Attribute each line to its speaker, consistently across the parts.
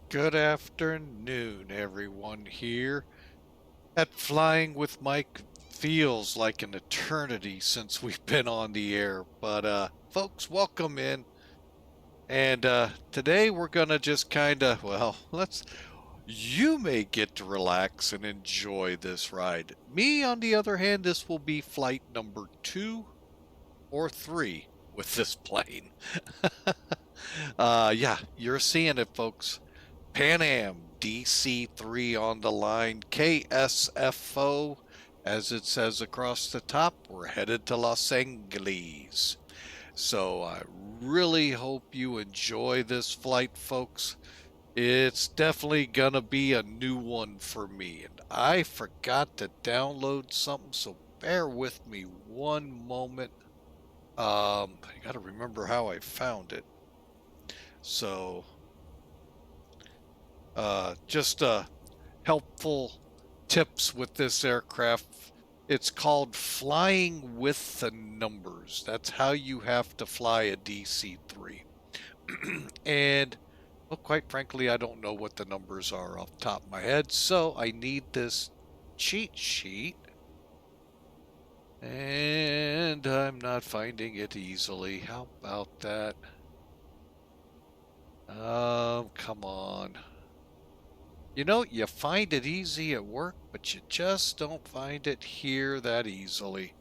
Speaker 1: Good afternoon, everyone here. That flying with Mike feels like an eternity since we've been on the air. But folks, welcome in. And today we're gonna just kinda, well, you may get to relax and enjoy this ride. Me, on the other hand, this will be flight number 2 or 3 with this plane. Yeah, you're seeing it, folks. Pan Am DC-3 on the line, KSFO, as it says across the top, we're headed to Los Angeles. So I really hope you enjoy this flight, folks. It's definitely gonna be a new one for me, and I forgot to download something, so bear with me one moment. I gotta remember how I found it. So, just helpful tips with this aircraft. It's called flying with the numbers. That's how you have to fly a DC-3. And, well, quite frankly, I don't know what the numbers are off the top of my head, so I need this cheat sheet. And I'm not finding it easily. How about that? Come on. You know, you find it easy at work, but you just don't find it here that easily.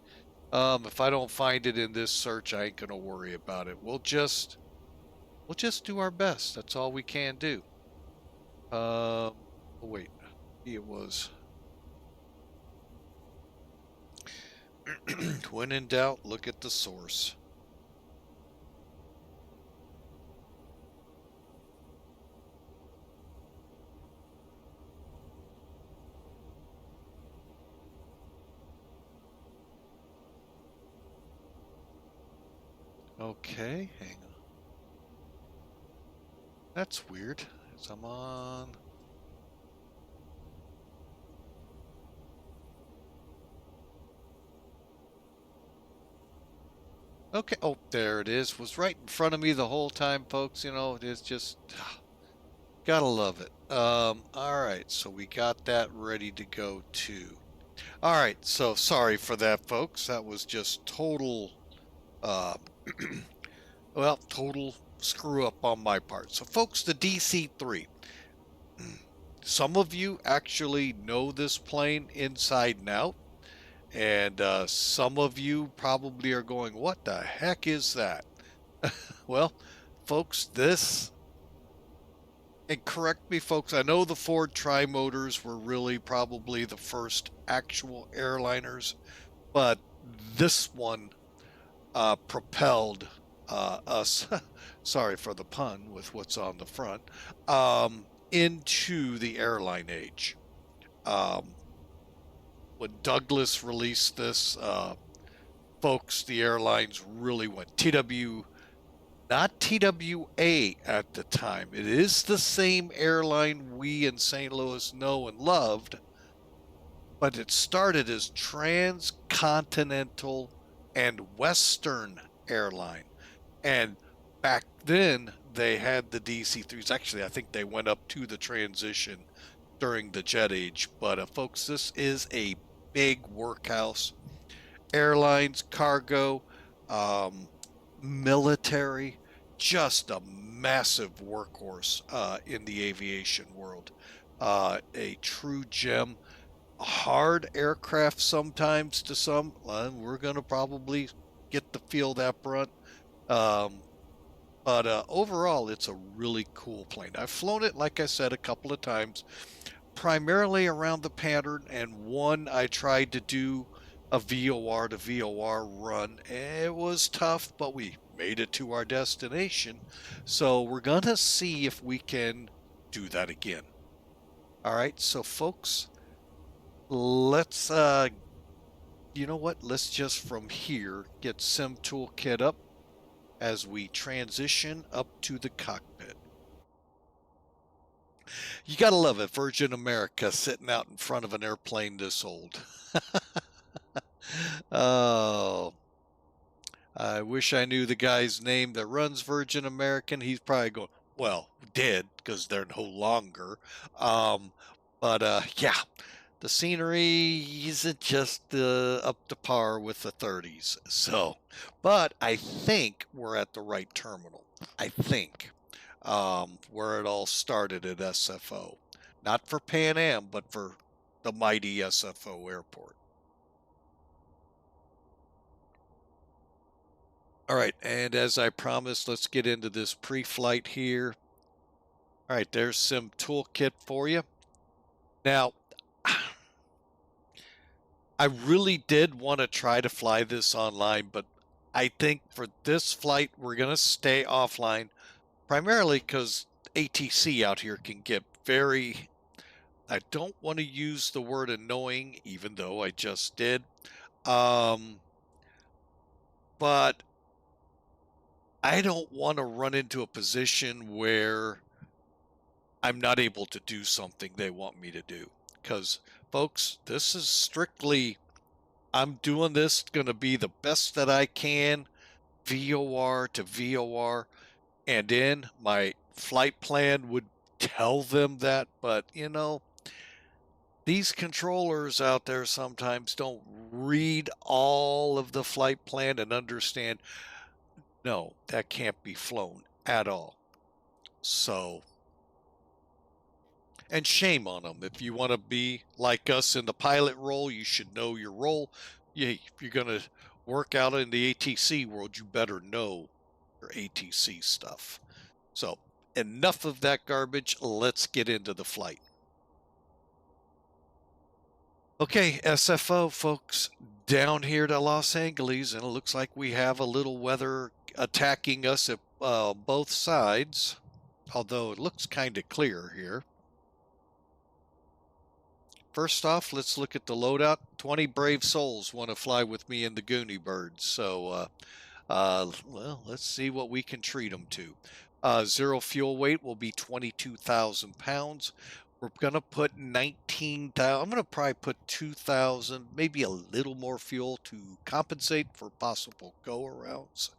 Speaker 1: If I don't find it in this search, I ain't gonna worry about it. We'll just do our best. That's all we can do. Oh wait, it was. When in doubt, look at the source. Okay, hang on. That's weird. As I'm on. Okay, oh, there it is. Was right in front of me the whole time, folks. You know, it's just gotta love it. All right, so we got that ready to go too. All right, so sorry for that, folks. That was just total, uh, well, total screw up on my part. So, folks, the DC-3. Some of you actually know this plane inside and out, and some of you probably are going, "What the heck is that?" Well, folks, this, and correct me, folks, I know the Ford Tri-Motors were really probably the first actual airliners, but this one propelled us, sorry for the pun with what's on the front, into the airline age. Um, when Douglas released this, folks, the airlines really went TW, not TWA at the time. It is the same airline we in St. Louis know and loved, but it started as Transcontinental and Western Airline. And back then, they had the DC-3s. Actually, I think they went up to the transition during the jet age. But folks, this is a big workhouse. Airlines, cargo, um, military, just a massive workhorse in the aviation world. A true gem. Hard aircraft sometimes to some. We're going to probably get the feel that brunt. Um, but overall, it's a really cool plane. I've flown it, like I said, a couple of times, primarily around the pattern, and one I tried to do a VOR to VOR run. It was tough, but we made it to our destination. So we're going to see if we can do that again. All right, so folks, let's, you know what? Let's just from here get Sim Toolkit up as we transition up to the cockpit. You gotta love it, Virgin America sitting out in front of an airplane this old. Oh, I wish I knew the guy's name that runs Virgin American. He's probably going, well, did, because they're no longer. But yeah, the scenery isn't just up to par with the 30s. So, but I think we're at the right terminal. I think where it all started at SFO, not for Pan Am, but for the mighty SFO airport. All right, and as I promised, let's get into this pre-flight here. All right, there's some toolkit for you. Now, I really did want to try to fly this online, but I think for this flight, we're going to stay offline, primarily because ATC out here can get very, I don't want to use the word annoying, even though I just did. But I don't want to run into a position where I'm not able to do something they want me to do. Because, folks, this is strictly, I'm doing this, going to be the best that I can, VOR to VOR, and in my flight plan would tell them that, but you know, these controllers out there sometimes don't read all of the flight plan and understand, no, that can't be flown at all. So, and shame on them. If you want to be like us in the pilot role, you should know your role. If you're going to work out in the ATC world, you better know your ATC stuff. So, enough of that garbage. Let's get into the flight. Okay, SFO folks, down here to Los Angeles, and it looks like we have a little weather attacking us at both sides, although it looks kind of clear here. First off, let's look at the loadout. 20 brave souls want to fly with me in the Goonie Birds, so well, let's see what we can treat them to. Zero fuel weight will be 22,000 pounds. We're going to put 19,000. I'm going to probably put 2,000, maybe a little more fuel to compensate for possible go-arounds.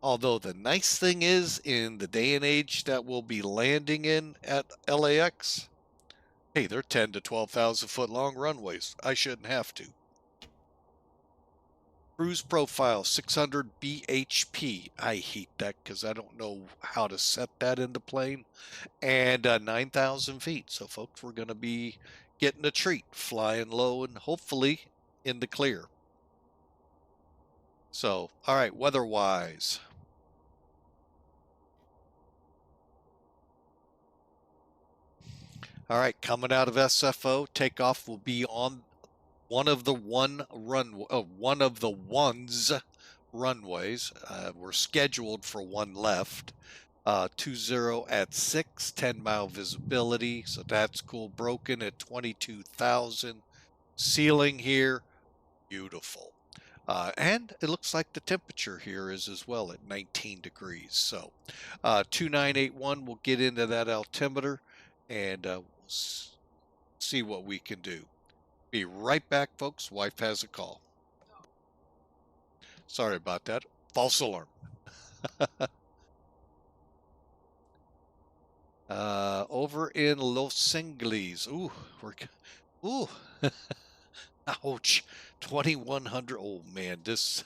Speaker 1: Although the nice thing is, in the day and age that we'll be landing in at LAX, hey, they're 10 to 12,000 foot long runways. I shouldn't have to. Cruise profile 600 bhp. I hate that because I don't know how to set that in the plane. And 9,000 feet. So, folks, we're going to be getting a treat, flying low and hopefully in the clear. So, all right, weather-wise. All right, coming out of SFO, takeoff will be on one of the ones runways. We're scheduled for one left. 20 at 6, 10-mile visibility, so that's cool. Broken at 22,000. Ceiling here, beautiful. And it looks like the temperature here is as well at 19 degrees. So 2981, we'll get into that altimeter and we'll see what we can do. Be right back, folks. Wife has a call. Sorry about that. False alarm. Over in Los Angeles. Ooh. Ouch. 2100. Oh man, this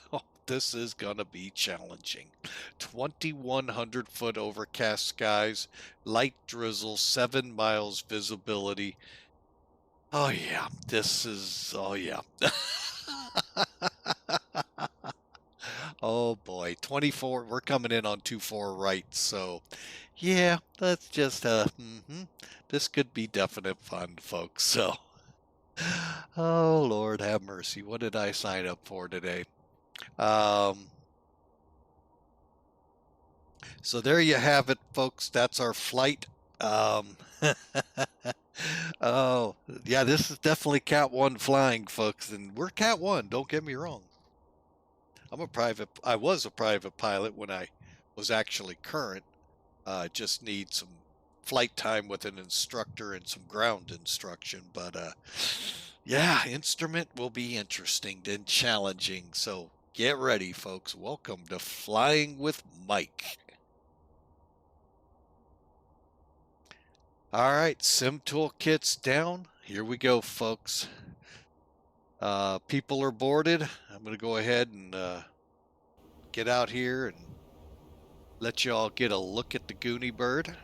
Speaker 1: is gonna be challenging. 2100 foot overcast skies, light drizzle, 7 miles visibility. Oh yeah, oh yeah. Oh boy, 24. We're coming in on 24 right, so yeah, that's just this could be definite fun, folks. So, oh Lord, have mercy. What did I sign up for today? So there you have it, folks. That's our flight. Oh yeah, this is definitely Cat 1 flying, folks, and we're Cat 1. Don't get me wrong. I was a private pilot when I was actually current. Just need some flight time with an instructor and some ground instruction. But yeah, instrument will be interesting and challenging. So get ready, folks. Welcome to Flying with Mike. All right, sim toolkit's down. Here we go, folks. People are boarded. I'm going to go ahead and get out here and let you all get a look at the Goonie Bird.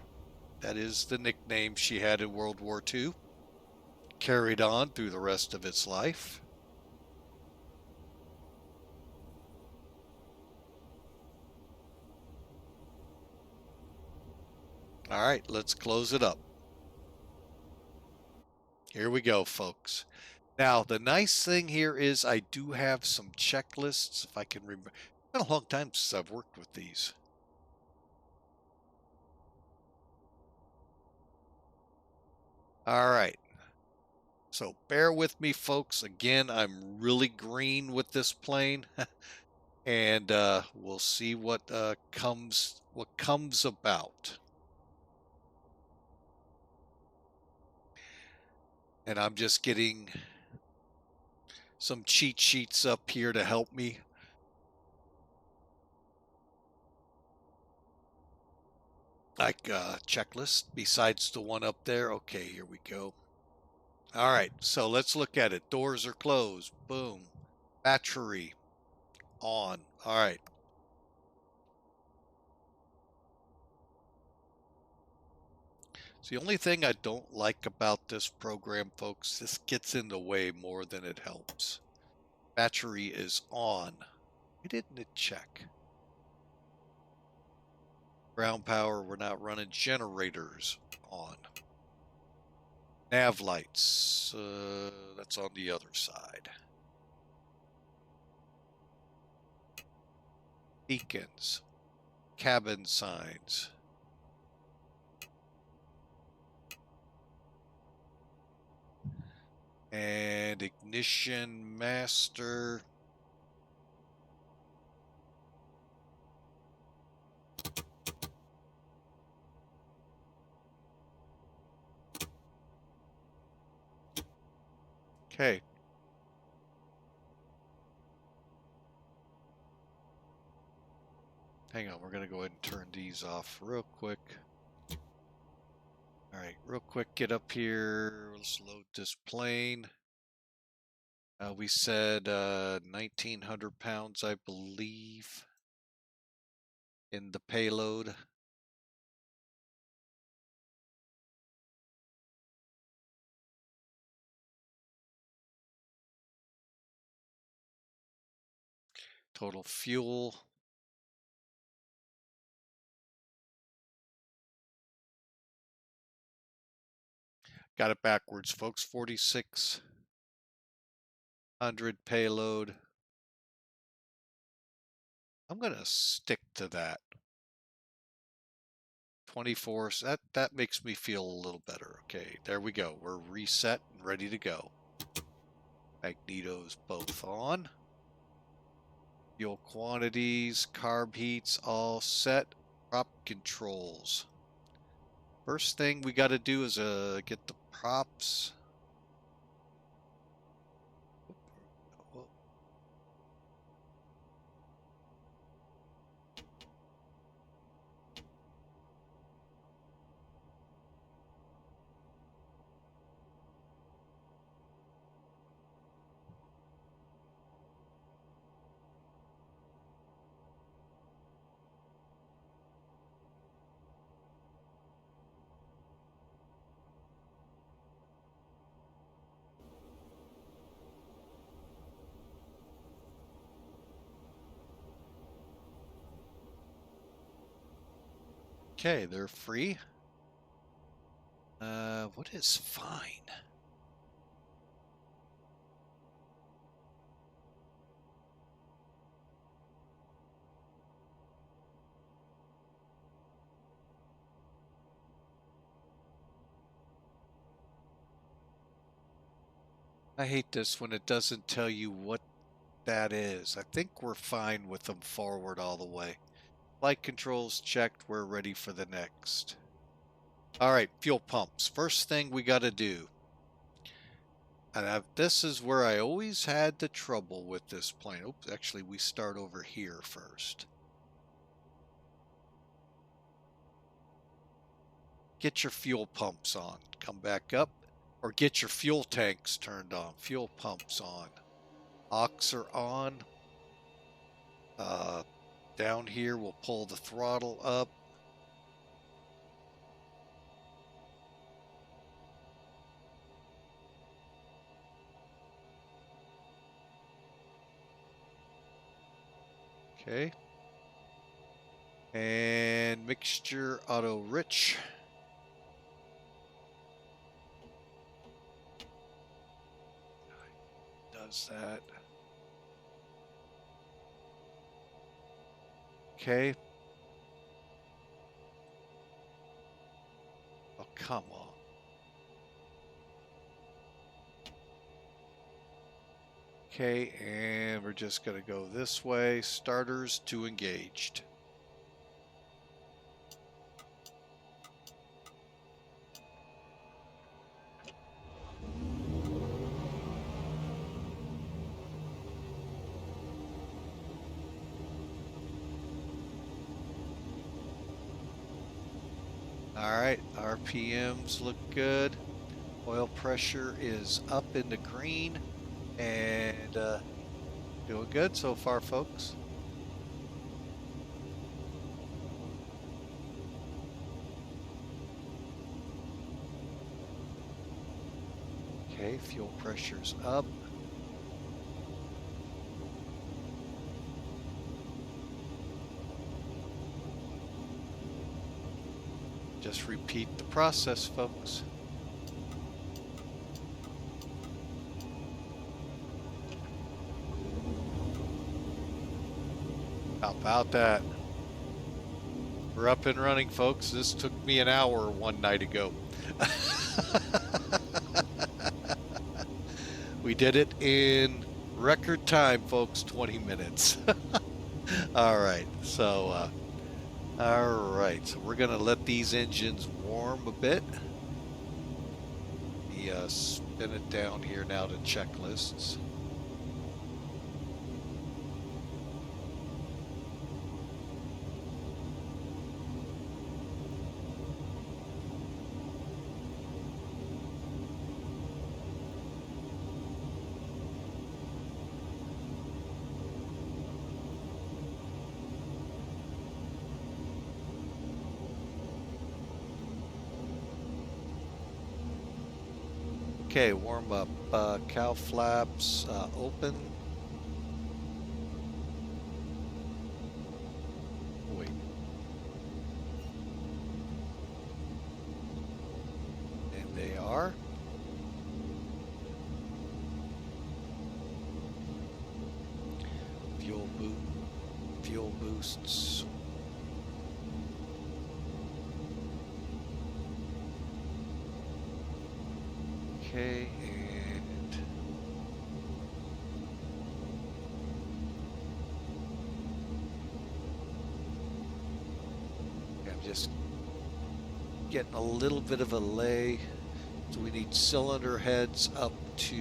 Speaker 1: That is the nickname she had in World War II. Carried on through the rest of its life. All right, let's close it up. Here we go, folks. Now, the nice thing here is I do have some checklists, if I can remember. It's been a long time since I've worked with these. All right. So bear with me, folks. Again, I'm really green with this plane, and we'll see what comes about. And I'm just getting some cheat sheets up here to help me. Like checklist besides the one up there. Okay, here we go. All right, so let's look at it. Doors are closed. Boom. Battery on. All right. So the only thing I don't like about this program, folks, this gets in the way more than it helps. Battery is on. Why didn't it check? Ground power, we're not running. Generators on. Nav lights, that's on the other side. Beacons. Cabin signs. And ignition master. Okay. Hang on, we're going to go ahead and turn these off real quick. All right, real quick, get up here. Let's load this plane. We said 1,900 pounds, I believe, in the payload. Total fuel. Got it backwards, folks. 4,600 payload. I'm going to stick to that. 24, that makes me feel a little better. Okay, there we go. We're reset and ready to go. Magnetos both on. Fuel quantities, carb heats all set. Prop controls. First thing we got to do is get the props. Okay, they're free. What is fine? I hate this when it doesn't tell you what that is. I think we're fine with them forward all the way. Flight controls checked. We're ready for the next. All right, fuel pumps. First thing we got to do. And this is where I always had the trouble with this plane. Oops, actually, we start over here first. get your fuel pumps on. Come back up, or get your fuel tanks turned on. Fuel pumps on. Aux are on. Down here, we'll pull the throttle up. Okay. And mixture auto rich. Does that. Okay. Oh, come on. Okay, and we're just going to go this way. Starters to engaged. All right, RPMs look good. Oil pressure is up in the green, and doing good so far, folks. Okay, fuel pressure's up. Just repeat the process, folks. How about that? We're up and running, folks. This took me an hour one night ago. We did it in record time, folks, 20 minutes. All right, so we're gonna let these engines warm a bit. Let me spin it down here now to checklists. Okay, warm up. Cow flaps open. Wait. And they are. Fuel boosts. Okay, and I'm just getting a little bit of a lay. So we need cylinder heads up to,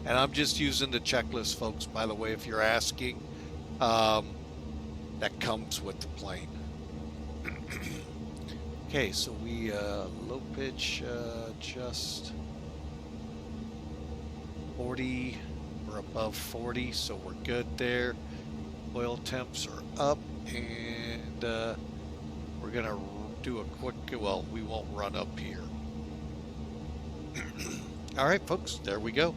Speaker 1: and I'm just using the checklist, folks, by the way, if you're asking, that comes with the plane. Okay, so we low pitch just 40, we're above 40, so we're good there. Oil temps are up, and we're gonna do a quick, well, we won't run up here. All right, folks, there we go.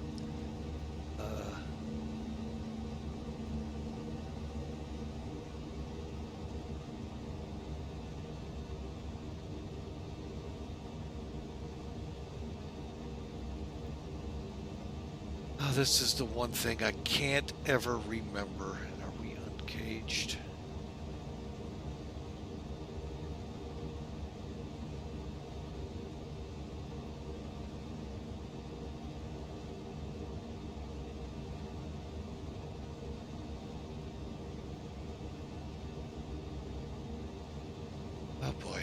Speaker 1: This is the one thing I can't ever remember. Are we uncaged? Oh boy.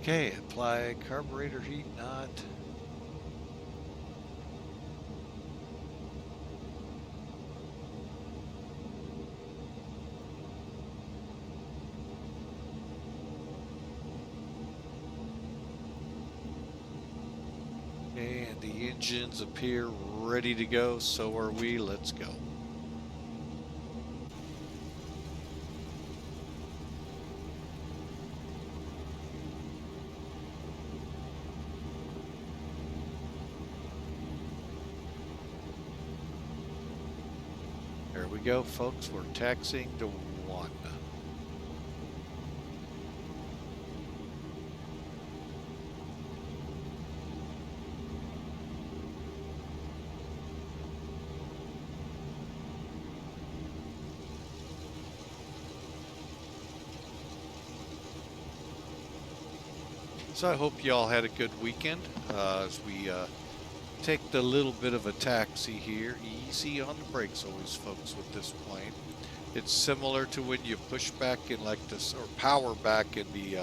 Speaker 1: Okay, apply carburetor heat not. Okay, and the engines appear ready to go. So are we. Let's go. There we go, folks. We're taxiing to 1. So I hope you all had a good weekend as we take the little bit of a taxi here. Easy on the brakes always, folks, with this plane. It's similar to when you push back in like this, or power back in the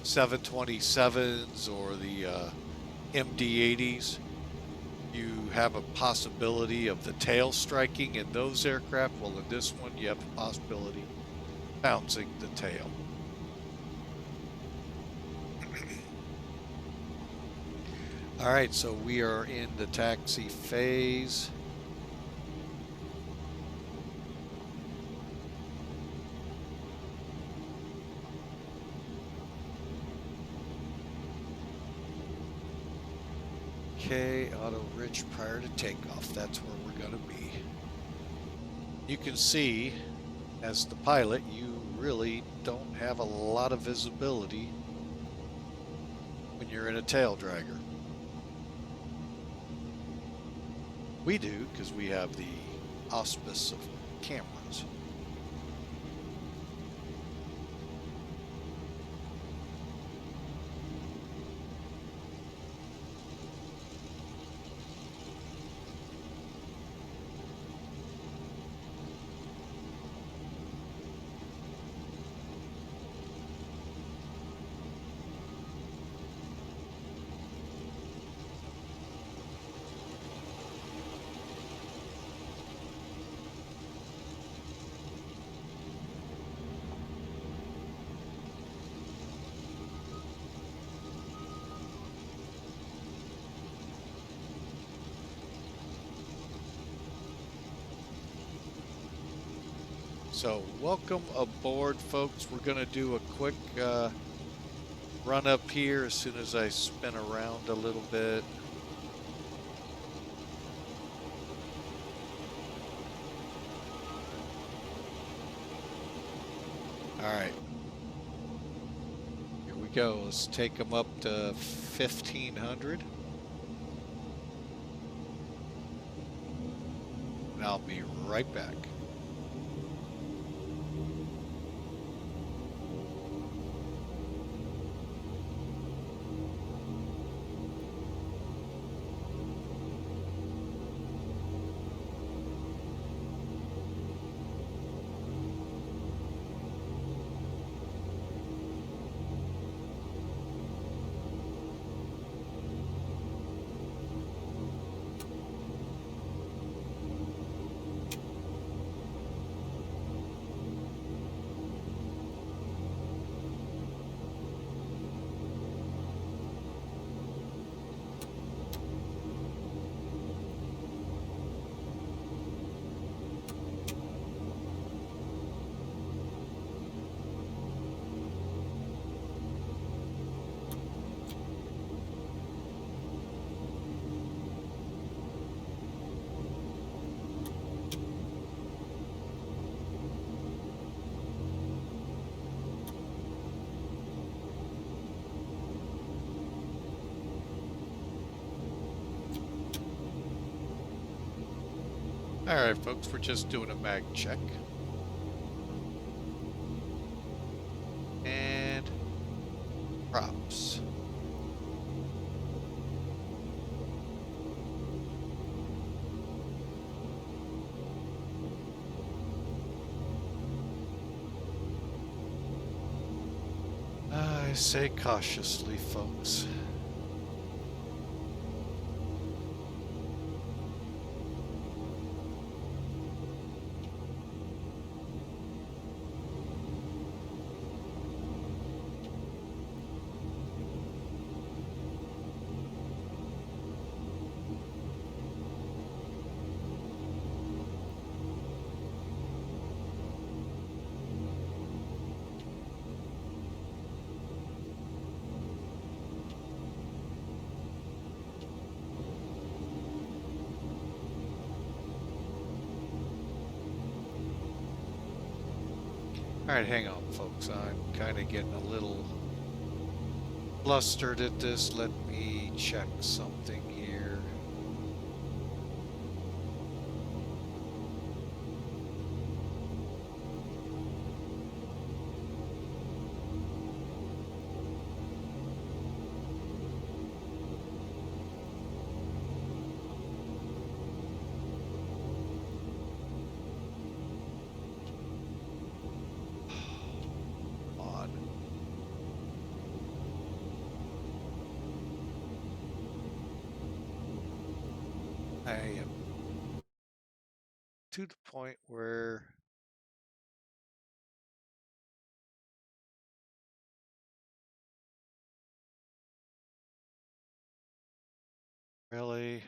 Speaker 1: 727s or the MD-80s. You have a possibility of the tail striking in those aircraft. Well, in this one, you have the possibility of bouncing the tail. All right, so we are in the taxi phase. Okay, auto rich prior to takeoff. That's where we're going to be. You can see, as the pilot, you really don't have a lot of visibility when you're in a tail dragger. We do, because we have the auspice of cameras. So welcome aboard, folks. We're going to do a quick run up here as soon as I spin around a little bit. All right. Here we go. Let's take them up to 1500. And I'll be right back. All right, folks, we're just doing a mag check. And props. I say cautiously, folks. All right, hang on, folks. I'm kind of getting a little flustered at this. Let me check something here. I am to the point where really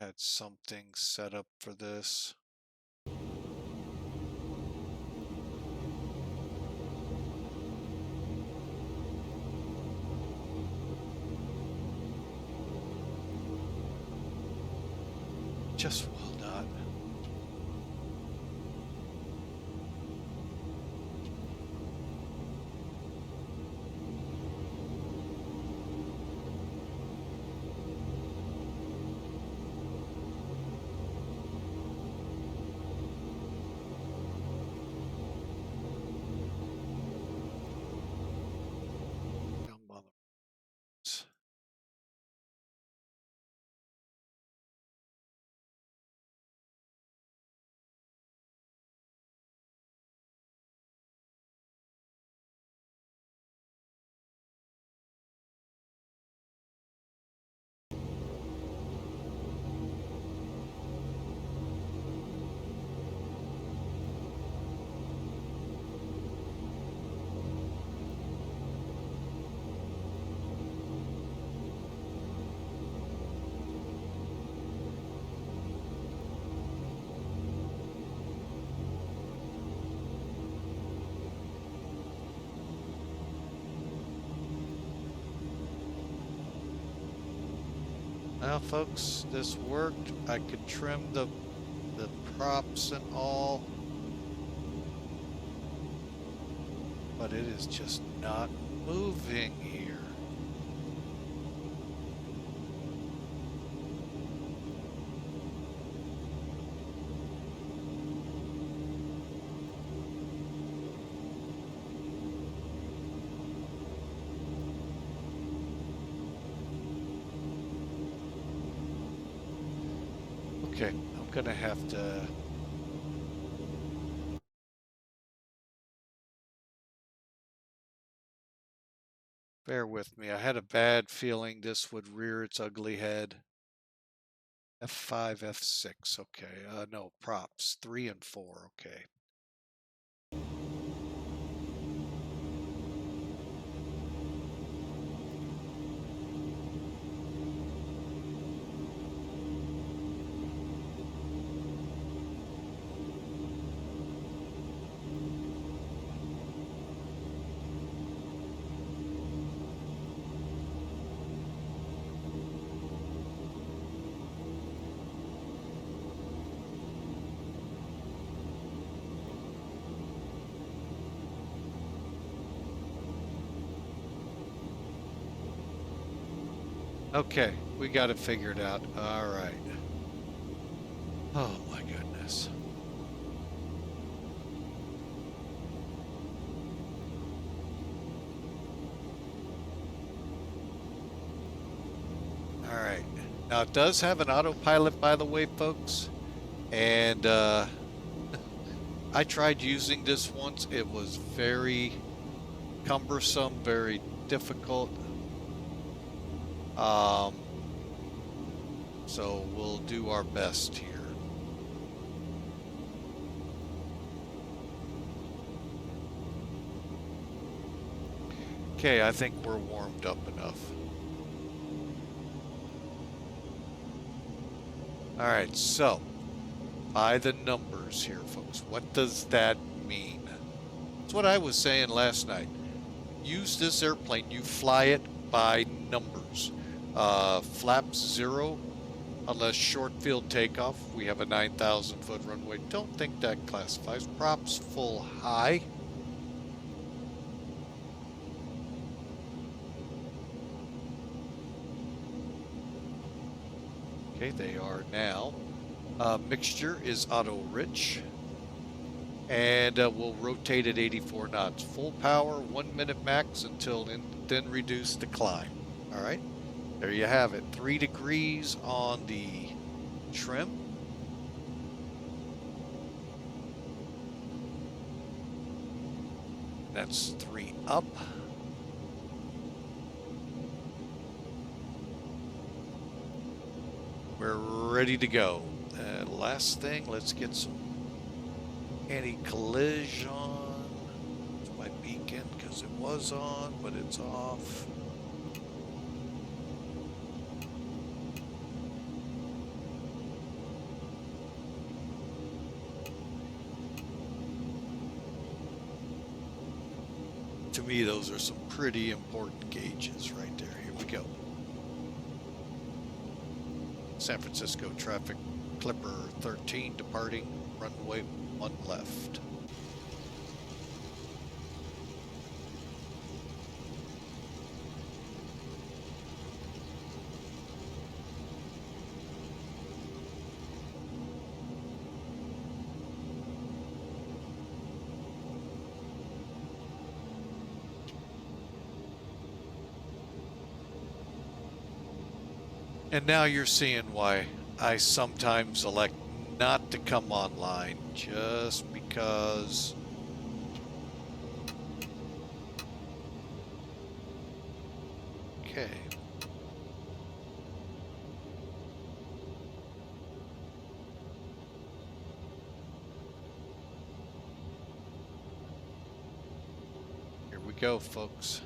Speaker 1: had something set up for this. Just will not. Well, folks, this worked. I could trim the props and all, but it is just not moving here. Okay, I'm gonna have to bear with me. I had a bad feeling this would rear its ugly head. F5, F6, okay. No, props, 3 and 4, okay. Okay, we got it figured out. All right. Oh my goodness. All right. Now it does have an autopilot, by the way, folks. And I tried using this once. It was very cumbersome, very difficult. So we'll do our best here. Okay, I think we're warmed up enough. All right, so by the numbers here, folks, what does that mean? It's what I was saying last night. Use this airplane, you fly it by numbers. Flaps 0, unless short field takeoff. We have a 9,000 foot runway. Don't think that classifies. Props full high. Okay, they are now. Mixture is auto rich. And we'll rotate at 84 knots. Full power, 1 minute max until then reduce the climb. All right, there you have it. 3 degrees on the trim. That's 3 up. We're ready to go. Last thing, let's get some anti-collision. It's my beacon because it was on, but it's off. To me, those are some pretty important gauges right there. Here we go. San Francisco traffic, Clipper 13 departing, runway 1 left. And now you're seeing why I sometimes elect not to come online, just because okay. Here we go, folks.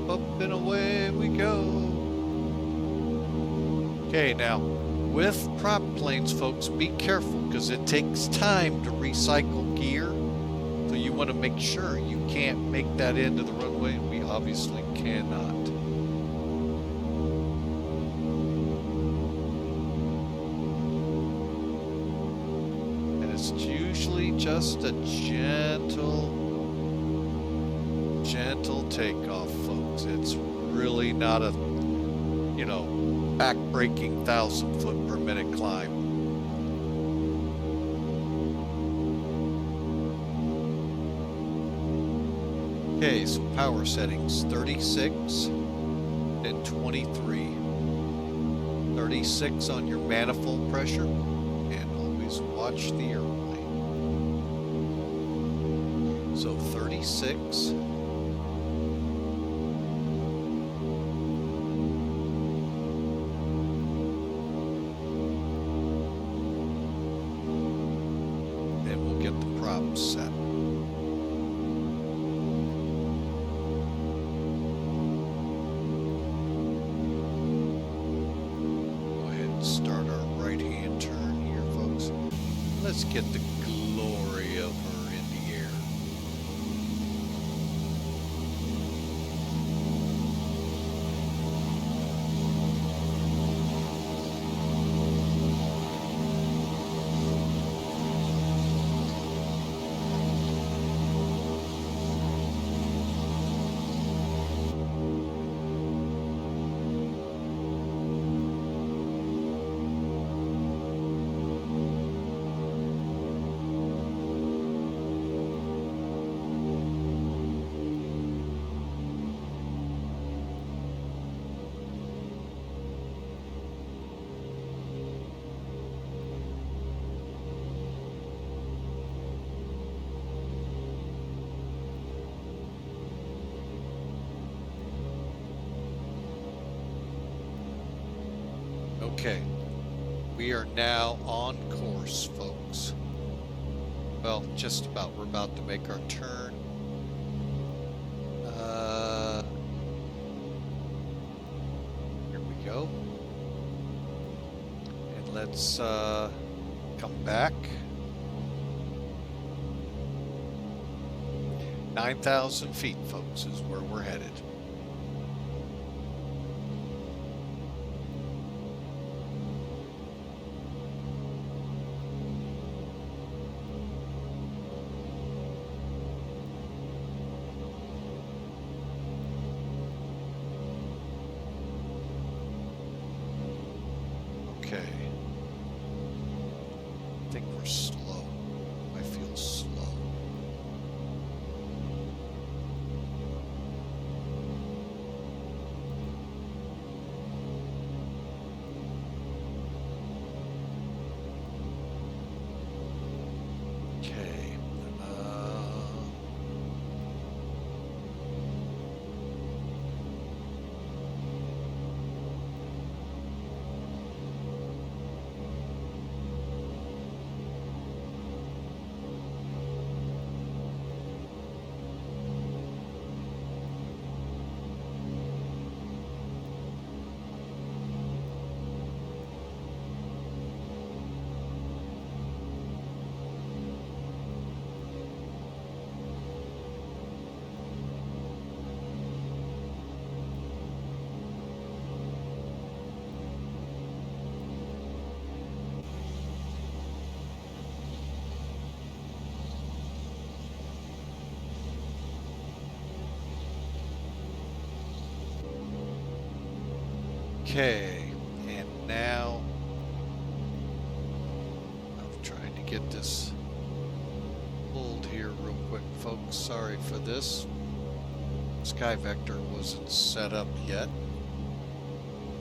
Speaker 1: Up and away we go. Okay, now with prop planes, folks, be careful because it takes time to recycle gear. So you want to make sure you can't make that into the runway, and we obviously cannot. And it's usually just a gentle takeoff, folks. It's really not a, you know, back-breaking 1,000 foot per minute climb. Okay, so power settings, 36 and 23. 36 on your manifold pressure, and always watch the airplane. So 36. Set. Go ahead and start our right-hand turn here, folks. Let's get the glory of her in the air. Okay, we are now on course, folks. Well, just about. We're about to make our turn. Here we go. And let's come back. 9,000 feet, folks, is where we're headed. Okay. I think we're slow. I feel slow. Okay. Okay, and now I'm trying to get this pulled here real quick, folks. Sorry for this. Sky Vector wasn't set up yet.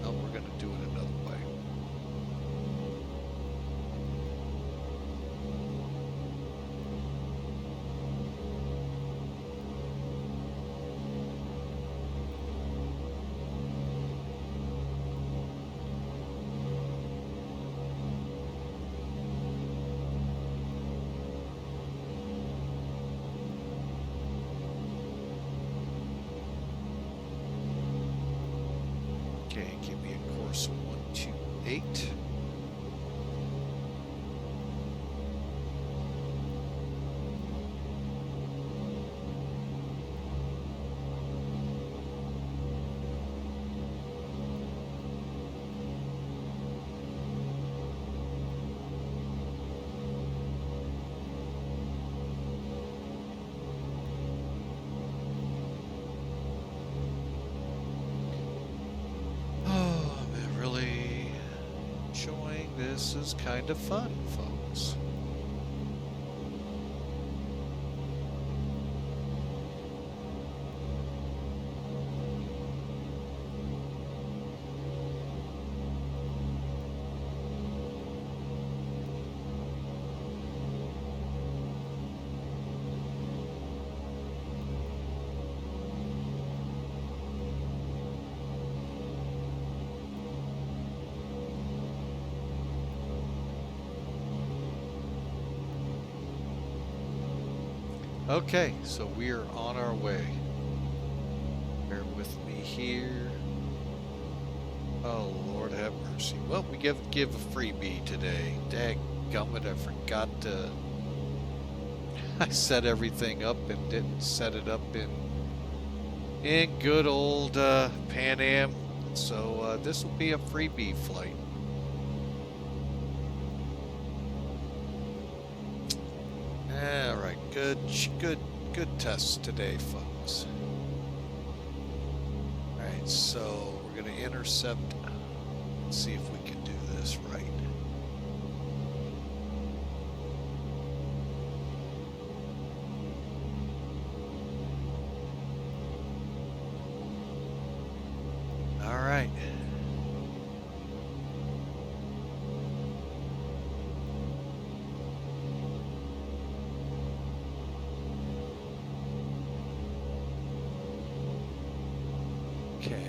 Speaker 1: No, we're going to do it another way. Okay, give me a course 128. Oh, I'm really enjoying this. Is kind of fun, folks. Okay, so we are on our way. Bear with me here. Oh, Lord have mercy. Well, we give a freebie today. Dadgummit, I forgot to... I set everything up and didn't set it up in good old Pan Am. So this will be a freebie flight. All right, good tests today, folks. All right, so we're going to intercept. Let's see if we can do this right. All right. Okay.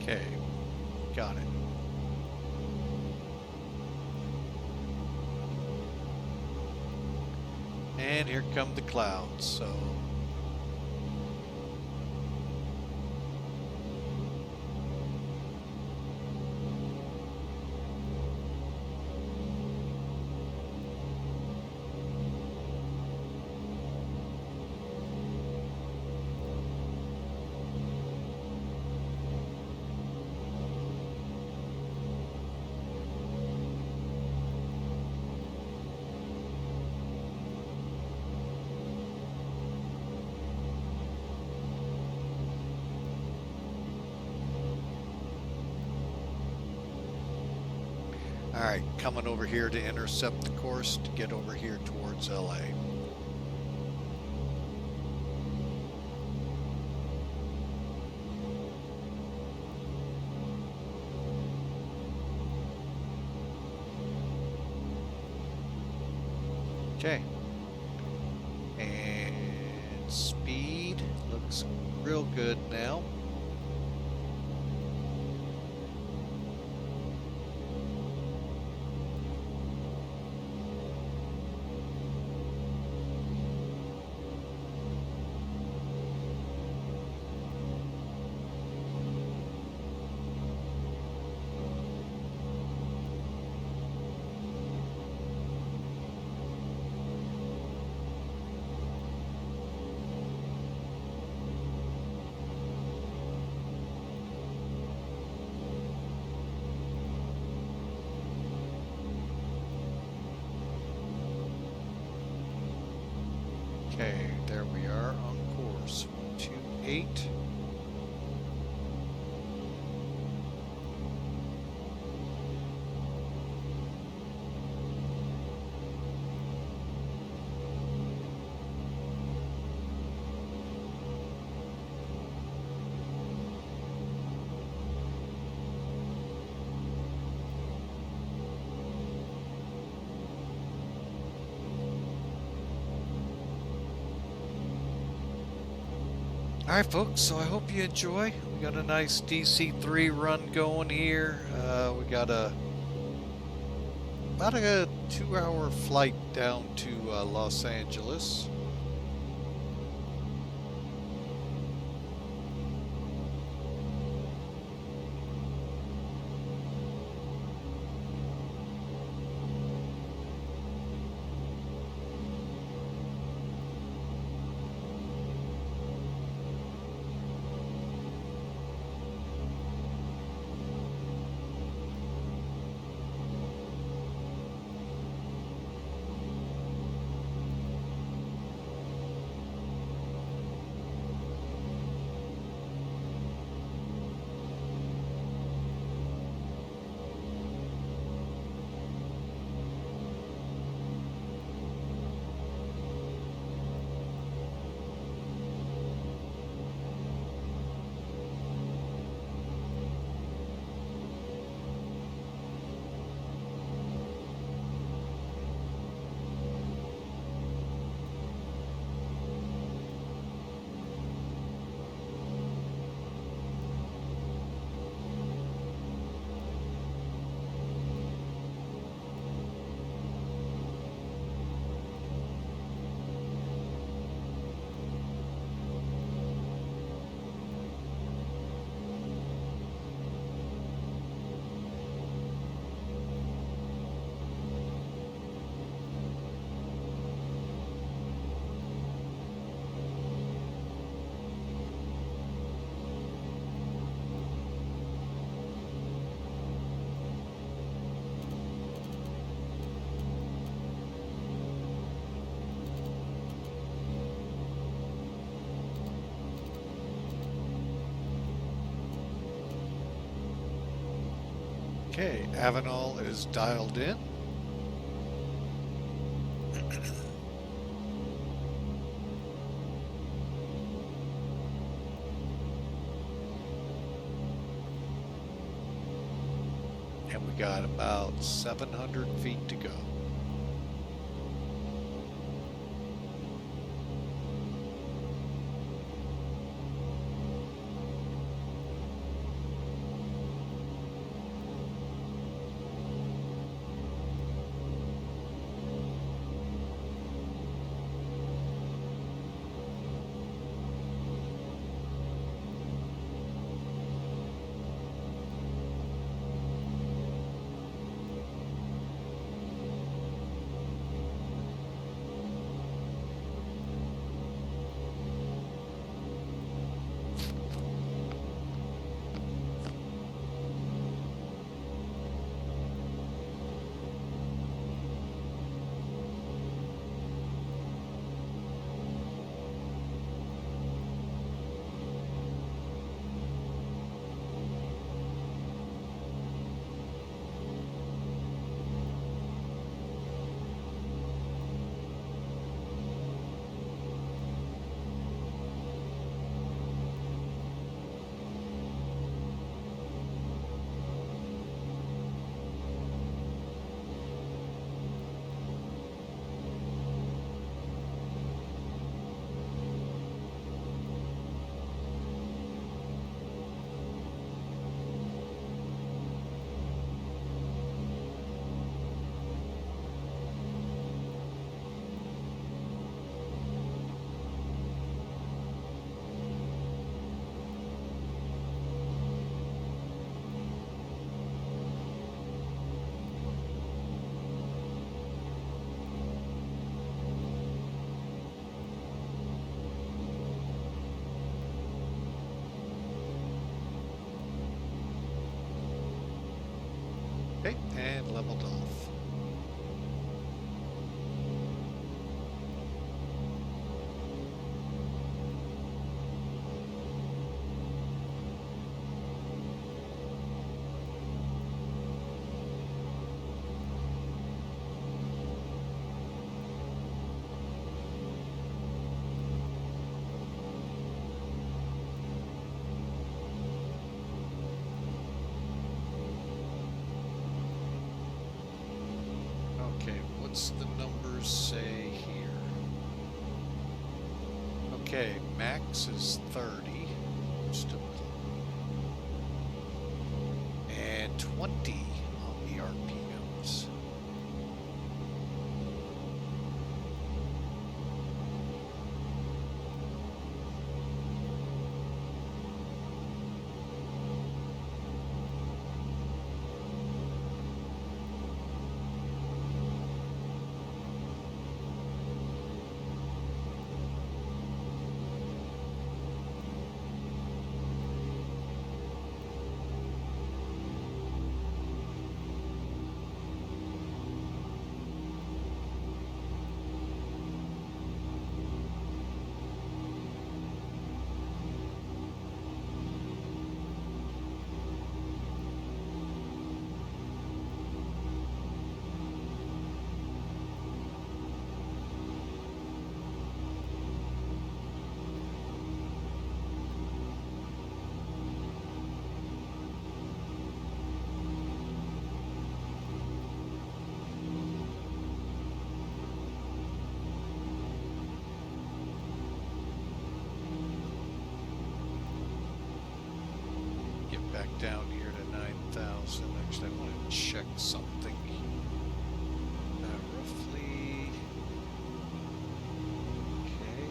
Speaker 1: Okay, got it. And here come the clouds, so... All right, coming over here to intercept the course to get over here towards LA. Okay. And speed looks real good now. Okay, there we are on course 128. Alright folks, so I hope you enjoy. We got a nice DC-3 run going here. We got about a 2-hour flight down to Los Angeles. Okay, Avenal is dialed in. And we got about 700 feet to go. Okay, max is 30. Still and 20 on the RPMs. Back down here to 9,000. Actually, I want to check something. Roughly. Okay.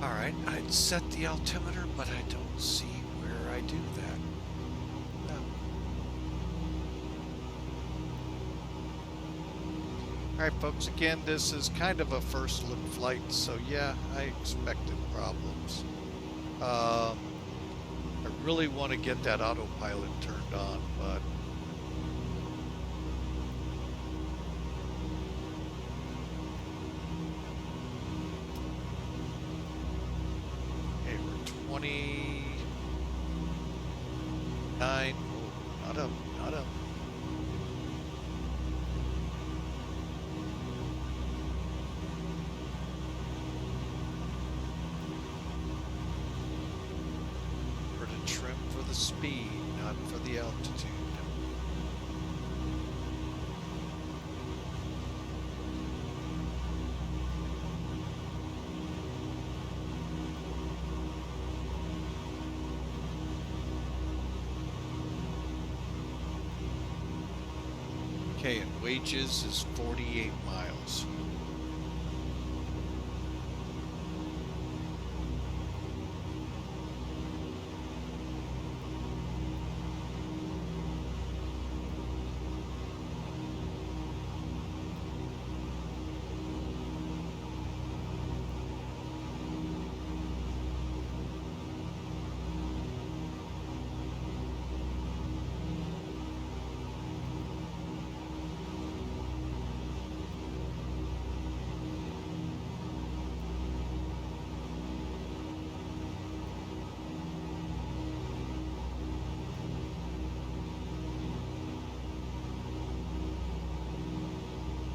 Speaker 1: All right, I'd set the altimeter, but I don't see where I do that. No. All right, folks, again, this is kind of a first look flight, so yeah, I expected problems. I really want to get that autopilot turned on, but okay, we're 29. Oh, not up, not up. Trim for the speed, not for the altitude. Okay, and wages is 48 miles.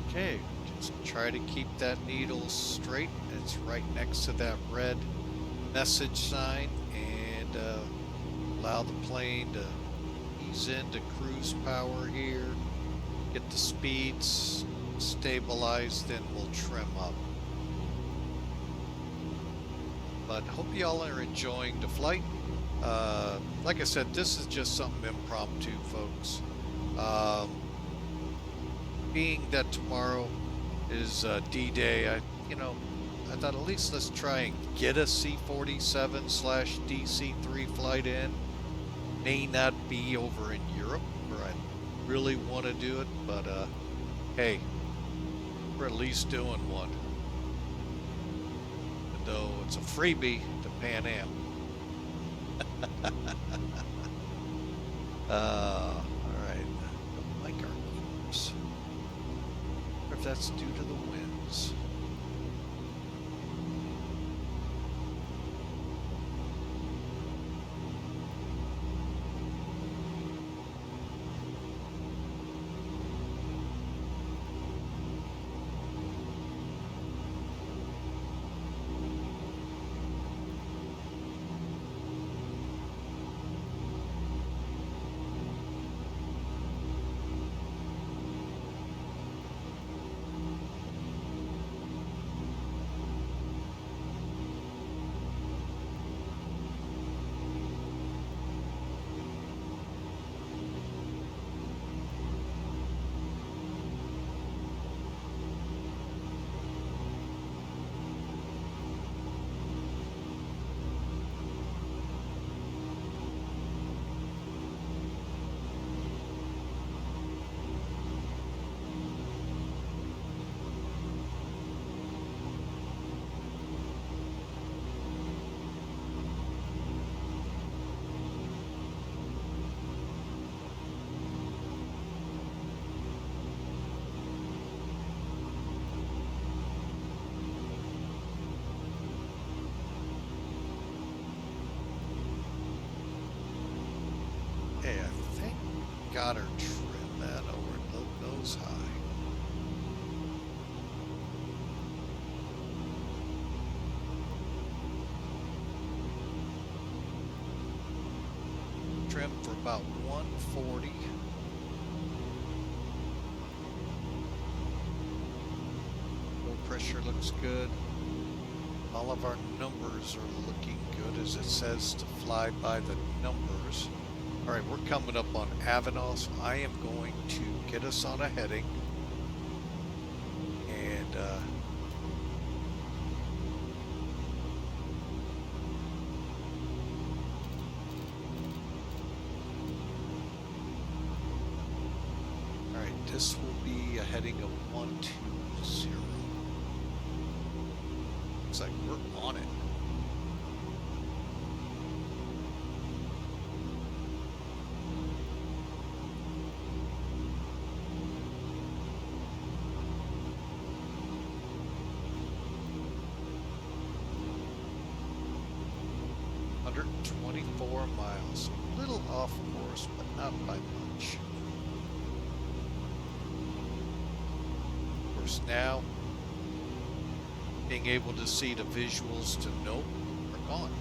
Speaker 1: Okay, just try to keep that needle straight. It's right next to that red message sign, and allow the plane to ease into cruise power here, get the speeds stabilized, then we'll trim up. But hope y'all are enjoying the flight. Like I said, this is just something impromptu, folks. Being that tomorrow is D-Day, I thought at least let's try and get a C-47/DC-3 flight in. May not be over in Europe where I really want to do it, but hey, we're at least doing one. Though it's a freebie to Pan Am. All right. Don't like our course. Or if that's due to the winds. Hey, I think got her trim that over nose high. Trim for about 140. Low pressure looks good. All of our numbers are looking good, as it says to fly by the numbers. All right, we're coming up on Avenal, so I am going to get us on a heading. And all right, this will be a heading of 120. Looks like we're on it. Miles, a little off course, but not by much. Of course, now being able to see the visuals to know we're gone.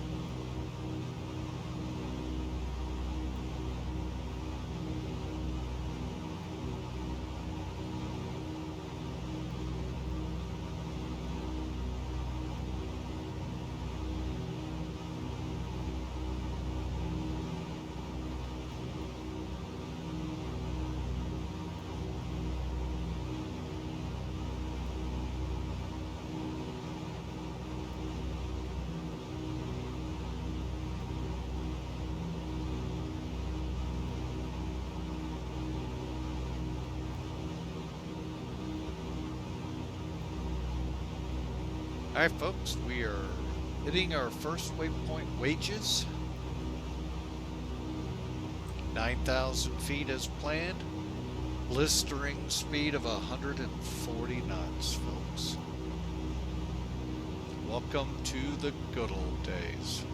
Speaker 1: All right, folks, we are hitting our first waypoint wages. 9,000 feet as planned. Blistering speed of 140 knots, folks. Welcome to the good old days.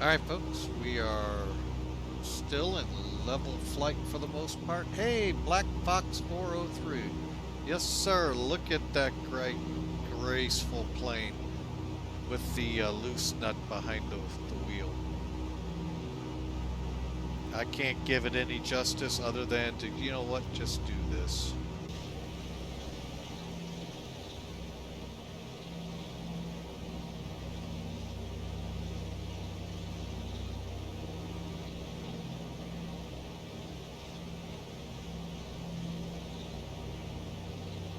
Speaker 1: Alright folks, we are still in level flight for the most part. Hey, Black Fox 403. Yes sir, look at that great graceful plane with the loose nut behind the wheel. I can't give it any justice other than to, you know what, just do this.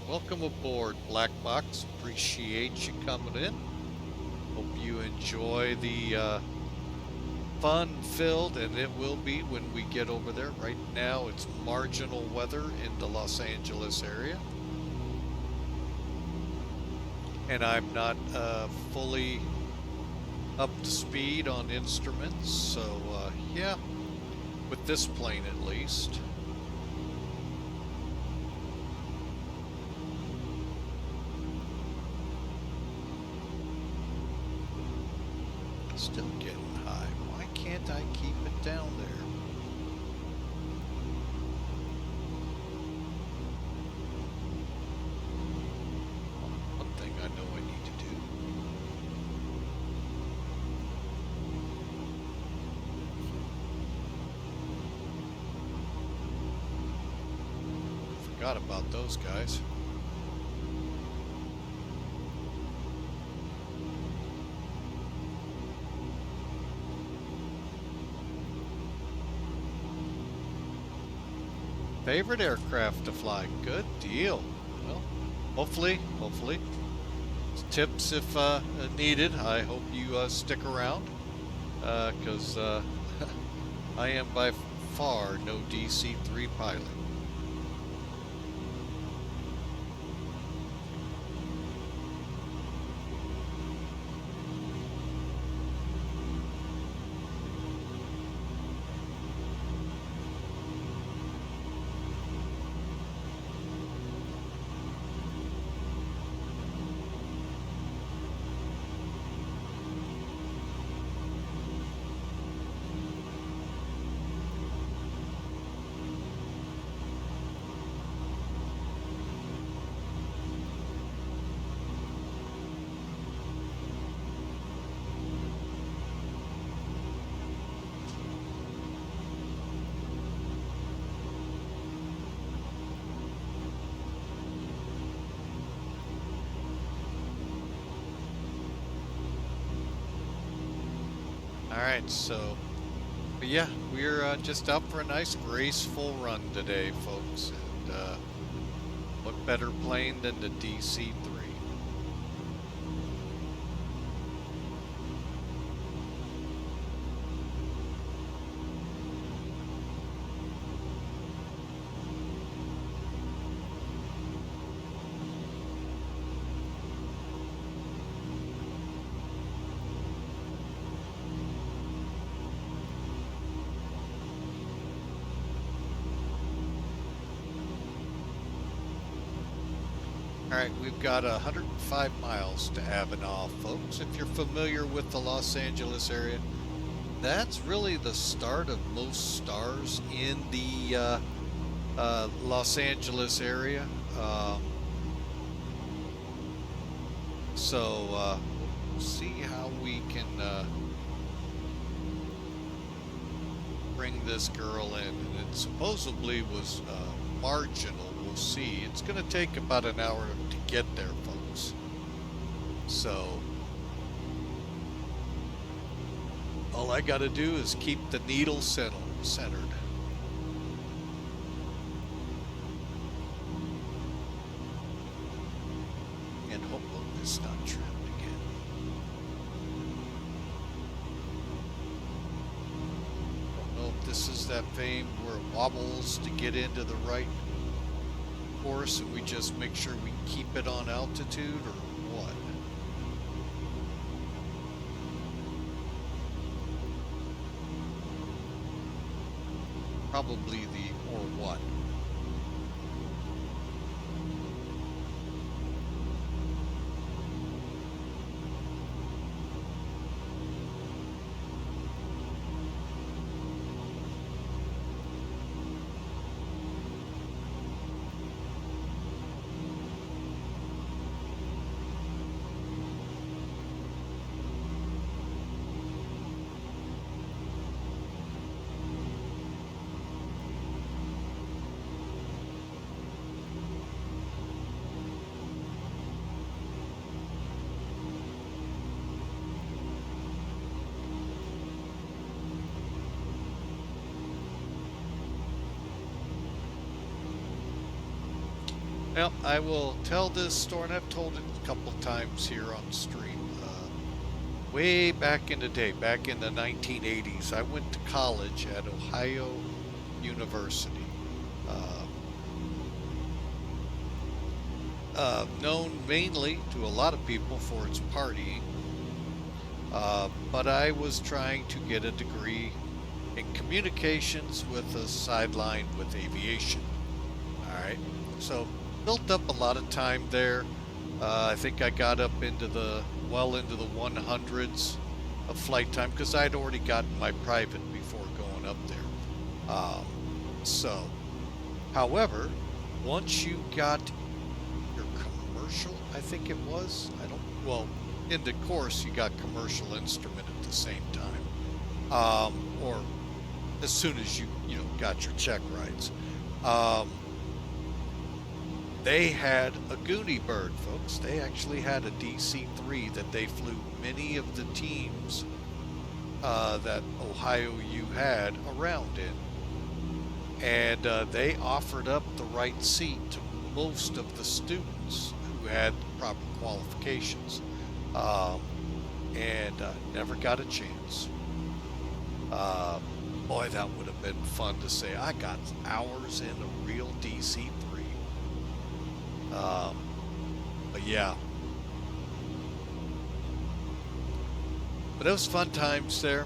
Speaker 1: Welcome aboard, Black Box. Appreciate you coming in. Hope you enjoy the fun-filled, and it will be when we get over there. Right now, it's marginal weather in the Los Angeles area. And I'm not fully up to speed on instruments, so yeah, with this plane at least. Still getting high. Why can't I keep it down there? One thing I know I need to do. Forgot about those guys. Favorite aircraft to fly? Good deal. Well, hopefully, tips if needed. I hope you stick around, because I am by far no DC-3 pilot. Alright, so, but yeah, we're just out for a nice graceful run today, folks, and what better plane than the DC-3? Alright, we've got 105 miles to Avenal, folks. If you're familiar with the Los Angeles area, that's really the start of most stars in the Los Angeles area. So we'll see how we can bring this girl in. And it supposedly was marginal. We'll see. It's going to take about an hour to get there, folks. So all I got to do is keep the needle centered. And hope it's not trapped again. Don't know if this is that vein where it wobbles to get into the right course and we just make sure we keep it on altitude, or what? Probably the or what. Now, I will tell this story, and I've told it a couple times here on stream. Way back in the day, back in the 1980s, I went to college at Ohio University. Known mainly to a lot of people for its partying, but I was trying to get a degree in communications with a sideline with aviation. All right, so built up a lot of time there. I think I got up into the 100s of flight time because I'd already gotten my private before going up there. So, however, once you got your commercial, I think it was, well, in the course you got commercial instrument at the same time, or as soon as you got your check rides. They had a Goonie bird, folks. They actually had a DC-3 that they flew many of the teams that Ohio U had around in. And they offered up the right seat to most of the students who had proper qualifications. And never got a chance. Boy, that would have been fun to say. I got hours in a real DC-3. But yeah. But it was fun times there.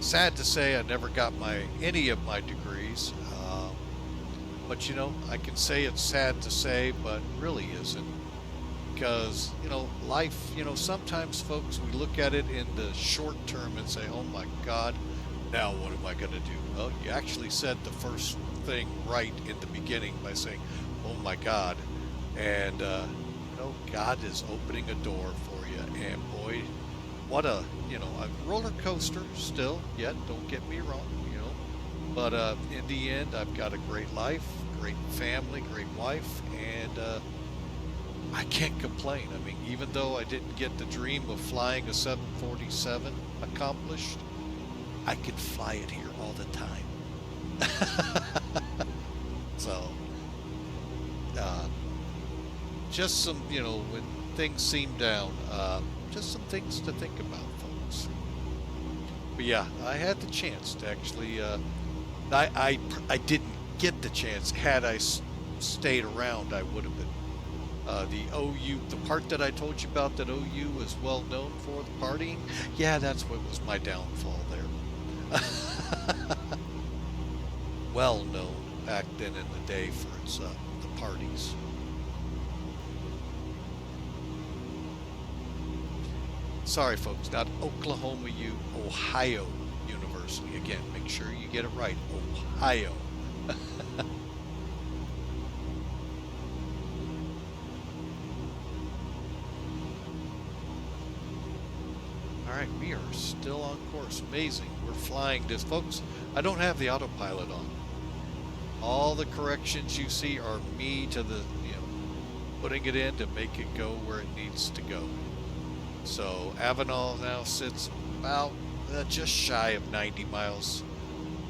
Speaker 1: Sad to say I never got any of my degrees. But I can say it's sad to say, but really isn't. Because, life, sometimes folks, we look at it in the short term and say, oh my God, now what am I going to do? Well, you actually said the first thing right in the beginning by saying, oh my God. And, God is opening a door for you. And boy, what a roller coaster still, yet, don't get me wrong, But in the end, I've got a great life, great family, great wife, and I can't complain. I mean, even though I didn't get the dream of flying a 747 accomplished, I can fly it here all the time. So, just some, when things seem down, just some things to think about, folks. But yeah, I had the chance to actually, I didn't get the chance. Had I stayed around, I would have been. The OU, the part that I told you about that OU is well known for, the partying, yeah, that's what was my downfall there. Well known back then in the day for its the parties. Sorry folks, not Oklahoma U, Ohio University. Again, make sure you get it right, Ohio. All right, we are still on course. Amazing. We're flying this. Folks, I don't have the autopilot on. All the corrections you see are me to the, putting it in to make it go where it needs to go. So Avenal now sits about just shy of 90 miles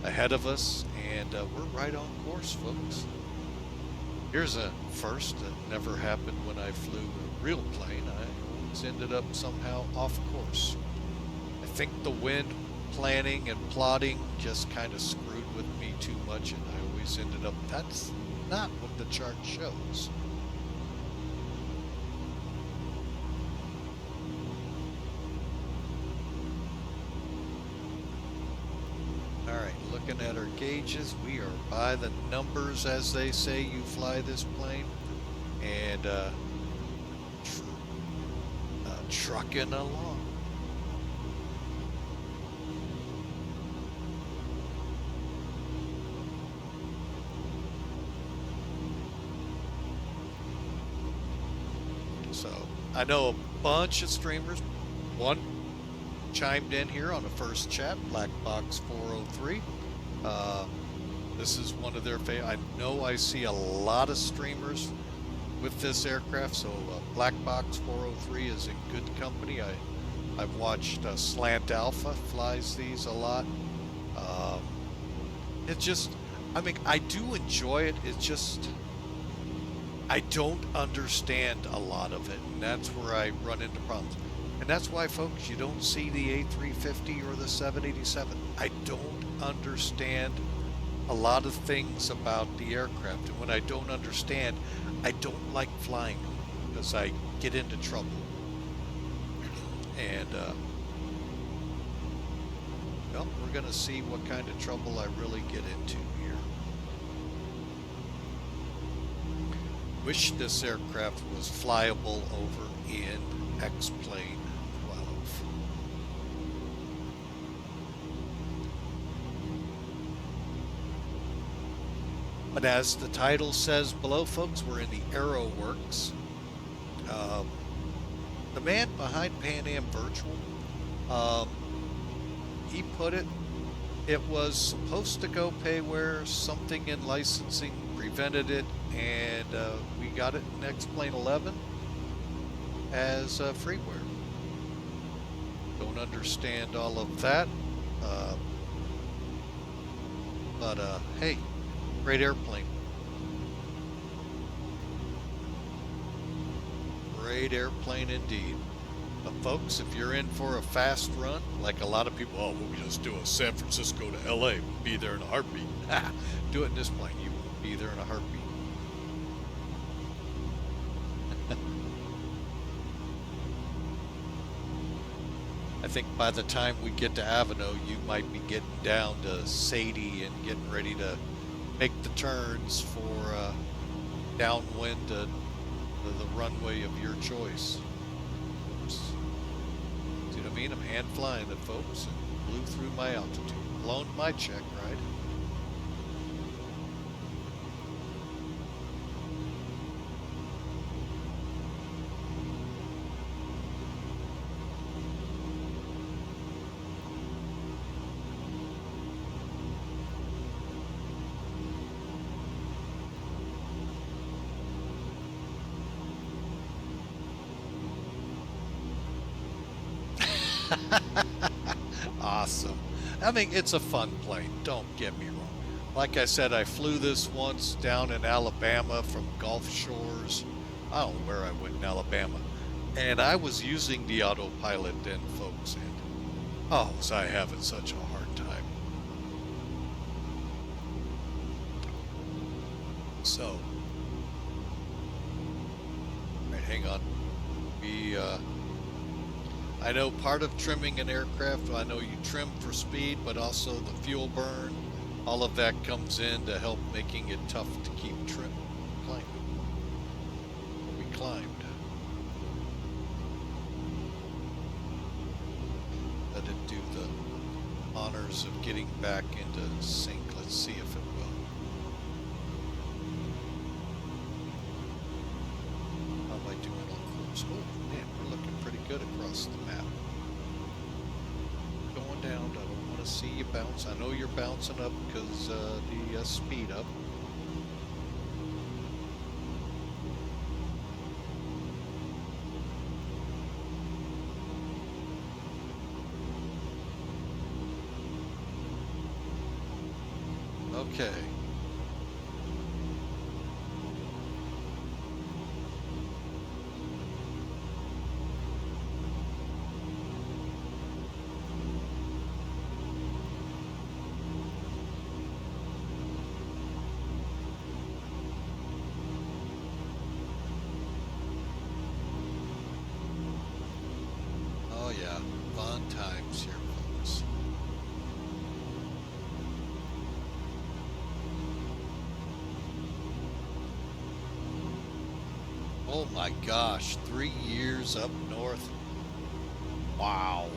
Speaker 1: ahead of us, and we're right on course, folks. Here's a first that never happened when I flew a real plane. I always ended up somehow off course. I think the wind planning and plotting just kind of screwed with me too much, and I always ended up, that's not what the chart shows. Alright, looking at our gauges, we are by the numbers, as they say you fly this plane, and trucking along. So I know a bunch of streamers. One chimed in here on the first chat, Black Box 403. This is one of their favorite. I know I see a lot of streamers with this aircraft, so Black Box 403 is in good company. I've watched Slant Alpha flies these a lot. It's just, I mean, I do enjoy it. It's just I don't understand a lot of it, and that's where I run into problems. And that's why, folks, you don't see the A350 or the 787. I don't understand a lot of things about the aircraft, and when I don't understand, I don't like flying them because I get into trouble. And well, we're gonna see what kind of trouble I really get into here. Wish this aircraft was flyable over in XP11. But as the title says below, folks, we're in the Aerowox. The man behind Pan Am Virtual, he put it, it was supposed to go payware, something in licensing prevented it, and we got it in XP11 as freeware. Don't understand all of that, but hey, great airplane. Great airplane indeed. But folks, if you're in for a fast run, like a lot of people, oh, we'll just do a San Francisco to LA, we'll be there in a heartbeat. Do it in this plane, you won't be there in a heartbeat. I think by the time we get to Avano, you might be getting down to Sadie and getting ready to make the turns for downwind to the runway of your choice. See what I mean? I'm hand flying it, folks, and blew through my altitude. Blown my check, right? Awesome. I mean, it's a fun plane, don't get me wrong. Like I said, I flew this once down in Alabama from Gulf Shores. I don't know where I went in Alabama. And I was using the autopilot then, folks. And oh, was I having such a hard time. So, all right, hang on. I know part of trimming an aircraft, I know you trim for speed, but also the fuel burn, all of that comes in to help making it tough to keep trim. We climbed. Let it do the honors of getting back into sync. Let's see if it will. How am I doing on course? Oh man, we're looking pretty good across the map. Going down, I don't want to see you bounce. I know you're bouncing up because the speed up. Okay. Oh yeah, fun times here, folks. Oh my gosh, 3 years up north. Wow.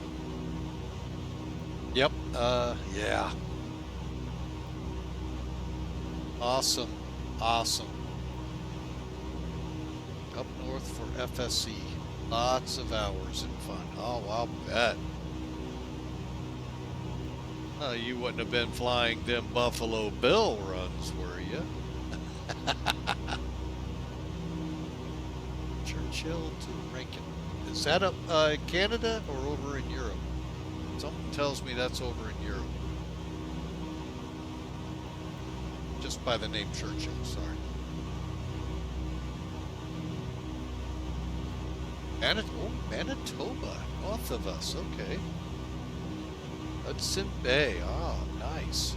Speaker 1: Yep, yeah. Awesome, awesome. Up north for FSC. Lots of hours and fun. Oh, I'll bet. You wouldn't have been flying them Buffalo Bill runs, were you? Churchill to Rankin. Is that up in Canada or over in Europe? Something tells me that's over in Europe. just by the name Churchill, sorry. Manitoba, north of us, okay. Hudson Bay, ah, nice.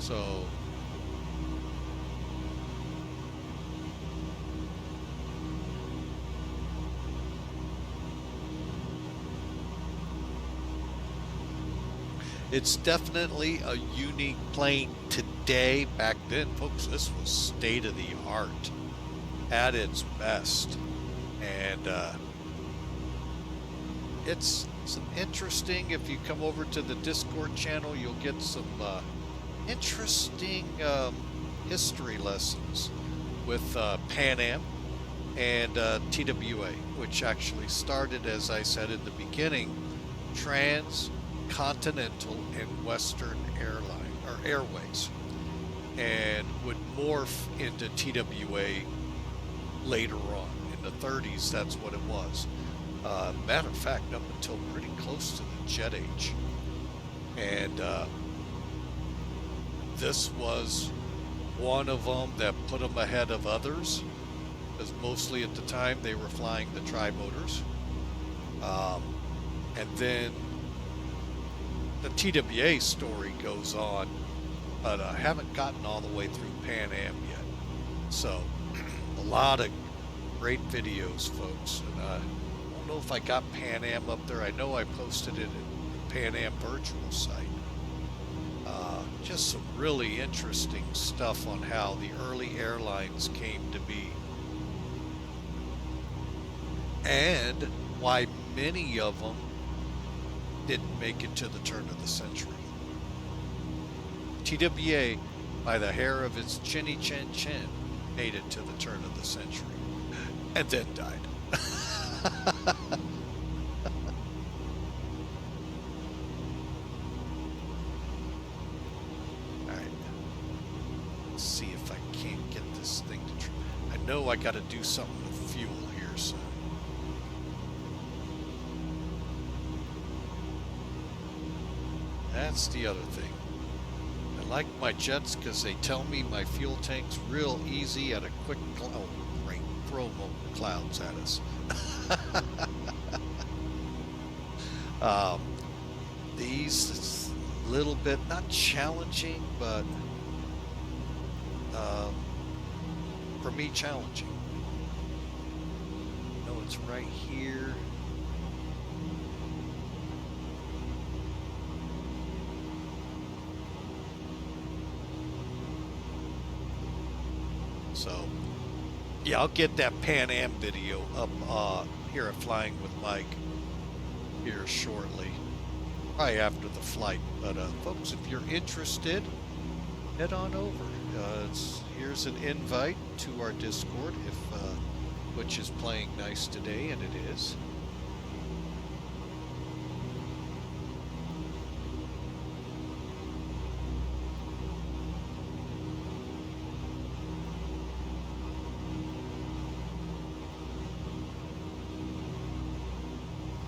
Speaker 1: So, it's definitely a unique plane today. Back then, folks, this was state of the art at its best. And it's some interesting, if you come over to the Discord channel, you'll get some interesting history lessons with Pan Am and TWA, which actually started, as I said in the beginning, Transcontinental and Western Airline or Airways, and would morph into TWA later on. In the 30s, that's what it was. Matter of fact, up until pretty close to the jet age. And this was one of them that put them ahead of others, because mostly at the time they were flying the tri-motors. And then the TWA story goes on, but I haven't gotten all the way through Pan Am yet. So a lot of great videos, folks. And I don't know if I got Pan Am up there. I know I posted it at the Pan Am virtual site. Just some really interesting stuff on how the early airlines came to be, and why many of them didn't make it to the turn of the century. TWA, by the hair of its chinny chin chin, made it to the turn of the century, and then died. Alright. Let's see if I can't get this thing to... I know I gotta do something with fuel here soon. That's the other thing. I like my jets because they tell me my fuel tank's real easy at a quick... Oh, great. Throw clouds at us. These, it's a little bit, not challenging, but for me, challenging. No, it's right here. So, yeah, I'll get that Pan Am video up here at Flying with Mike here shortly, probably after the flight. But folks, if you're interested, head on over. Here's an invite to our Discord, which is playing nice today, and it is.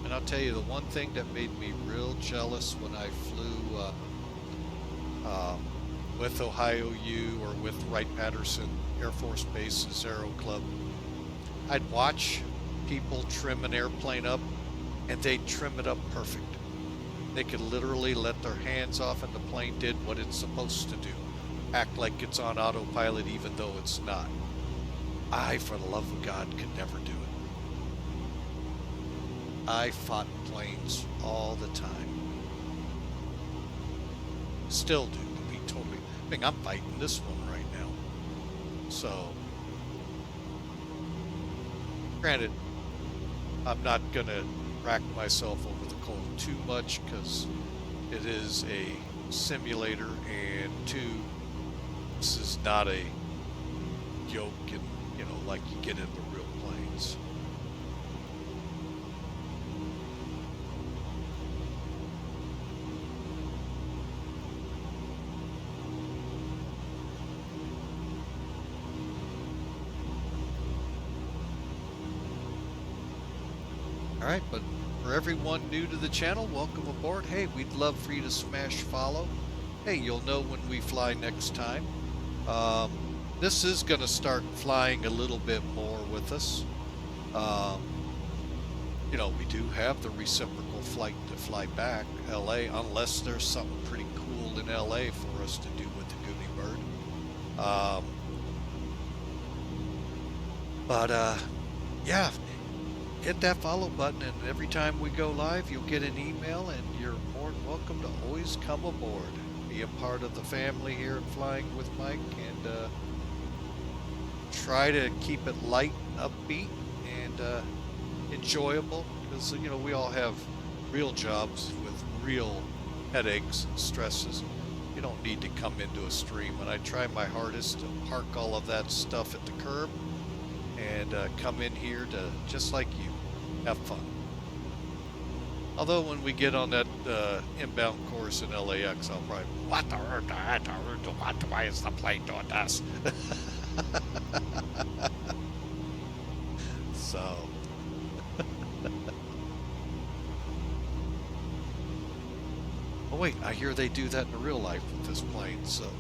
Speaker 1: And I'll tell you, the one thing that made me real jealous when I flew with Ohio U or with Wright-Patterson Air Force Base's Aero Club, I'd watch people trim an airplane up, and they'd trim it up perfect. They could literally let their hands off, and the plane did what it's supposed to do. Act like it's on autopilot even though it's not. I, for the love of God, could never do it. I fought planes all the time. Still do, to be totally... I mean, I'm fighting this one right now. So, granted, I'm not going to rack myself over the coal too much because it is a simulator, and two, this is not a yoke and, you know, like you get in the real planes. Alright, but for everyone new to the channel, welcome aboard. Hey, we'd love for you to smash follow. Hey, you'll know when we fly next time. This is going to start flying a little bit more with us. You know, we do have the reciprocal flight to fly back LA, unless there's something pretty cool in LA for us to do with the Goody Bird. Yeah, hit that follow button, and every time we go live, you'll get an email, and you're more than welcome to always come aboard, be a part of the family here at Flying with Mike, and try to keep it light and upbeat and enjoyable, because you know we all have real jobs with real headaches and stresses. You don't need to come into a stream, and I try my hardest to park all of that stuff at the curb and come in here to, just like you, have fun. Although when we get on that inbound course in LAX, I'll probably, why is the plane doing this? So. Oh wait, I hear they do that in real life with this plane, so.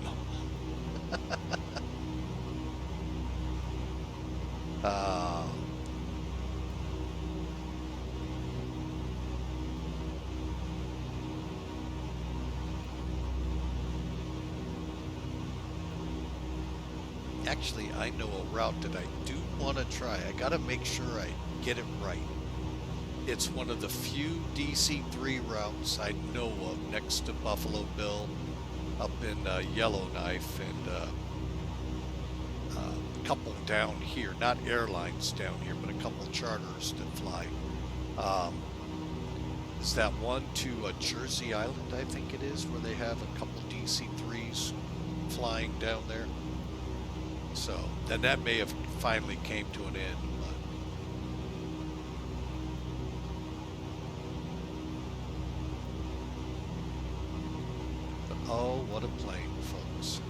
Speaker 1: Actually, I know a route that I do want to try. I got to make sure I get it right. It's one of the few DC-3 routes I know of next to Buffalo Bill up in Yellowknife, and a couple down here, not airlines down here, but a couple charters that fly. Is that one to Jersey Island, I think it is, where they have a couple DC-3s flying down there. So then that may have finally came to an end. But oh, what a plane, folks.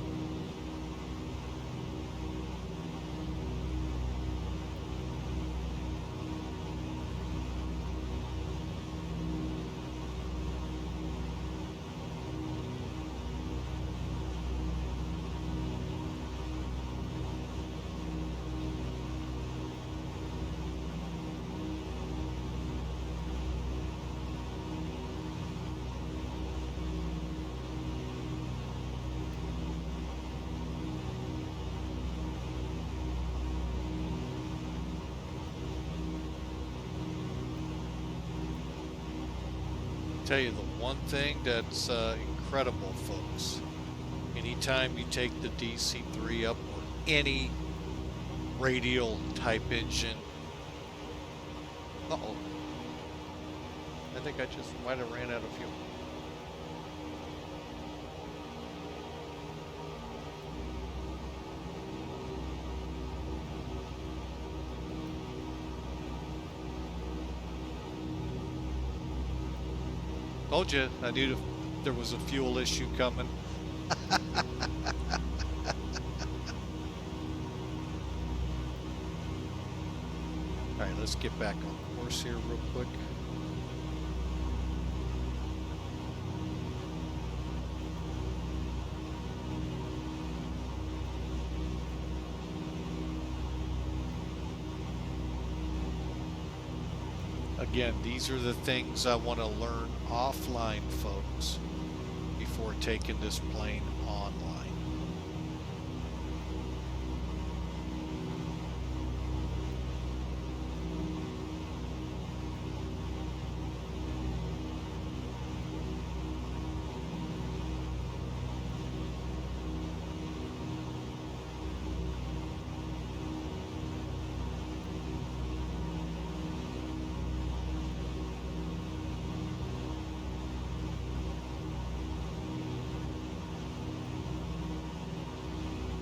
Speaker 1: Tell you the one thing that's incredible, folks. Anytime you take the DC-3 up, or any radial type engine. Uh-oh. I think I just might have ran out of fuel. Told you, I knew there was a fuel issue coming. All right, let's get back on course here real quick. Again, these are the things I want to learn offline, folks, before taking this plane online.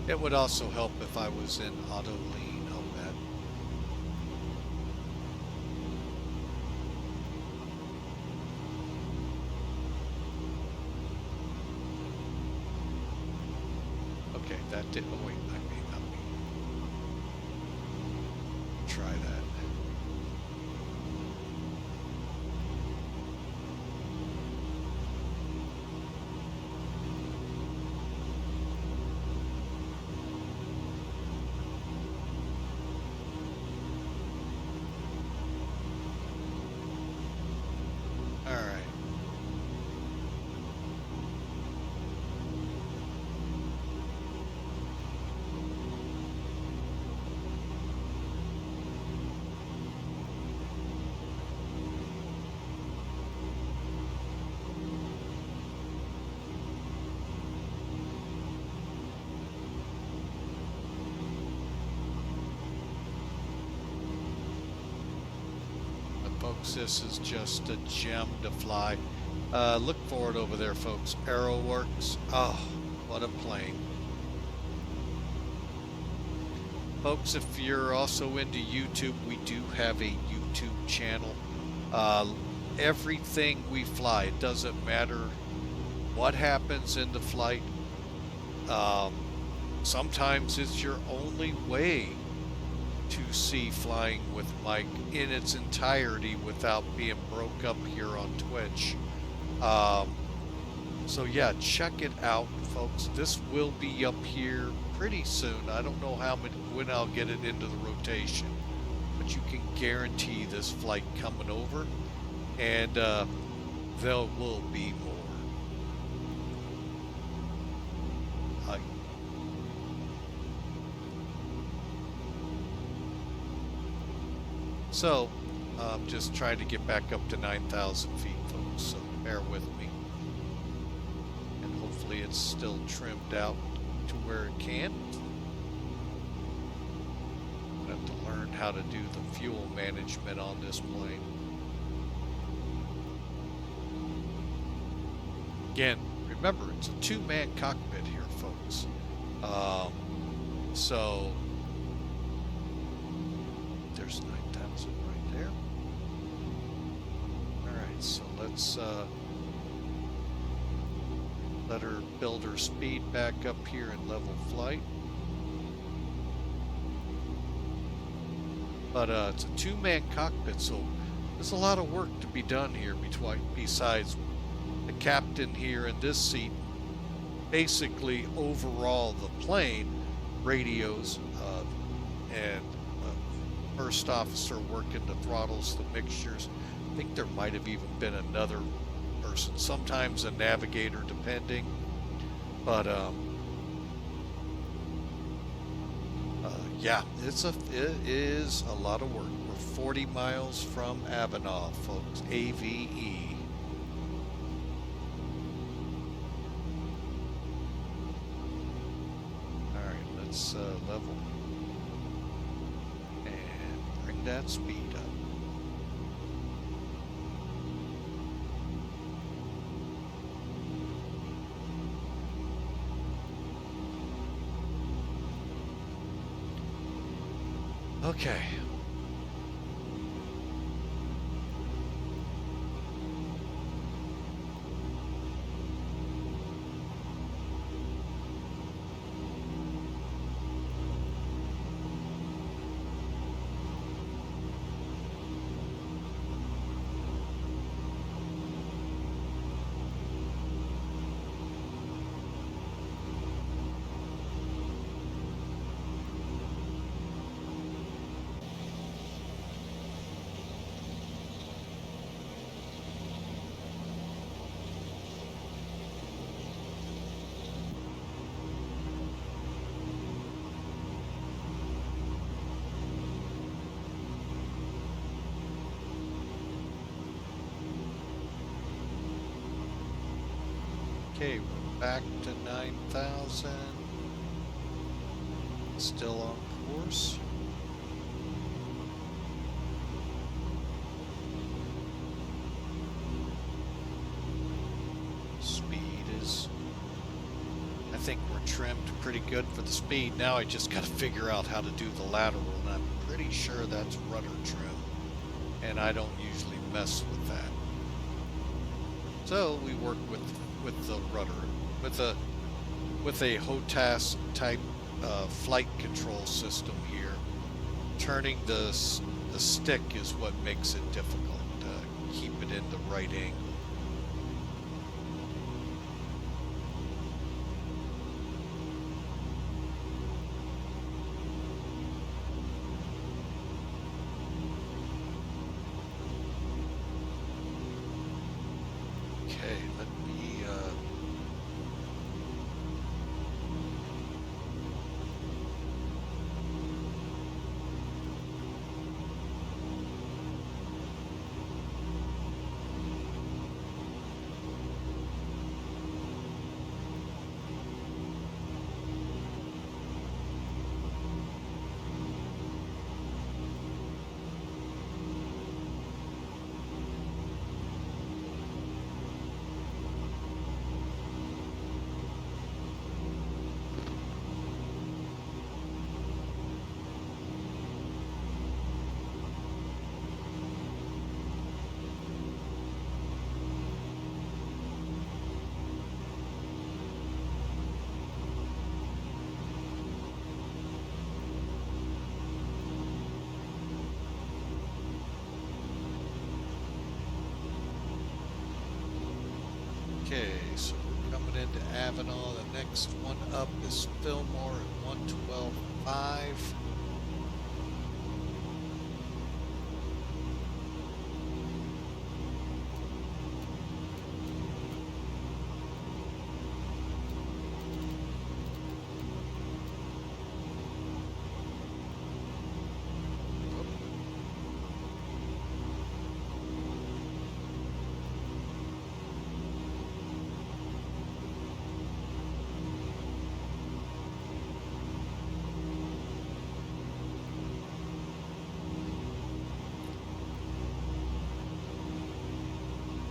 Speaker 1: It would also help if I was in auto lean on that. Okay, that did. Oh wait, I may not be. Try that. folks. This is just a gem to fly. Look for it over there, folks. Aerowox. Oh, what a plane. Folks, if you're also into YouTube, we do have a YouTube channel. Everything we fly, it doesn't matter what happens in the flight. Sometimes it's your only way to see Flying with Mike in its entirety without being broke up here on Twitch. So yeah, check it out, folks. This will be up here pretty soon. I don't know when I'll get it into the rotation, but you can guarantee this flight coming over, and there will be more. So, I'm just trying to get back up to 9,000 feet, folks, so bear with me. And hopefully it's still trimmed out to where it can. I have to learn how to do the fuel management on this plane. Again, remember, it's a two-man cockpit here, folks. So there's 9,000 right there. All right, so let's let her build her speed back up here in level flight. But it's a two-man cockpit, so there's a lot of work to be done here besides the captain here in this seat. Basically, overall, the plane, radios, and first officer working the throttles, the mixtures. I think there might have even been another person, sometimes a navigator, depending. But yeah, it is a lot of work. We're 40 miles from Avenal, folks. AVE. Let's level and bring that speed up. Okay. Okay, we're back to 9,000. Still on course. Speed is, I think we're trimmed pretty good for the speed. Now I just got to figure out how to do the lateral, and I'm pretty sure that's rudder trim, and I don't usually mess with that. So we work with the rudder, with a HOTAS type flight control system here. Turning the stick is what makes it difficult to keep it in the right angle. Okay, let me Okay, so we're coming into Avenal. The next one up is Fillmore at 112.5.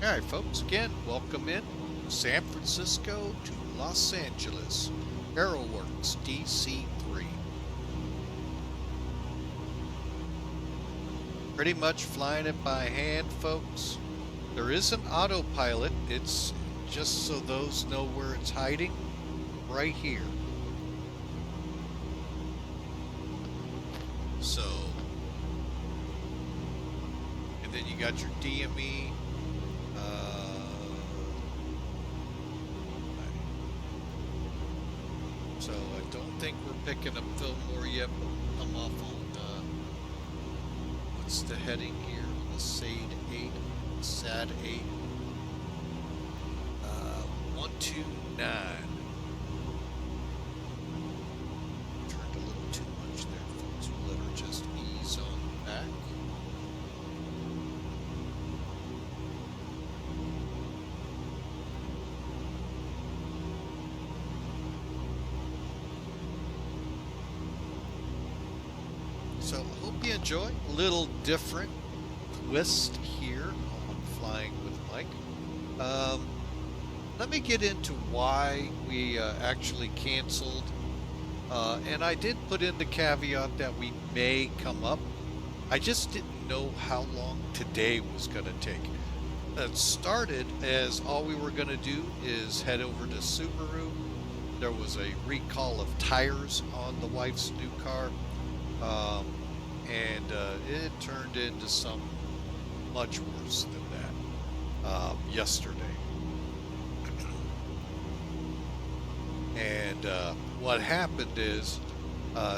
Speaker 1: All right, folks, again, welcome in San Francisco to Los Angeles, Aerowox DC-3. Pretty much flying it by hand, folks. There is an autopilot. It's just so those know where it's hiding, right here. So, and then you got your DME. So I don't think we're picking up Fillmore yet, but we'll come off on, what's the heading here? The SAD 8. 129. Turned a little too much there, folks. We'll let her just ease on back. So I hope you enjoy a little different twist here on Flying with Mike. Let me get into why we actually canceled. And I did put in the caveat that we may come up. I just didn't know how long today was going to take. It started as all we were going to do is head over to Subaru. There was a recall of tires on the wife's new car. And it turned into something much worse than that yesterday. And what happened is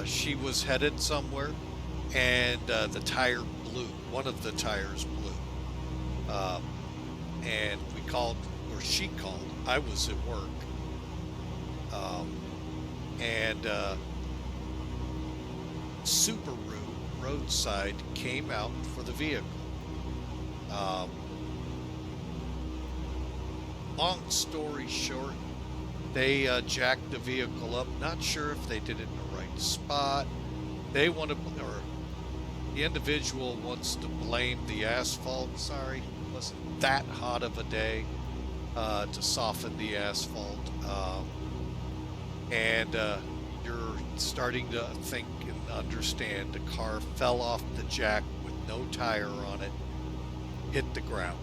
Speaker 1: she was headed somewhere, and the tire blew. One of the tires blew. And we called, or she called. I was at work. And Subaru roadside came out for the vehicle. Long story short, they jacked the vehicle up. Not sure if they did it in the right spot. They want to, or the individual wants to blame the asphalt. Sorry, it wasn't that hot of a day to soften the asphalt. And you're starting to think and understand the car fell off the jack with no tire on it, hit the ground.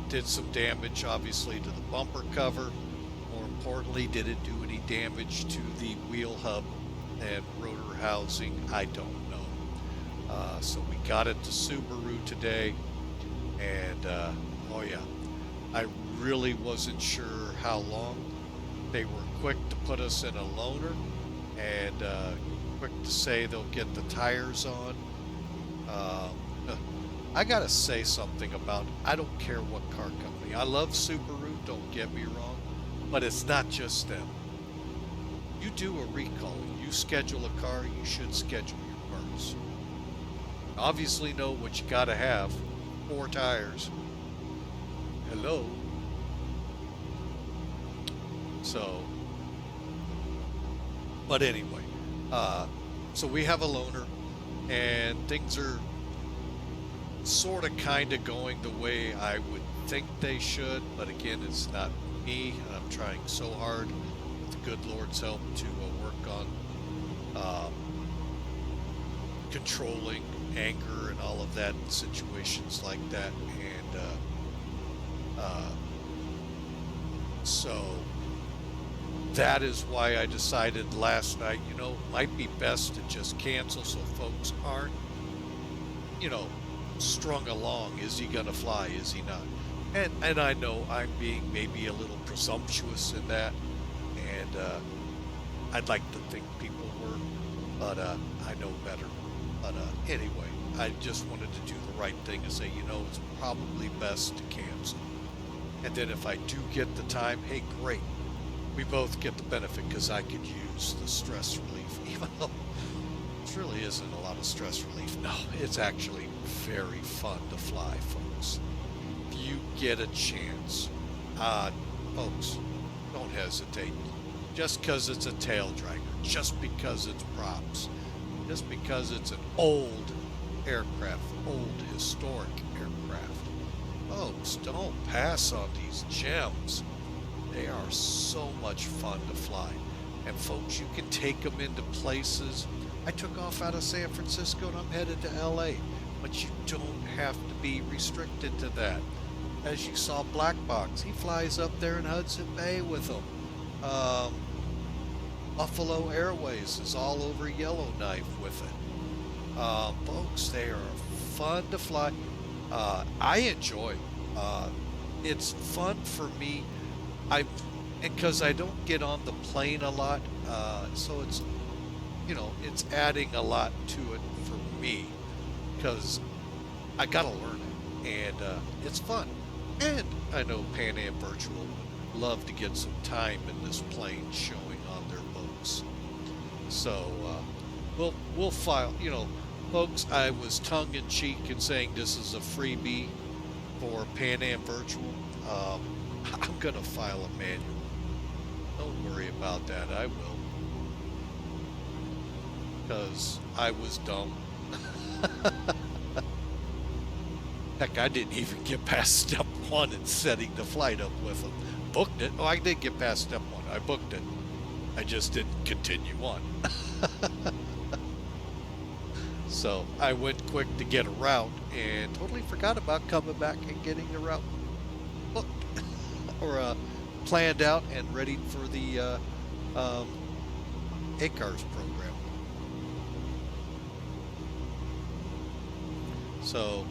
Speaker 1: Did some damage, obviously, to the bumper cover. More importantly, did it do any damage to the wheel hub and rotor housing? I don't know. So we got it to Subaru today, and oh yeah, I really wasn't sure how long. They were quick to put us in a loaner, and quick to say they'll get the tires on. I gotta say something about, I don't care what car company. I love Subaru, don't get me wrong, but it's not just them. You do a recall, you schedule a car, you should schedule your parts. Obviously know what you gotta have. 4 tires. Hello. So, but anyway, so we have a loaner, and things are sort of kind of going the way I would think they should, but again, it's not me, and I'm trying so hard with the good Lord's help to work on controlling anger and all of that in situations like that. And so that is why I decided last night, you know, it might be best to just cancel so folks aren't, you know, strung along. Is he gonna fly? Is he not? And I know I'm being maybe a little presumptuous in that, and I'd like to think people were, but I know better. But anyway, I just wanted to do the right thing and say, it's probably best to cancel. And then if I do get the time, hey, great. We both get the benefit because I could use the stress relief, even though it really isn't a lot of stress relief. No, it's actually very fun to fly, folks. If you get a chance, folks, don't hesitate. Just because it's a tail dragger, just because it's props, just because it's an old aircraft, old historic aircraft. Folks, don't pass on these gems. They are so much fun to fly. And folks, you can take them into places. I took off out of San Francisco and I'm headed to LA, but you don't have to be restricted to that. As you saw Black Box, he flies up there in Hudson Bay with them. Buffalo Airways is all over Yellowknife with it. Folks, they are fun to fly. I enjoy. It's fun for me. Because I don't get on the plane a lot, so it's it's adding a lot to it for me because I gotta learn it, and it's fun. And I know Pan Am Virtual would love to get some time in this plane showing on their boats. So we'll file. Folks, I was tongue in cheek in saying this is a freebie for Pan Am Virtual. I'm gonna file a manual. Don't worry about that. I will, because I was dumb. Heck, I didn't even get past step 1 in setting the flight up with them. Booked it. Oh, I did get past step 1. I booked it. I just didn't continue on. So I went quick to get a route and totally forgot about coming back and getting the route booked or planned out and ready for the ACARS program. So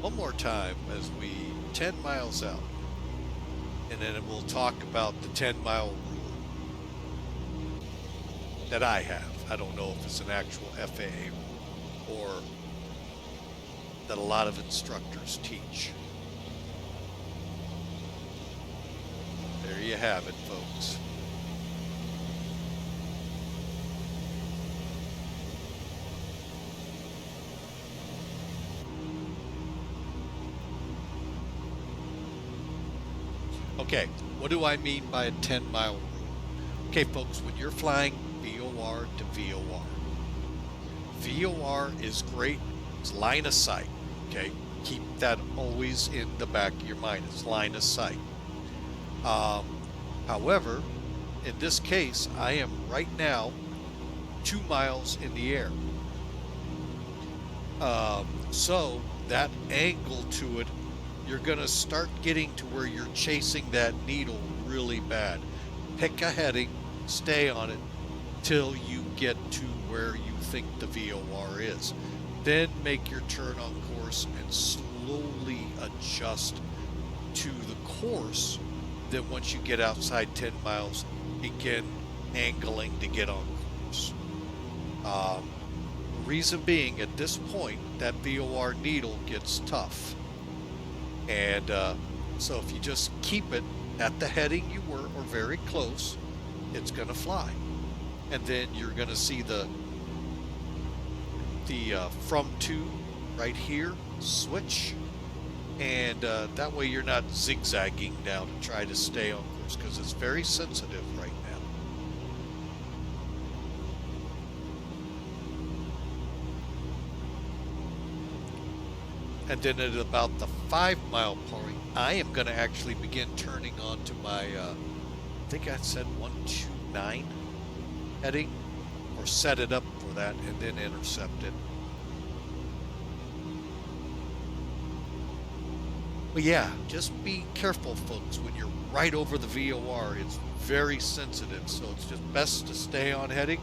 Speaker 1: one more time as we 10 miles out, and then we'll talk about the 10-mile rule that I have. I don't know if it's an actual FAA rule or that a lot of instructors teach. There you have it, folks. Okay, what do I mean by a 10-mile rule? Okay, folks, when you're flying VOR to VOR, VOR is great. It's line of sight, okay? Keep that always in the back of your mind. It's line of sight. However, in this case, I am right now 2 miles in the air. So that angle to it, you're going to start getting to where you're chasing that needle really bad. Pick a heading, stay on it till you get to where you think the VOR is. Then make your turn on course and slowly adjust to the course. Then once you get outside 10 miles, begin angling to get on course. Reason being, at this point, that VOR needle gets tough. And so if you just keep it at the heading you were or very close, it's going to fly. And then you're going to see the from to right here switch. And that way you're not zigzagging now to try to stay on course because it's very sensitive right now. And then at about the 5-mile point, I am going to actually begin turning on to my, I think I said 129 heading, or set it up for that and then intercept it. But yeah, just be careful, folks, when you're right over the VOR. It's very sensitive, so it's just best to stay on heading.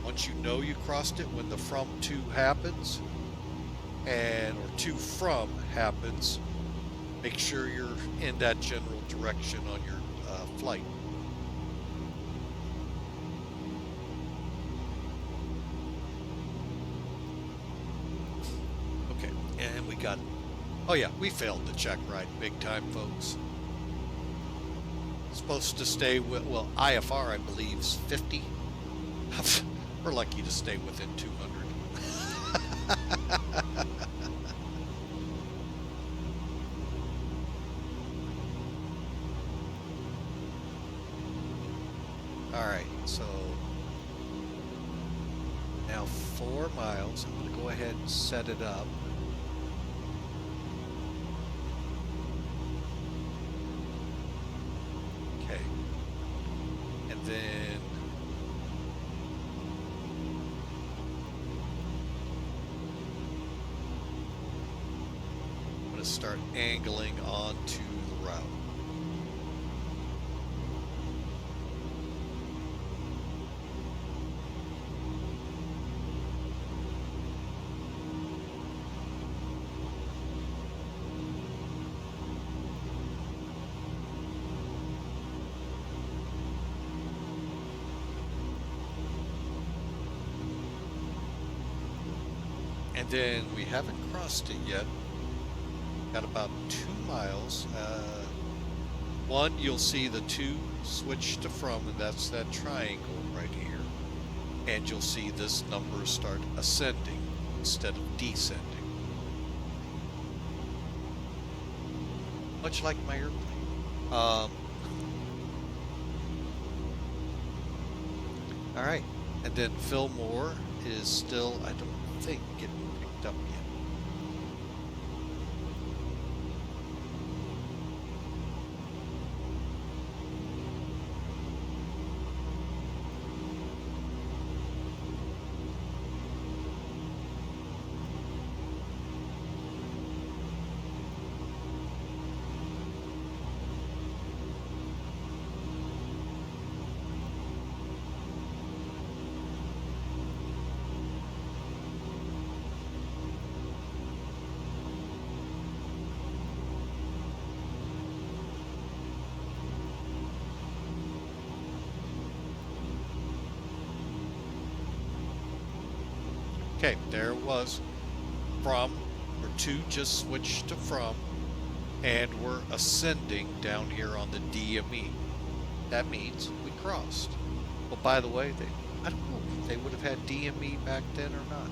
Speaker 1: Once you know you crossed it, when the from to happens, or to from happens, Make sure you're in that general direction on your flight. Okay, and we got, oh yeah, we failed the check ride big time, folks. Supposed to stay with, well, IFR I believe is 50. We're lucky to stay within 200. All right, so now 4 miles. I'm going to go ahead and set it up. Okay, and then I'm going to start angling onto the route. And then we haven't crossed it yet. Got about 2 miles. One, you'll see the 2 switch to from, and that's that triangle right here. And you'll see this number start ascending instead of descending. Much like my airplane. All right, and then Fillmore is still, I don't think, getting picked up yet. Okay, there it was. From, or 2 just switched to from, and we're ascending down here on the DME. That means we crossed. Well, by the way, I don't know if they would have had DME back then or not.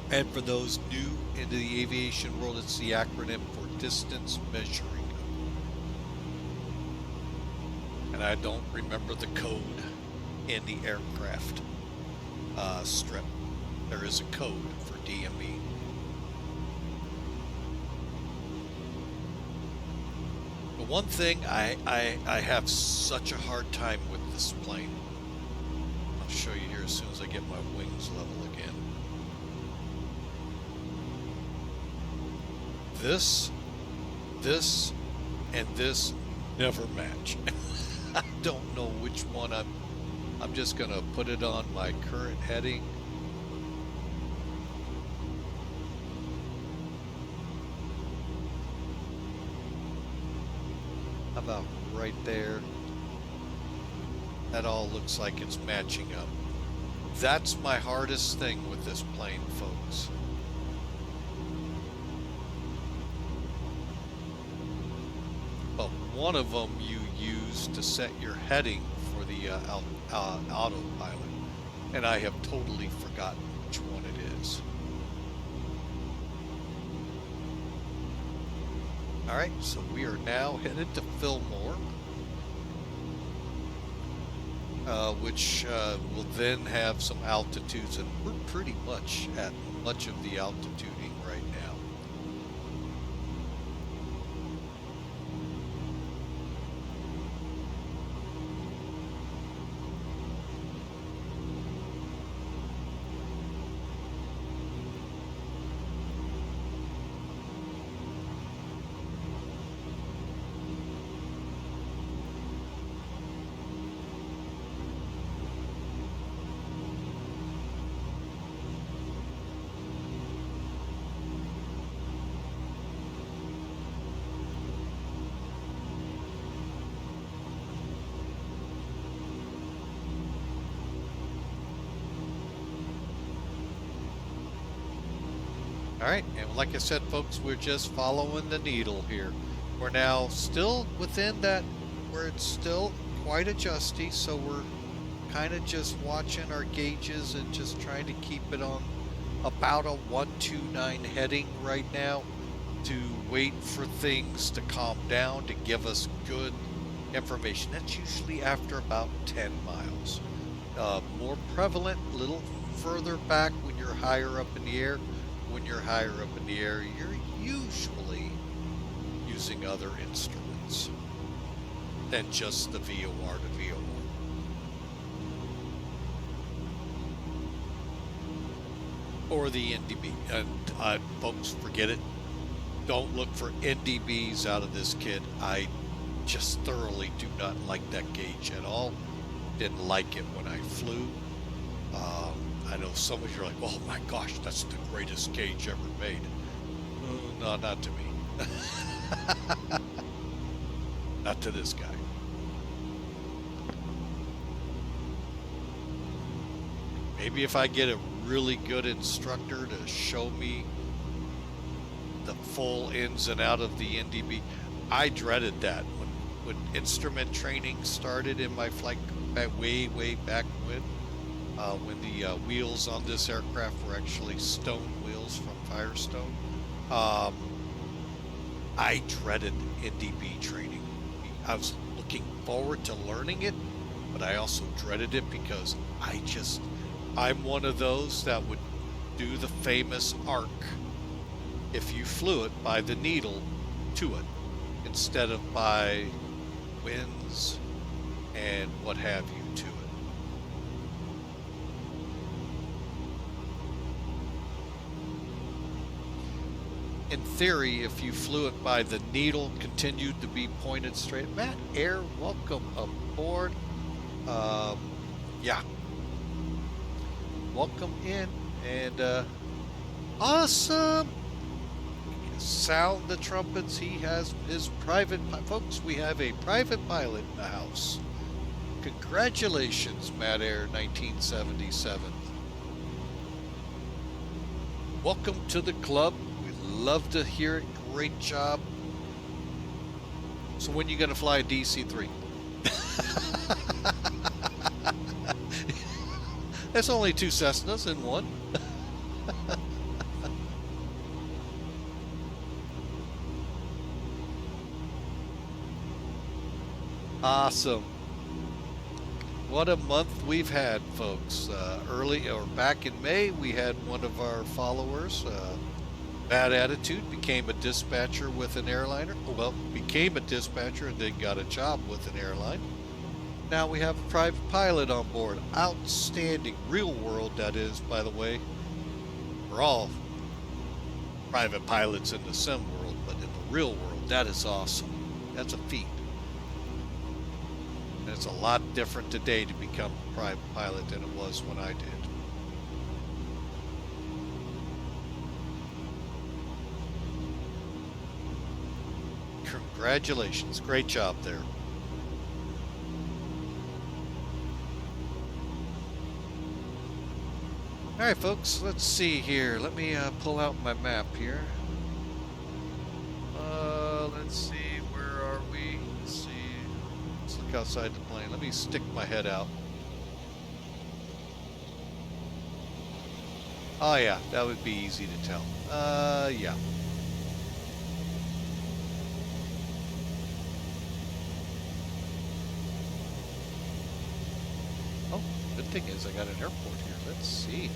Speaker 1: And for those new into the aviation world, it's the acronym for distance measuring. And I don't remember the code in the aircraft strip. There is a code for DME. The one thing I have such a hard time with this plane, I'll show you here as soon as I get my wings level again. This, and this never match. I don't know which one I'm just gonna put it on my current heading. How about right there? That all looks like it's matching up. That's my hardest thing with this plane, folks. But one of them you use to set your heading for the autopilot, and I have totally forgotten which one it is. All right, so we are now headed to Fillmore, which will then have some altitudes, and we're pretty much at much of the altituding right now. All right, and like I said, folks, we're just following the needle here. We're now still within that where it's still quite adjusty, so we're kind of just watching our gauges and just trying to keep it on about a 129 heading right now to wait for things to calm down to give us good information. That's usually after about 10 miles. More prevalent a little further back when you're higher up in the air. When you're higher up in the air, you're usually using other instruments than just the VOR to VOR. Or the NDB. And folks, forget it. Don't look for NDBs out of this kit. I just thoroughly do not like that gauge at all. Didn't like it when I flew. I know some of you are like, oh my gosh, that's the greatest gauge ever made. No, not to me. Not to this guy. Maybe if I get a really good instructor to show me the full ins and out of the NDB. I dreaded that when instrument training started in my flight way back when the wheels on this aircraft were actually stone wheels from Firestone. I dreaded NDB training. I was looking forward to learning it, but I also dreaded it because I'm one of those that would do the famous arc if you flew it by the needle to it instead of by winds and what have you to it. In theory, if you flew it by the needle, continued to be pointed straight. Matt Air, welcome aboard. Yeah. Welcome in, and awesome. Sound the trumpets. He has his private, folks, we have a private pilot in the house. Congratulations, Matt Air 1977. Welcome to the club. We love to hear it. Great job. So when are you going to fly a DC-3? That's only 2 Cessnas in one. Awesome. What a month we've had, folks. Back in May, we had one of our followers, bad attitude, became a dispatcher with an airliner. Well, became a dispatcher and then got a job with an airline. Now we have a private pilot on board. Outstanding. Real world, that is, by the way. We're all private pilots in the sim world, but in the real world, that is awesome. That's a feat. And it's a lot different today to become a private pilot than it was when I did. Congratulations. Great job there. All right, folks, let's see here. Let me pull out my map here. Let's see, where are we? Let's see. Let's look outside the plane. Let me stick my head out. Oh, yeah, that would be easy to tell. Yeah. Oh, good thing is I got an airport here. Let's see.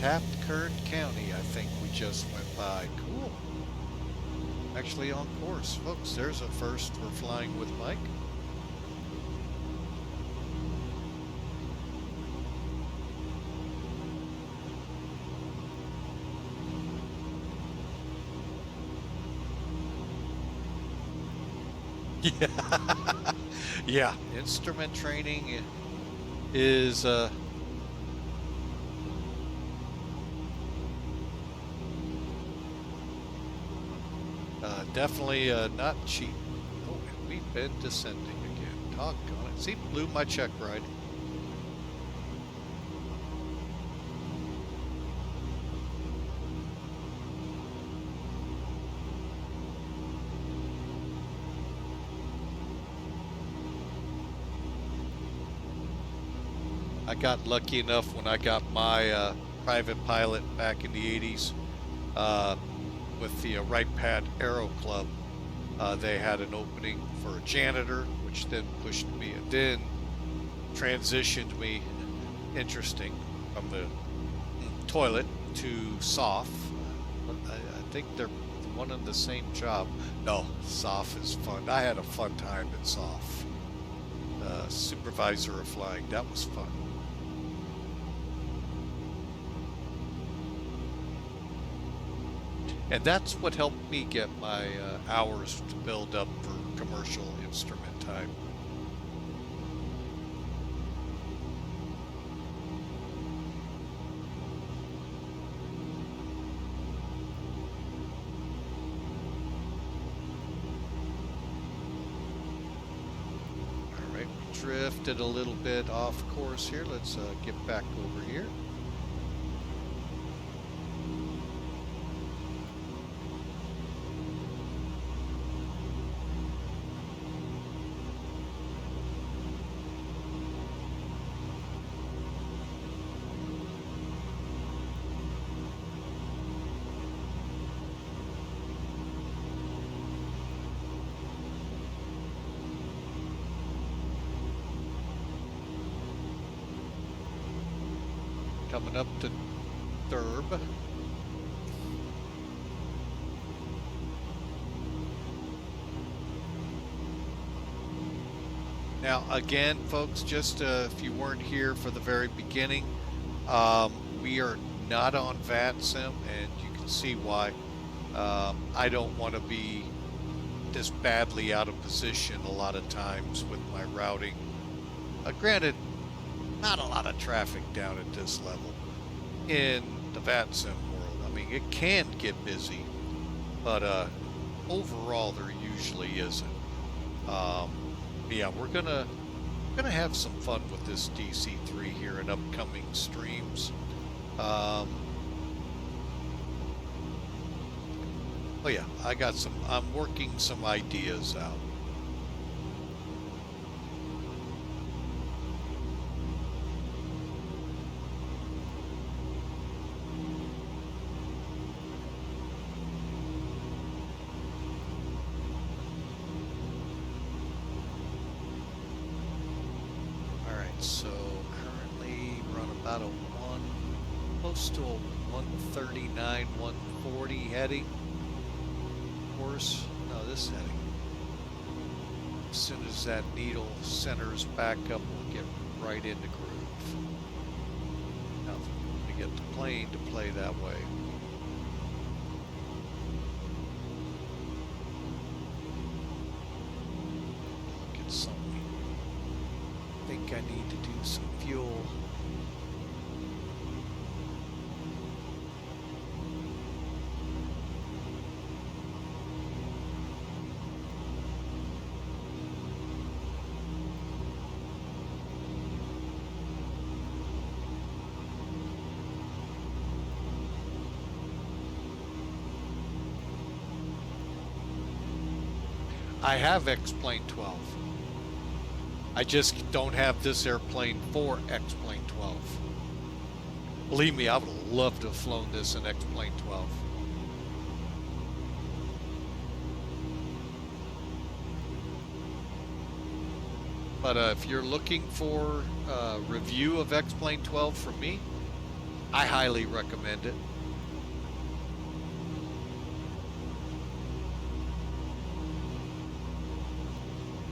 Speaker 1: Taft Kern County, I think we just went by. Cool. Actually on course. Folks, there's a first for flying with Mike. Yeah. Yeah, instrument training is definitely not cheap. Oh, and we've been descending again. Doggone it. See, blew my check ride. I got lucky enough when I got my private pilot back in the 80s with the Right Pad Aero Club. They had an opening for a janitor, which then pushed me, and then transitioned me, interesting, from the toilet to SOF. I think they're one and the same job. No, SOF is fun. I had a fun time at SOF. Supervisor of flying, that was fun. And that's what helped me get my hours to build up for commercial instrument time. All right, we drifted a little bit off course here. Let's get back over here. Coming up to Thurb. Now, again, folks, just if you weren't here for the very beginning, we are not on VATSIM, and you can see why. I don't want to be this badly out of position a lot of times with my routing. Granted, not a lot of traffic down at this level in the VATSIM world. I mean, it can get busy, but overall there usually isn't. Yeah, we're gonna have some fun with this DC-3 here in upcoming streams. Oh yeah, I'm working some ideas out. So currently we're on about a close to a 139, 140 heading course. No, this heading. As soon as that needle centers back up, we'll get right into groove. Now, to get the plane to play that way. Look at some. I think I need to do some fuel. I have X-Plane 12. I just don't have this airplane for X-Plane 12. Believe me, I would have loved to have flown this in X-Plane 12. But if you're looking for a review of X-Plane 12 from me, I highly recommend it.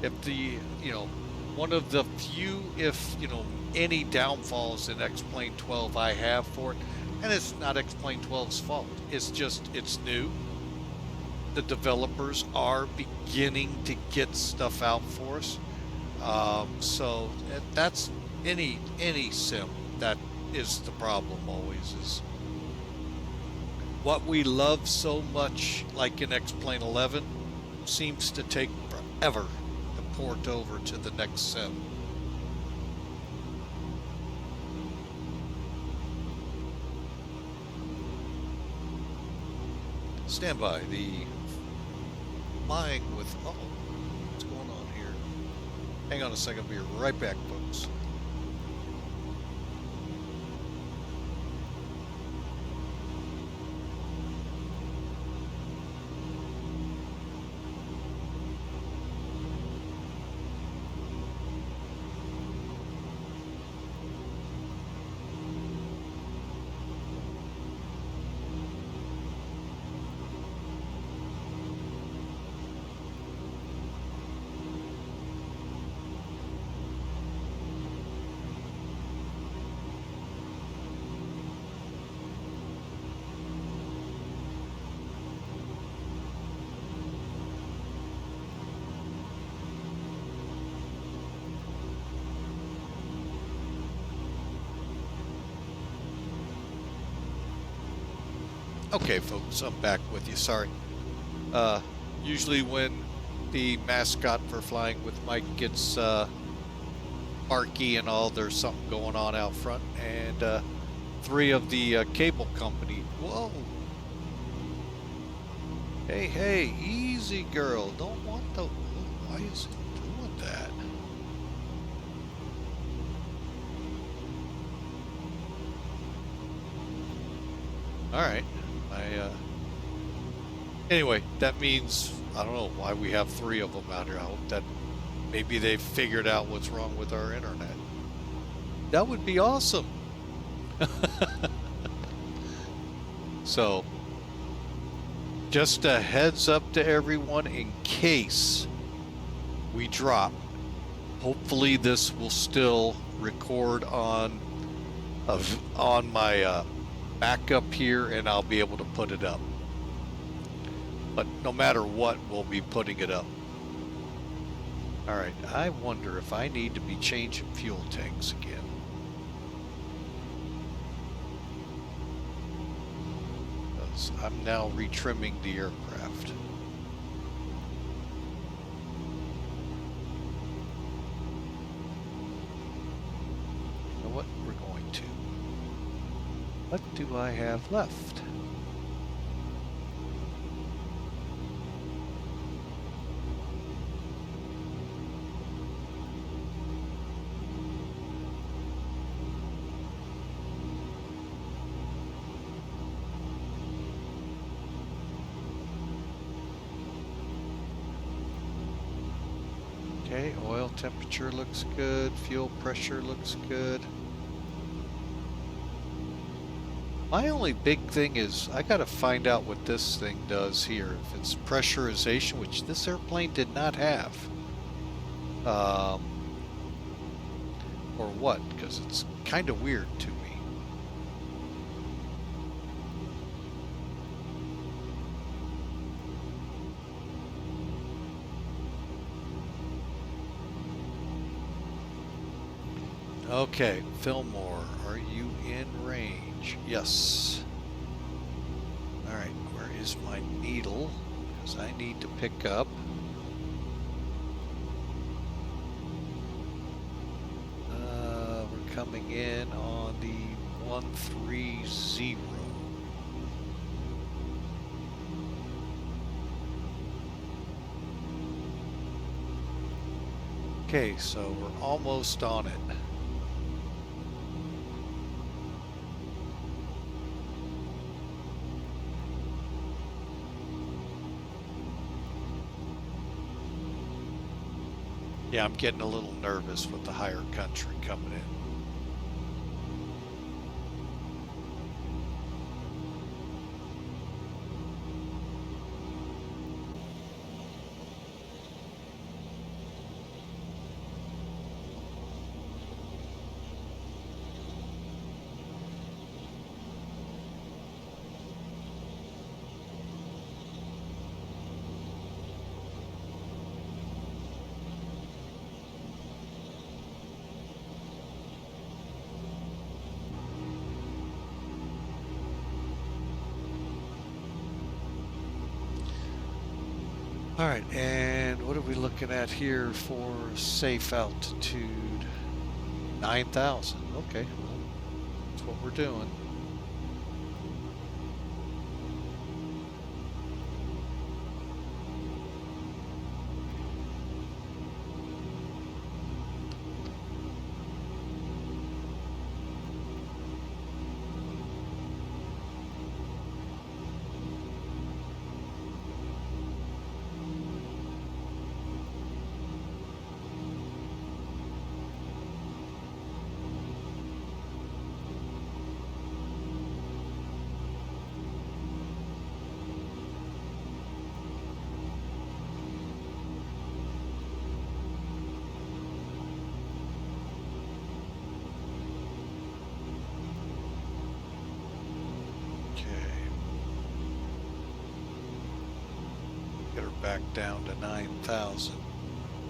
Speaker 1: If one of the few, if any downfalls in X-Plane 12 I have for it, and it's not X-Plane 12's fault. It's just, it's new. The developers are beginning to get stuff out for us. So that's any sim, that is the problem always, is what we love so much, like in XP11, seems to take forever to port over to the next sim. Stand by. The flying with... Oh, what's going on here? Hang on a second. I'll be right back, folks. Okay, folks, I'm back with you. Sorry. Usually when the mascot for Flying with Mike gets barky and all, there's something going on out front. And 3 of the cable company... Whoa! Hey, hey, easy, girl. Don't want the... Why is it doing that? All right. Anyway, that means, I don't know why we have 3 of them out here. I hope that maybe they've figured out what's wrong with our internet. That would be awesome. So, just a heads up to everyone in case we drop. Hopefully this will still record on my backup here, and I'll be able to put it up. But no matter what, we'll be putting it up. All right, I wonder if I need to be changing fuel tanks again. Because I'm now retrimming the aircraft. You know what? We're going to. What do I have left? Okay, oil temperature looks good, fuel pressure looks good. My only big thing is I gotta find out what this thing does here. If it's pressurization, which this airplane did not have. Or what, because it's kind of weird to me. Okay, Fillmore, are you in range? Yes. All right, where is my needle? Because I need to pick up. We're coming in on the 130. Okay, so we're almost on it. Yeah, I'm getting a little nervous with the higher country coming in. All right, and what are we looking at here for safe altitude? 9,000. Okay, well, that's what we're doing. Get her back down to 9,000. All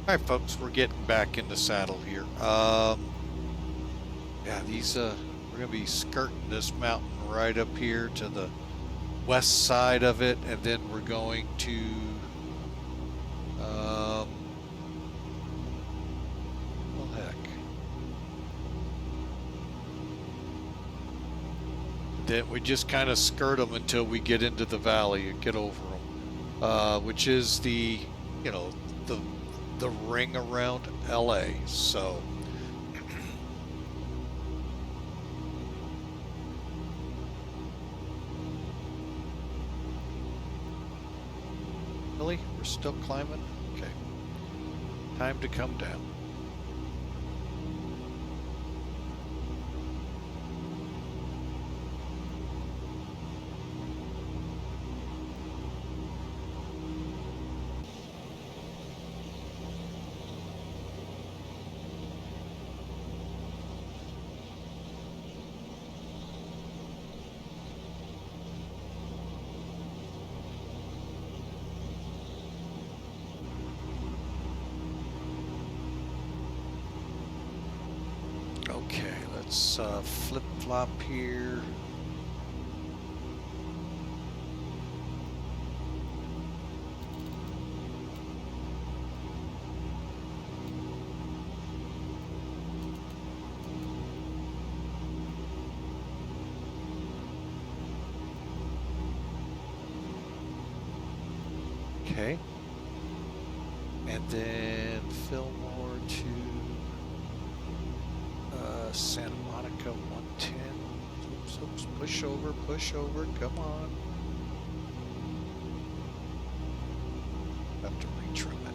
Speaker 1: right, folks, we're getting back in the saddle here. Yeah, these we're gonna be skirting this mountain right up here to the west side of it, and then we're going to well, heck. Then we just kind of skirt them until we get into the valley and get over them, which is the, you know, the ring around LA. So really, we're still climbing? Okay. Time to come down. Okay, let's flip-flop here. Okay. And then Fillmore to Santa Monica 110. Oops, oops, push over, come on. Have to retrim it.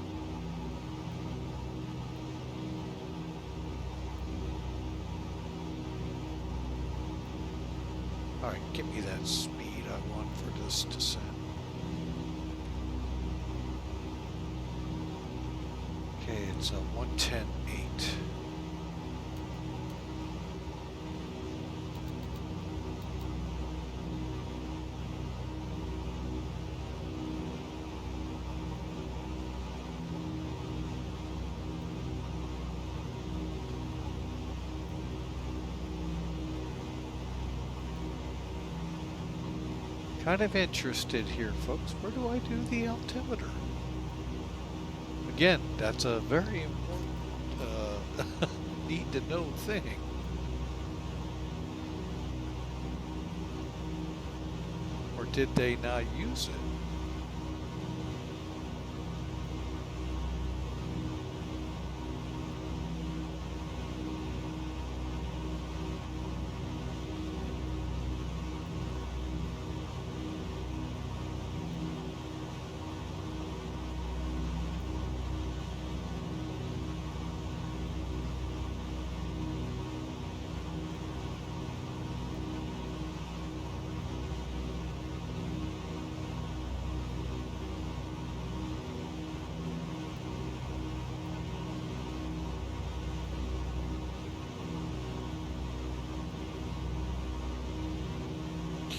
Speaker 1: All right, give me that speed I want for this descent. Okay, it's a 110.8. Kind of interested here, folks. Where do I do the altimeter? Again, that's a very important need to know thing. Or did they not use it?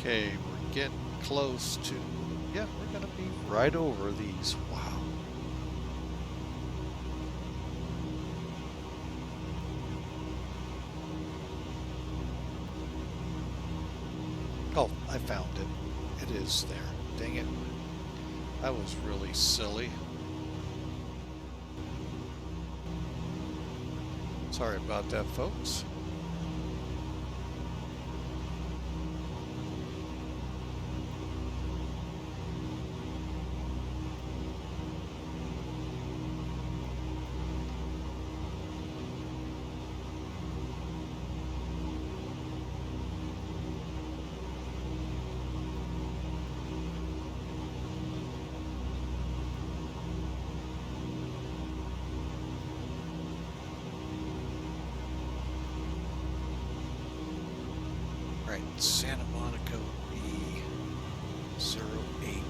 Speaker 1: Okay, we're getting close to, yeah, we're going to be right over these. Wow. Oh, I found it. It is there. Dang it. That was really silly. Sorry about that, folks. Right, Santa Monica would be 08.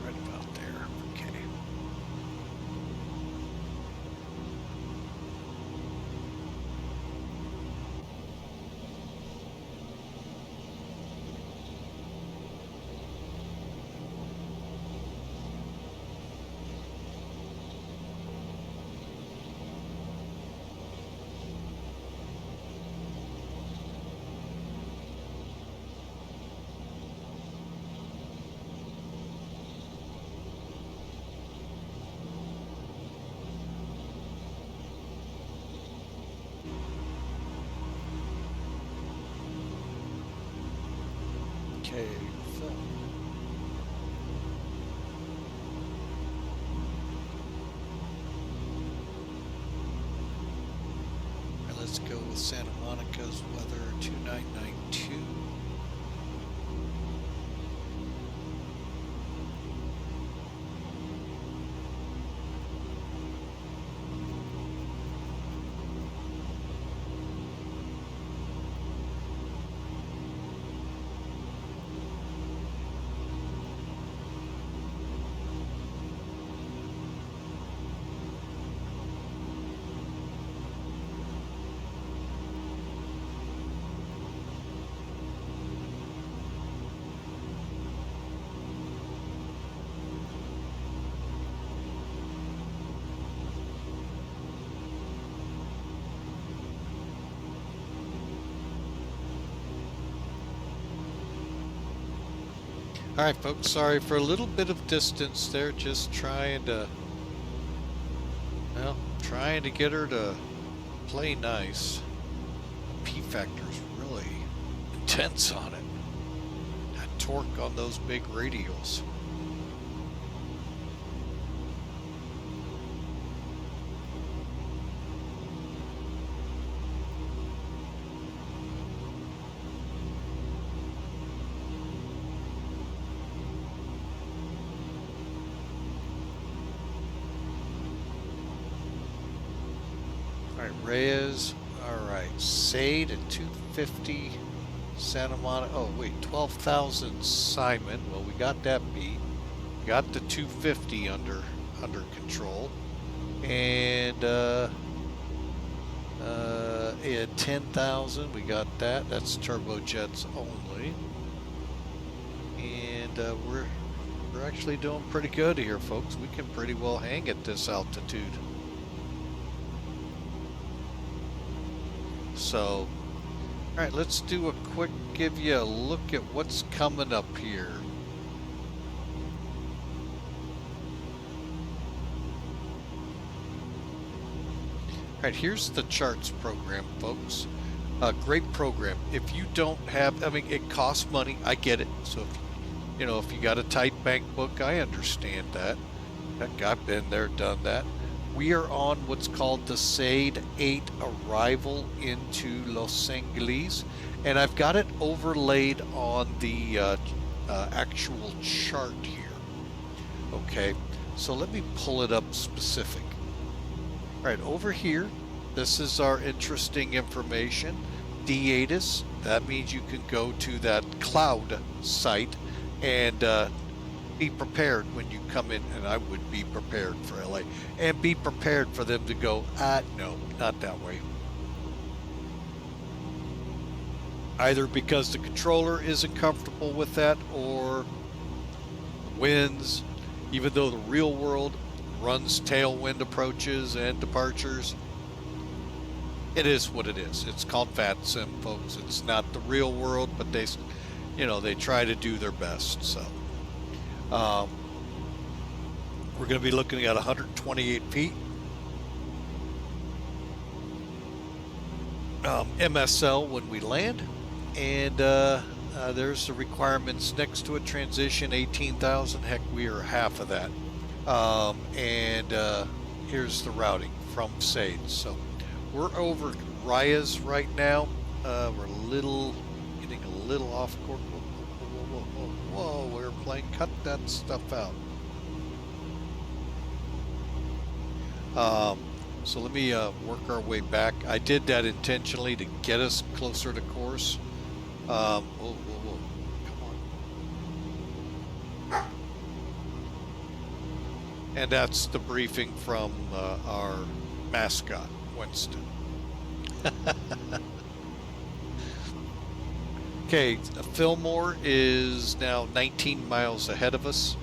Speaker 1: Right about there. Okay. Okay, film. All right, let's go with Santa Monica's weather 2992. All right, folks, sorry for a little bit of distance there, just trying to, well, trying to get her to play nice. The P factor's really intense on it. That torque on those big radials. All right, Reyes. All right, Sade at 250. Santa Monica. Oh wait, 12,000 Simon. Well, we got that beat. Got the 250 under control, and yeah, 10,000. We got that. That's turbojets only, and we're actually doing pretty good here, folks. We can pretty well hang at this altitude. So, all right, let's do a quick, give you a look at what's coming up here. All right, here's the charts program, folks. Great program. If you don't have, I mean, it costs money. I get it. So, if you got a tight bank book, I understand that. Heck, I've been there, done that. We are on what's called the SAID 8 arrival into Los Angeles, and I've got it overlaid on the actual chart here. Okay, so let me pull it up specific. All right, over here, this is our interesting information. D8s, that means you can go to that cloud site and be prepared when you come in, and I would be prepared for LA, and be prepared for them to go, no, not that way. Either because the controller isn't comfortable with that, or winds, even though the real world runs tailwind approaches and departures, it is what it is. It's called VATSIM, folks. It's not the real world, but they, you know, they try to do their best. So we're going to be looking at 128 feet. MSL when we land, and there's the requirements next to it. Transition 18,000. Heck, we are half of that. Here's the routing from SAID. So we're over Raya's right now. We're getting a little off course. Whoa, airplane, cut that stuff out. So let me work our way back. I did that intentionally to get us closer to course. Whoa, come on. And that's the briefing from our mascot, Winston. Okay, Fillmore is now 19 miles ahead of us.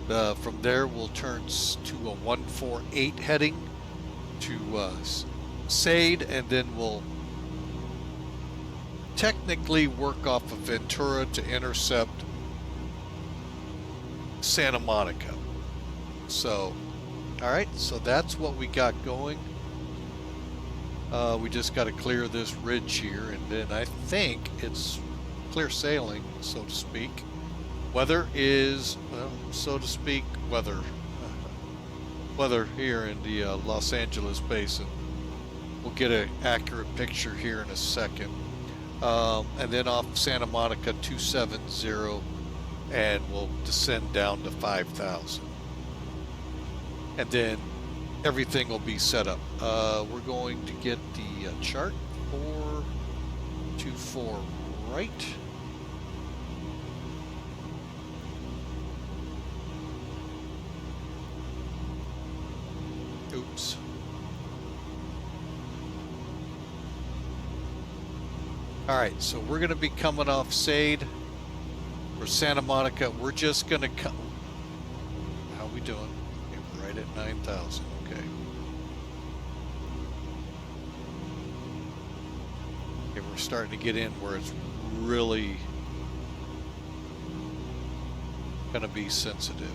Speaker 1: From there, we'll turn to a 148 heading to SAID, and then we'll technically work off of Ventura to intercept Santa Monica. So, all right, so that's what we got going. We just got to clear this ridge here, and then I think it's clear sailing, so to speak. Weather is, well, so to speak, weather here in the Los Angeles basin. We'll get an accurate picture here in a second. And then off Santa Monica 270, and we'll descend down to 5,000. And then everything will be set up. We're going to get the chart 424 right. Oops. All right, so we're going to be coming off SAID or Santa Monica. We're just going to come. How we doing? Okay, we're right at 9,000. Okay. Okay, we're starting to get in where it's really going to be sensitive.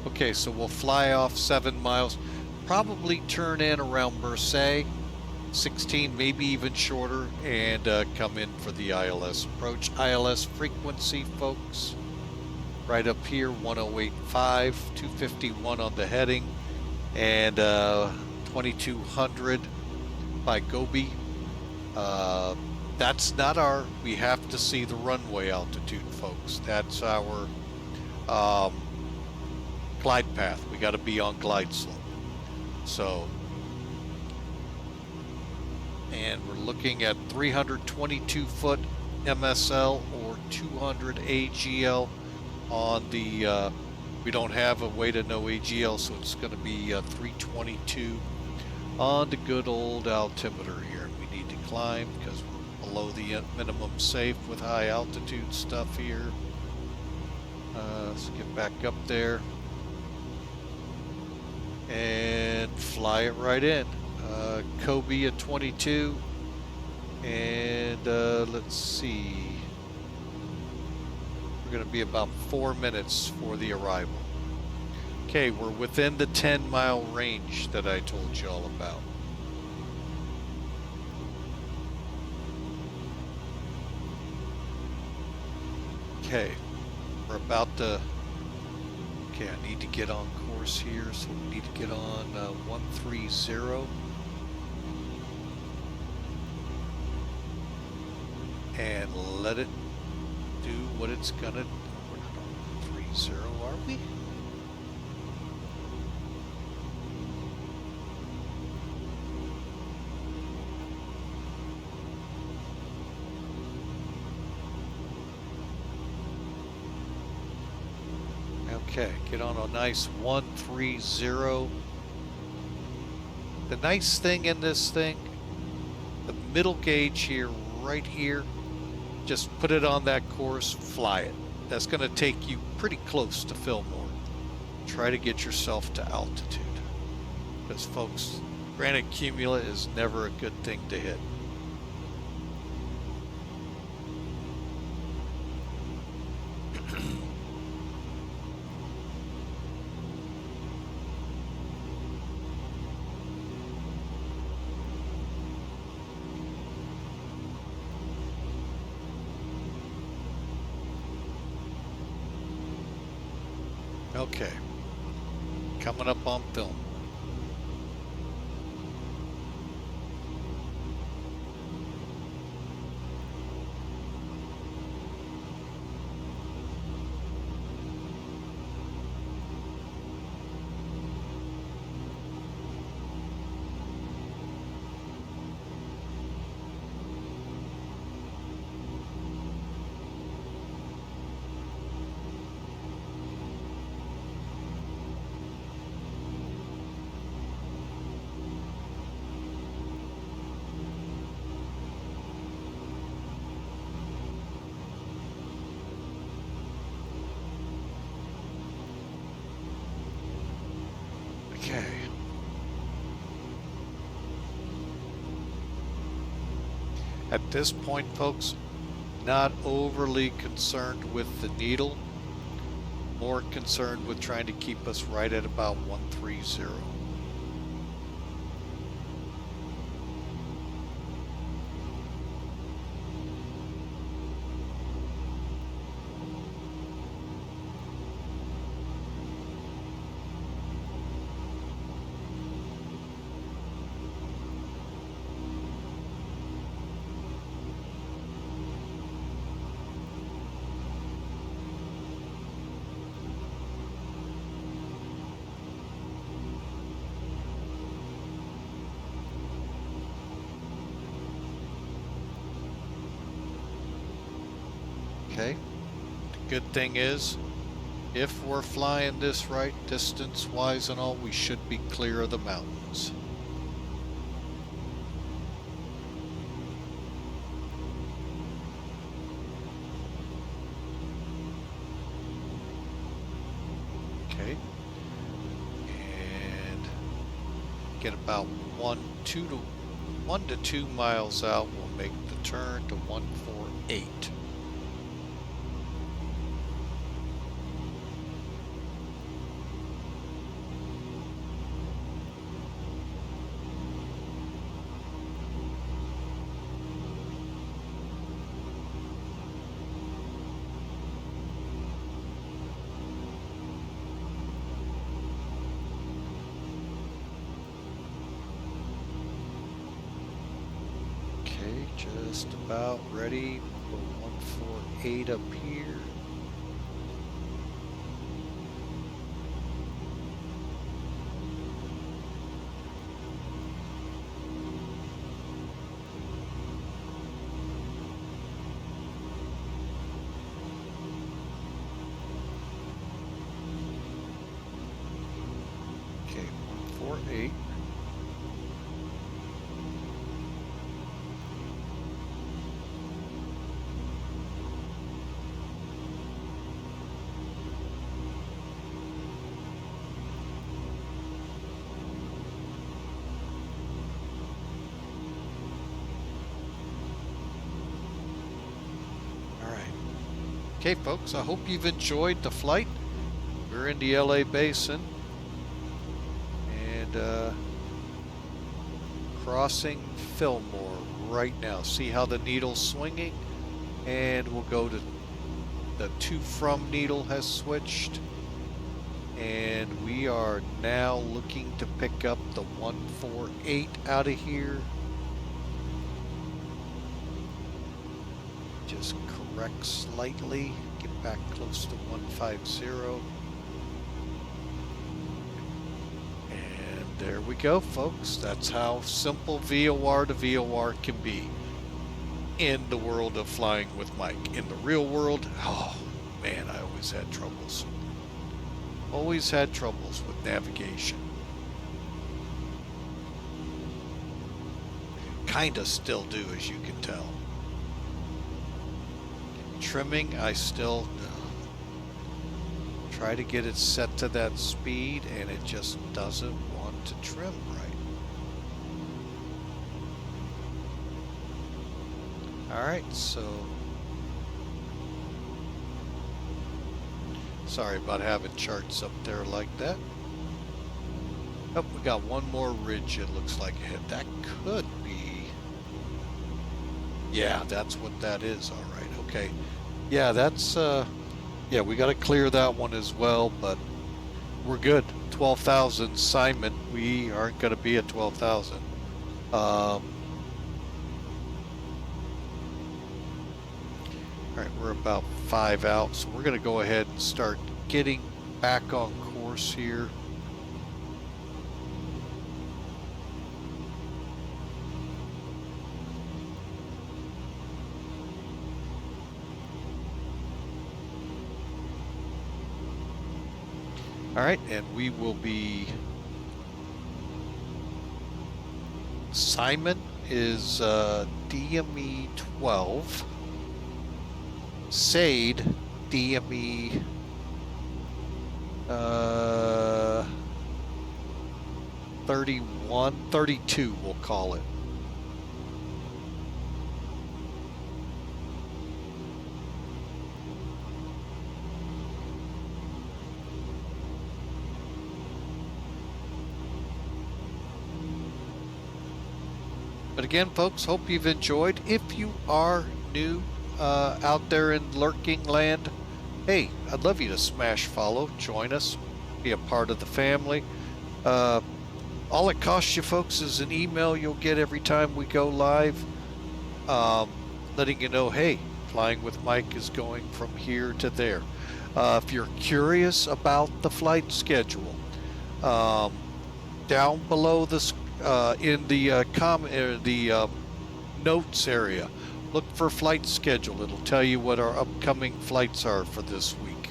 Speaker 1: Okay, so we'll fly off 7 miles, probably turn in around Marseille, 16, maybe even shorter, and come in for the ILS approach. ILS frequency, folks, right up here, 108.5, 251 on the heading, and 2200 by Gobi. That's not our, we have to see the runway altitude, folks. That's our glide path. We got to be on glide slope. So, and we're looking at 322 foot MSL or 200 AGL on the, we don't have a way to know AGL, so it's going to be 322 on the good old altimeter here. We need to climb because we're below the minimum safe with high altitude stuff here. Let's get back up there and fly it right in. Kobe at 22, and let's see, we're going to be about 4 minutes for the arrival. Okay, we're within the 10-mile range that I told you all about. Okay, we're about to, okay, I need to get on course here, so we need to get on 130 and let it do what it's gonna do. We're not on 130, are we? Okay, get on a nice 130. The nice thing in this thing, the middle gauge here, right here, just put it on that course, fly it. That's going to take you pretty close to Fillmore. Try to get yourself to altitude. Because folks, granite cumula is never a good thing to hit. Okay, coming up on film. Okay. At this point, folks, not overly concerned with the needle, more concerned with trying to keep us right at about 130. Okay, the good thing is, if we're flying this right, distance-wise and all, we should be clear of the mountains. Okay, and get about 1 to 2 miles out, we'll make the turn to 148. Just about ready for 148 up here. Okay, 148. Okay, folks, I hope you've enjoyed the flight. We're in the LA Basin and crossing Fillmore right now. See how the needle's swinging? And we'll go to the to from needle has switched. And we are now looking to pick up the 148 out of here. Just correct slightly, get back close to 150. And there we go, folks. That's how simple VOR to VOR can be in the world of flying with Mike. In the real world, oh man, I always had troubles. Always had troubles with navigation. Kinda still do, as you can tell. Trimming, I still try to get it set to that speed and it just doesn't want to trim right. Alright, so sorry about having charts up there like that. Oh, we got one more ridge it looks like ahead. That could be... Yeah, that's what that is. Alright, okay. Yeah, that's... Yeah, we got to clear that one as well, but we're good. 12,000. Simon, we aren't going to be at 12,000. All right, we're about 5 out, so we're going to go ahead and start getting back on course here. All right, and we will be... Simon is DME 12. Sade, DME 31, 32, we'll call it. But again, folks, hope you've enjoyed. If you are new out there in lurking land, hey, I'd love you to smash follow, join us, be a part of the family. All it costs you, folks, is an email you'll get every time we go live, letting you know, hey, Flying with Mike is going from here to there. If you're curious about the flight schedule, down below this in the notes area, look for flight schedule. It'll tell you what our upcoming flights are for this week.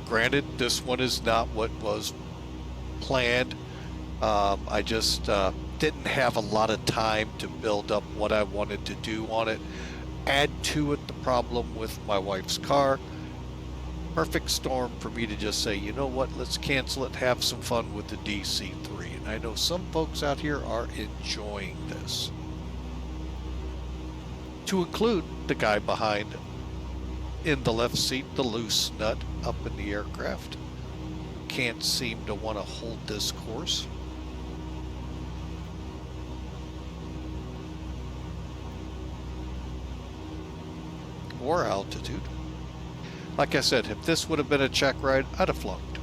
Speaker 1: Granted, this one is not what was planned. I just didn't have a lot of time to build up what I wanted to do on it. Add to it the problem with my wife's car. Perfect storm for me to just say, you know what, let's cancel it, have some fun with the DC-3. And I know some folks out here are enjoying this. To include the guy behind in the left seat, the loose nut up in the aircraft. Can't seem to want to hold this course. Or altitude. Like I said, if this would have been a check ride, I'd have flunked.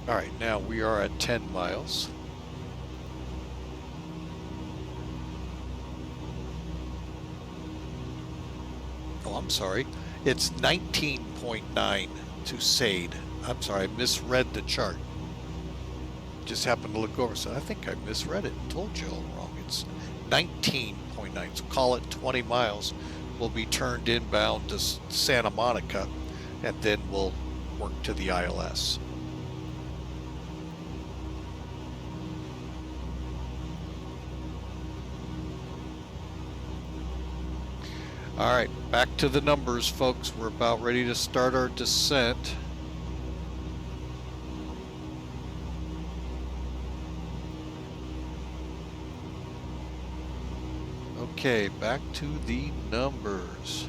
Speaker 1: All right, now we are at 10 miles. Oh, I'm sorry. It's 19.9 to Sade. I'm sorry, I misread the chart. Just happened to look over, so I think I misread it and told you all wrong. It's 19.9, so call it 20 miles. We'll be turned inbound to Santa Monica, and then we'll work to the ILS. All right, back to the numbers, folks. We're about ready to start our descent. Okay, back to the numbers.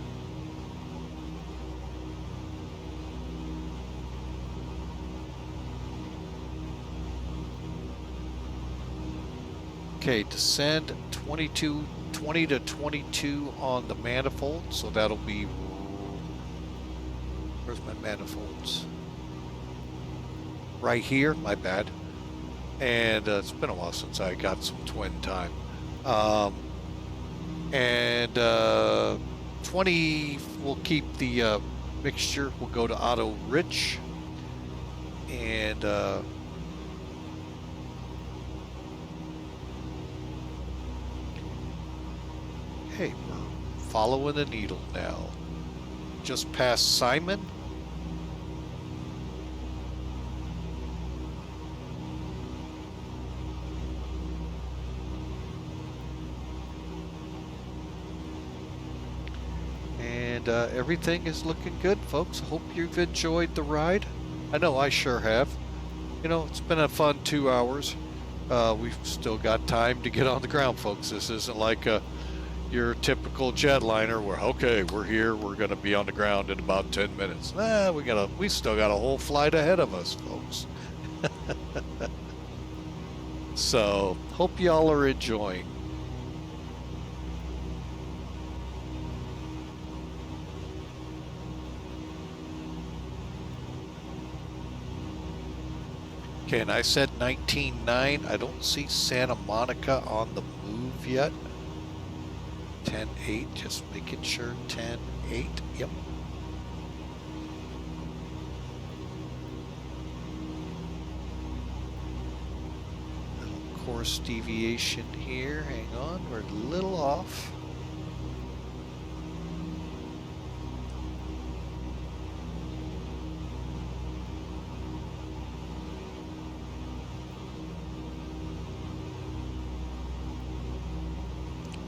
Speaker 1: Okay, descend 20 to 22 on the manifold, so that'll be, where's my manifolds? Right here, my bad. And it's been a while since I got some twin time. And 20, we'll keep the mixture. We'll go to auto rich. And hey, we're following the needle now. Just past Simon. everything is looking good, folks. Hope you've enjoyed the ride. I know I sure have. You know, it's been a fun 2 hours. We've still got time to get on the ground, folks. This isn't like your typical jetliner where, okay, we're here, we're going to be on the ground in about 10 minutes. We still got a whole flight ahead of us, folks. So, hope y'all are enjoying. Okay, and I said 19.9. I don't see Santa Monica on the move yet. 10.8, just making sure. 10.8, yep. Little course deviation here. Hang on, we're a little off.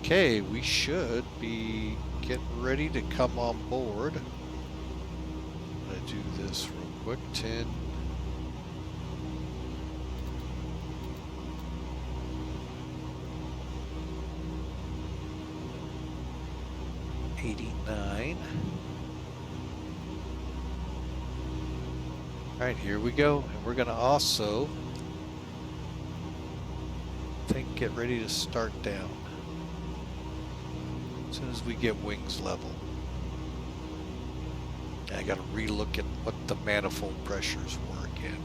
Speaker 1: Okay, we should be getting ready to come on board. I'm going to do this real quick. 10. $89. All right, here we go. And we're going to also, I think, get ready to start down. As soon as we get wings level. I got to relook at what the manifold pressures were again.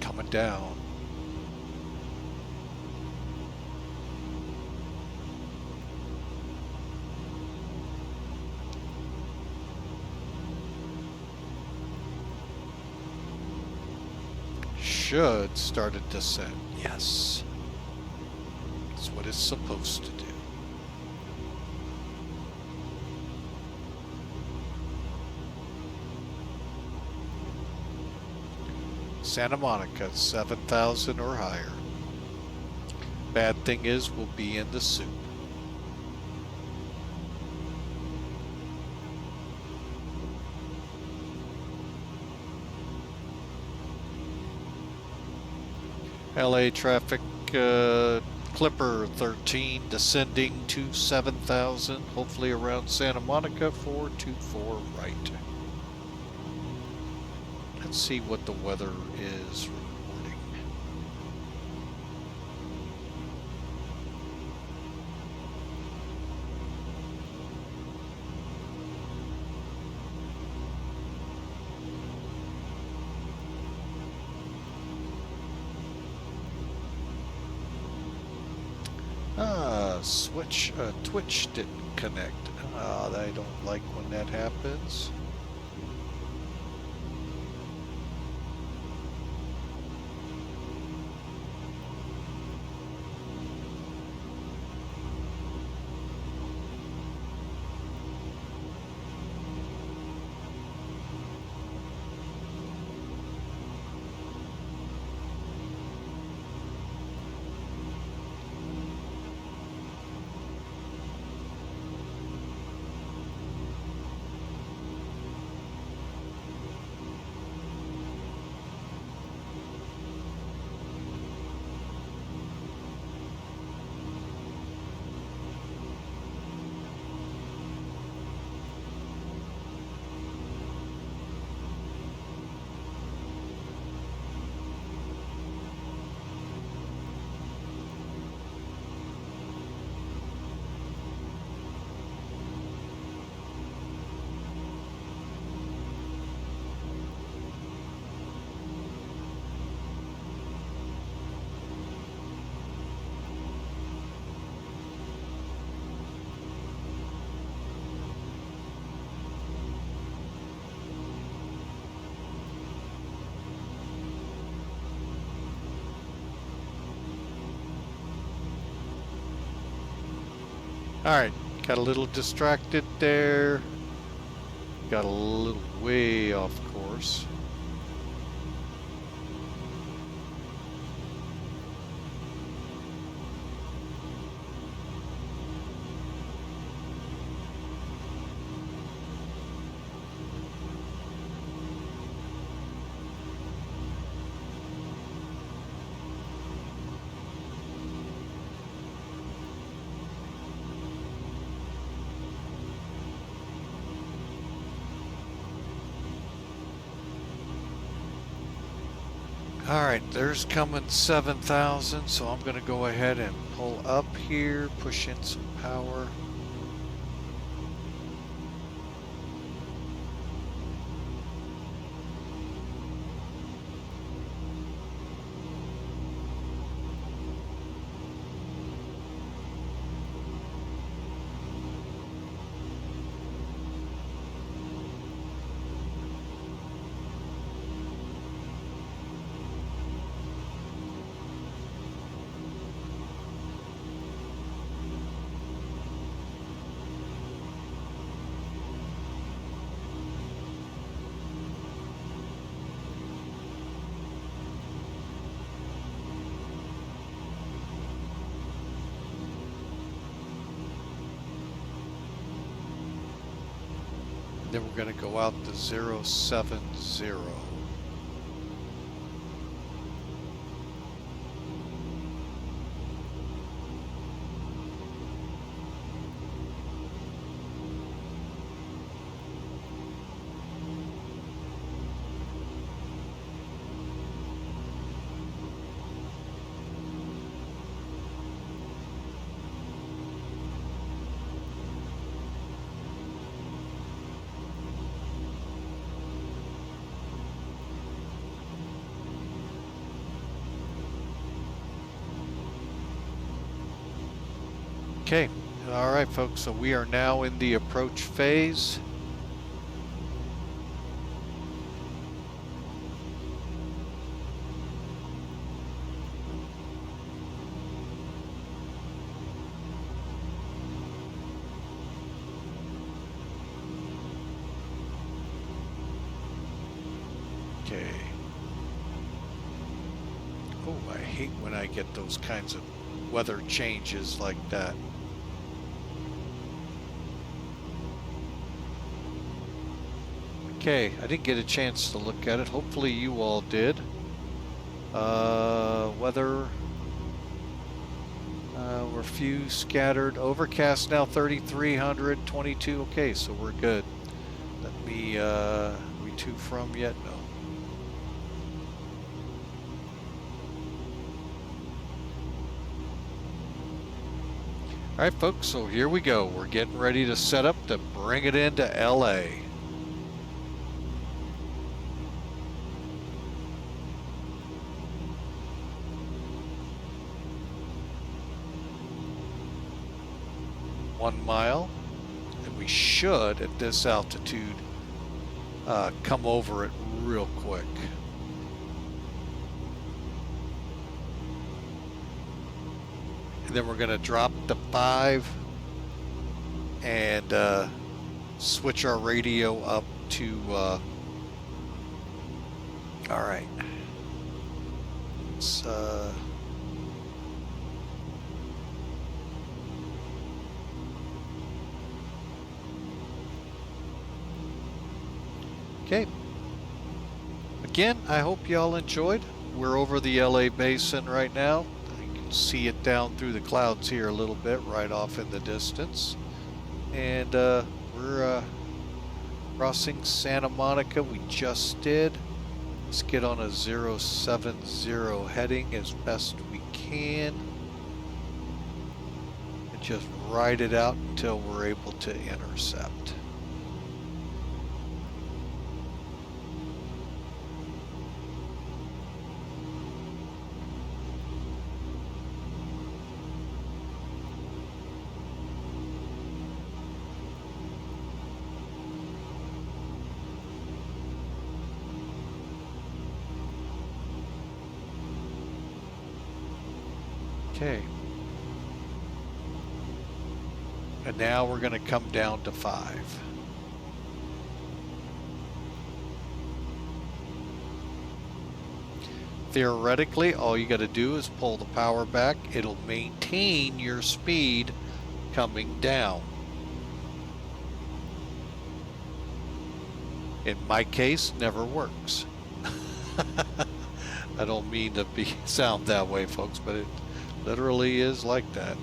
Speaker 1: Coming down. Should start a descent. Yes. That's what it's supposed to do. Santa Monica, 7,000 or higher. Bad thing is, we'll be in the soup. LA traffic, Clipper 13 descending to 7,000, hopefully around Santa Monica, 424 right. Let's see what the weather is reporting. Twitch didn't connect. I don't like when that happens. Alright, got a little distracted there. Got a little way off course. Alright, there's coming 7,000, so I'm going to go ahead and pull up here, push in some power. Then we're going to go out to 070. Okay, all right, folks, so we are now in the approach phase. Okay. Oh, I hate when I get those kinds of weather changes like that. Okay, I didn't get a chance to look at it. Hopefully you all did. Weather, we're few scattered. Overcast now 3,300, 22. Okay, so we're good. Let me, we to from yet? No. All right, folks, so here we go. We're getting ready to set up to bring it into LA. One mile, and we should at this altitude come over it real quick. And then we're going to drop to 5 and switch our radio up to all right, it's okay. Again, I hope y'all enjoyed. We're over the LA basin right now. You can see it down through the clouds here a little bit, right off in the distance. And we're crossing Santa Monica. We just did. Let's get on a 070 heading as best we can. And just ride it out until we're able to intercept. Okay. And now we're going to come down to 5. Theoretically, all you got to do is pull the power back. It'll maintain your speed coming down. In my case, never works. I don't mean to sound that way, folks, but it literally is like that.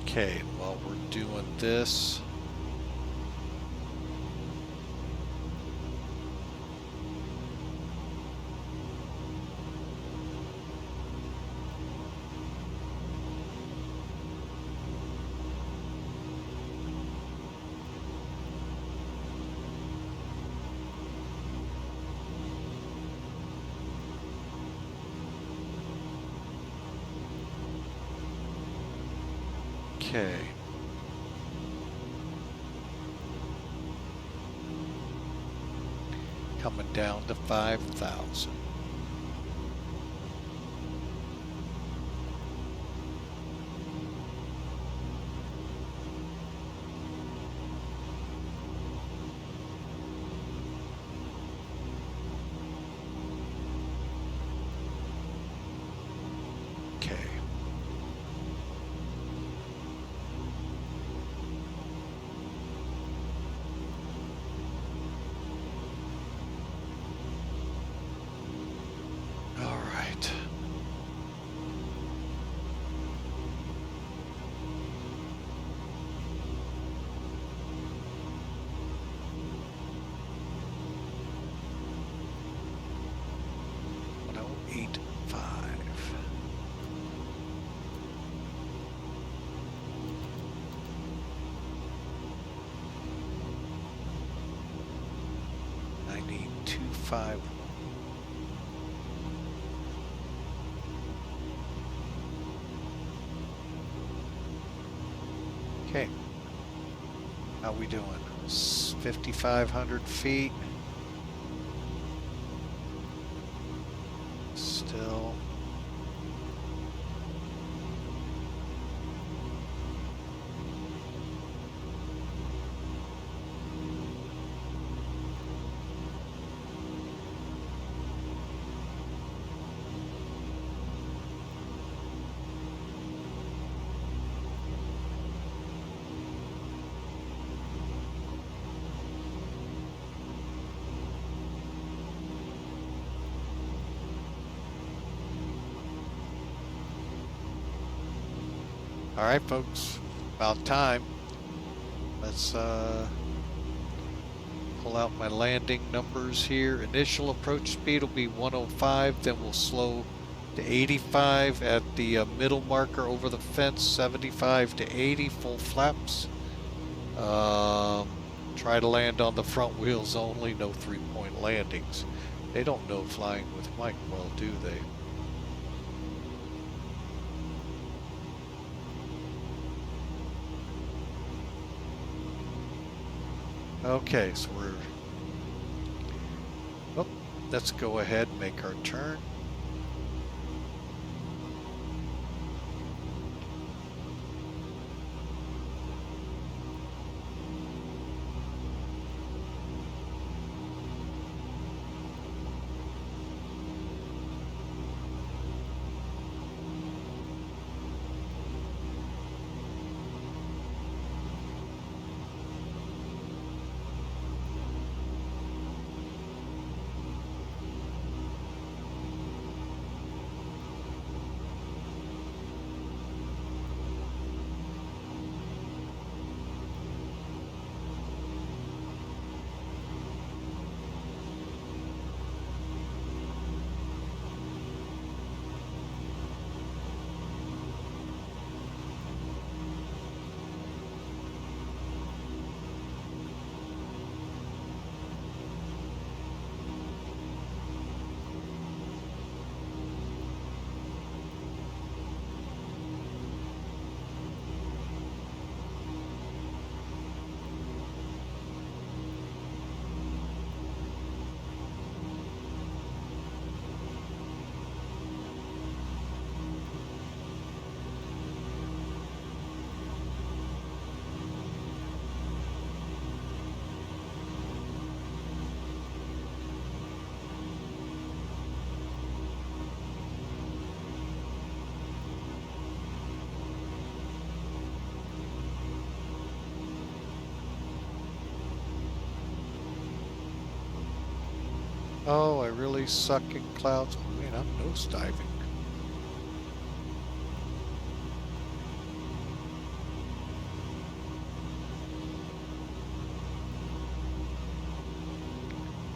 Speaker 1: Okay, while we're doing this, okay. Coming down to 5,000. Okay. All right. I need 251. Okay. How we doing? 5,500 feet. Still. All right, folks, about time. Let's pull out my landing numbers here. Initial approach speed will be 105, then we'll slow to 85 at the middle marker over the fence, 75 to 80, full flaps. Try to land on the front wheels only, no three-point landings. They don't know flying with Mike well, do they? Okay, so let's go ahead and make our turn. Oh, I really suck in clouds. Oh man, I'm nose diving.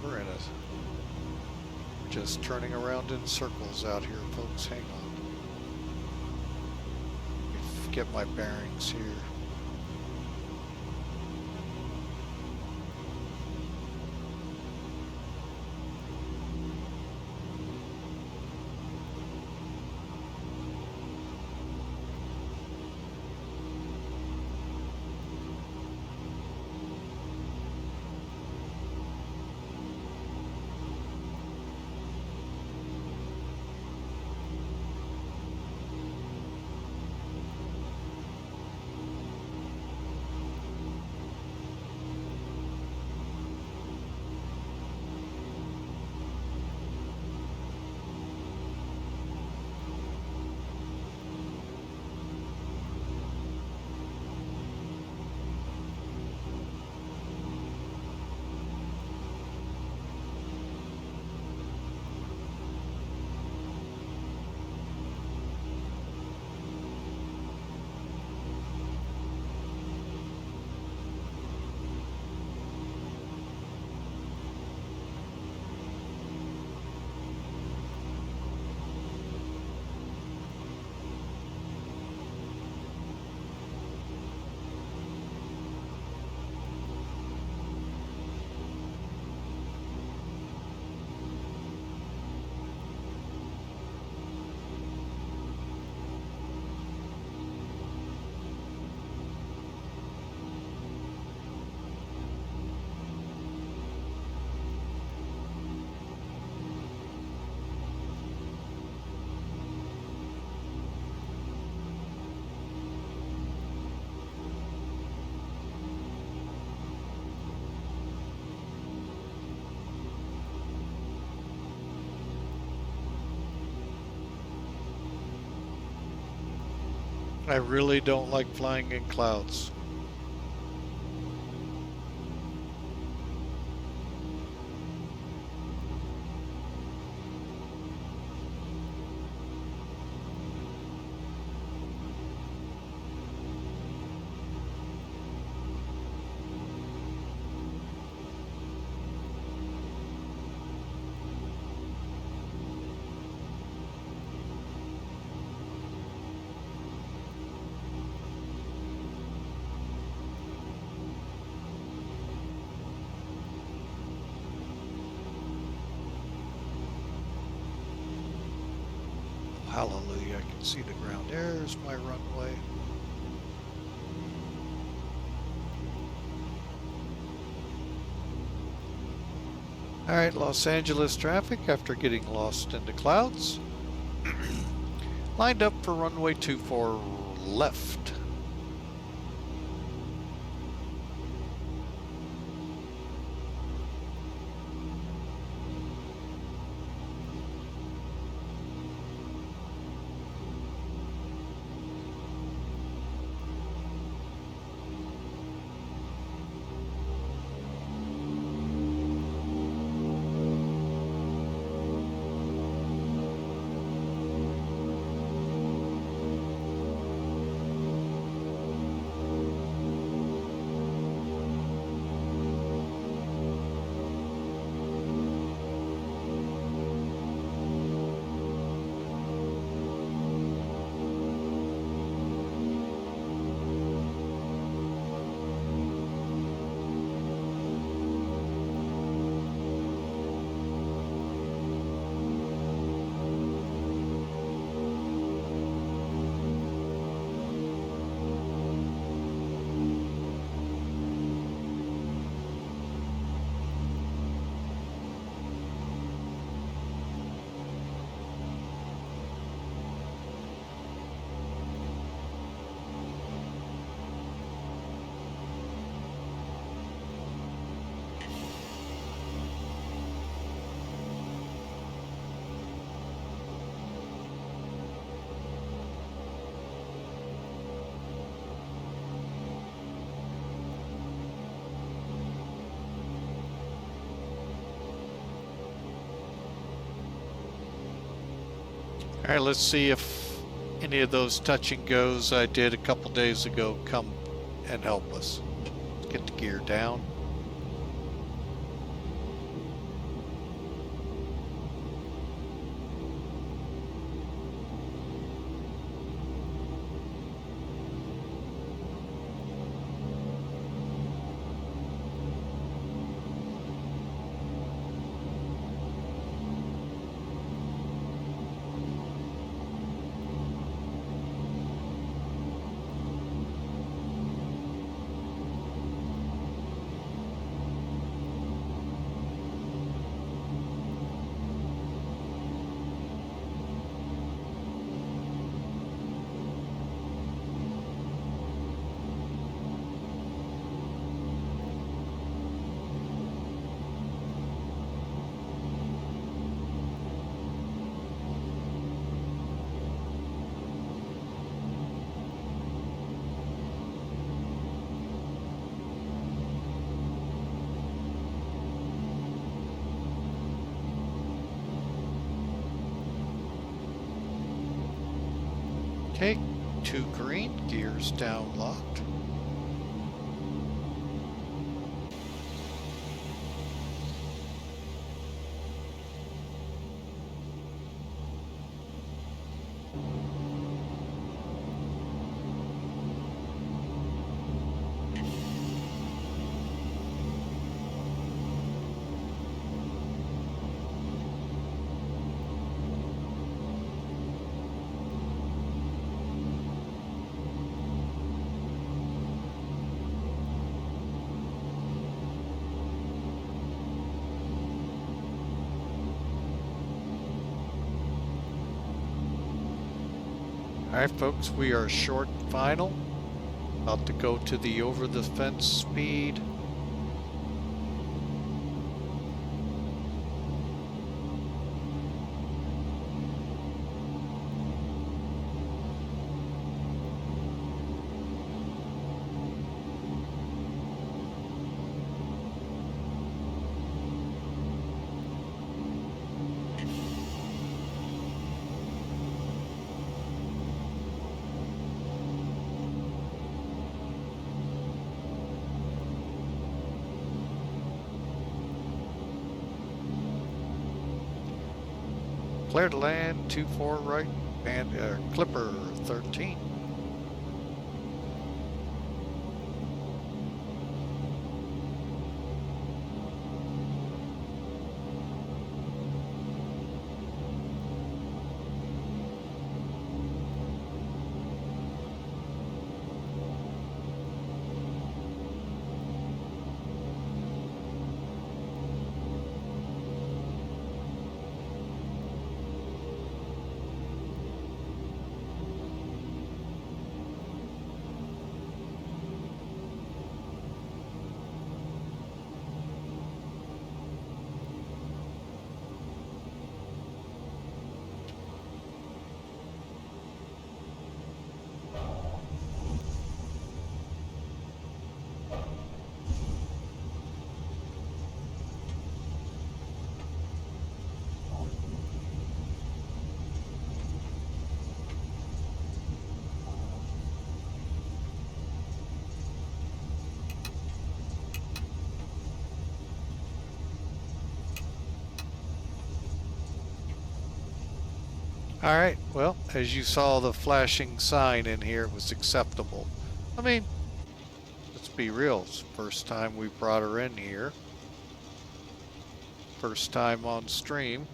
Speaker 1: We're just turning around in circles out here, folks. Hang on. Let me get my bearings here. I really don't like flying in clouds. Hallelujah, I can see the ground. There's my runway. All right, Los Angeles traffic after getting lost in the clouds. Lined up for runway 24 left. All right, let's see if any of those touch and goes I did a couple days ago come and help us. Let's get the gear down. Okay, 2 green, gears down locked. Alright folks, we are short final. About to go to the over the fence speed. Clear to land, 24 right, and Clipper 13. All right, well, as you saw the flashing sign in here, it was acceptable. I mean, let's be real, it's the first time we brought her in here. First time on stream.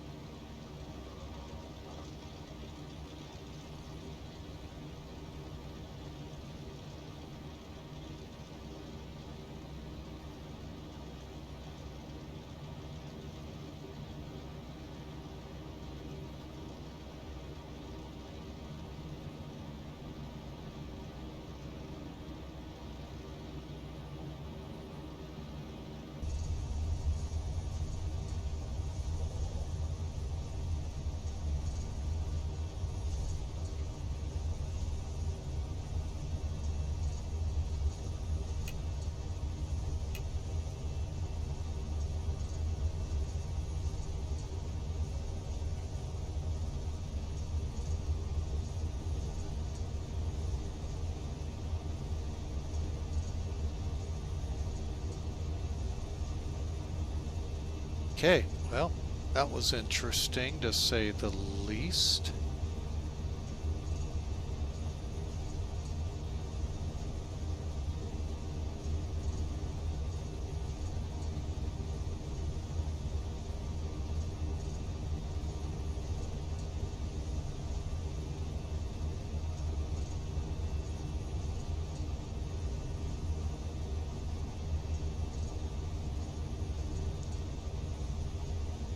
Speaker 1: Okay, well, that was interesting to say the least.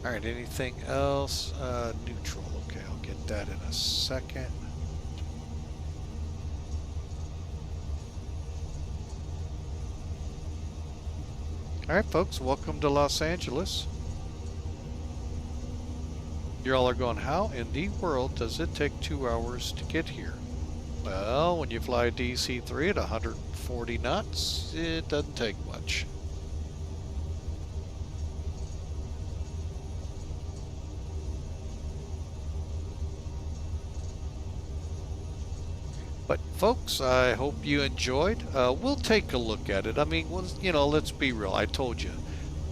Speaker 1: All right, anything else? Neutral. Okay, I'll get that in a second. All right, folks, welcome to Los Angeles. You all are going, how in the world does it take 2 hours to get here? Well, when you fly DC-3 at 140 knots, it doesn't take much. But folks, I hope you enjoyed. We'll take a look at it. I mean, you know, let's be real. I told you,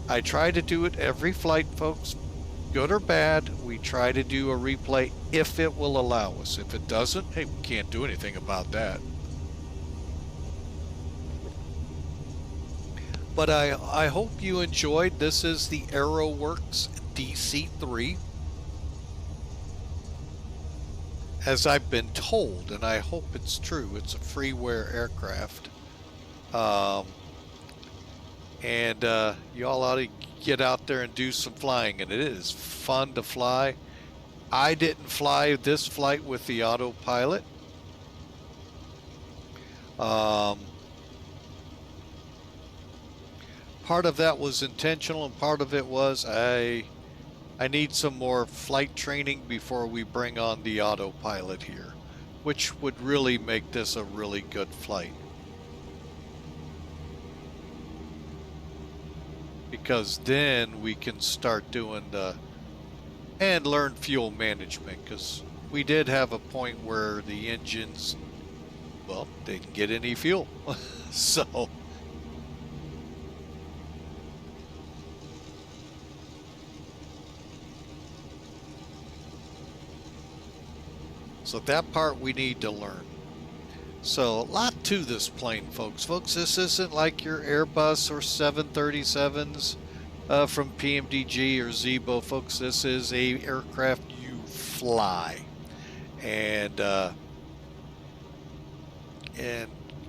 Speaker 1: I try to do it every flight, folks. Good or bad, we try to do a replay if it will allow us. If it doesn't, hey, we can't do anything about that. But I hope you enjoyed. This is the Aerowox DC-3. As I've been told, and I hope it's true, it's a freeware aircraft. You all ought to get out there and do some flying, and it is fun to fly. I didn't fly this flight with the autopilot. Part of that was intentional, and part of it was I need some more flight training before we bring on the autopilot here, which would really make this a really good flight. Because then we can start doing and learn fuel management, because we did have a point where the engines, well, they didn't get any fuel. So that part we need to learn. So a lot to this plane, folks. This isn't like your Airbus or 737s from PMDG or Zibo, folks. This is a aircraft you fly, and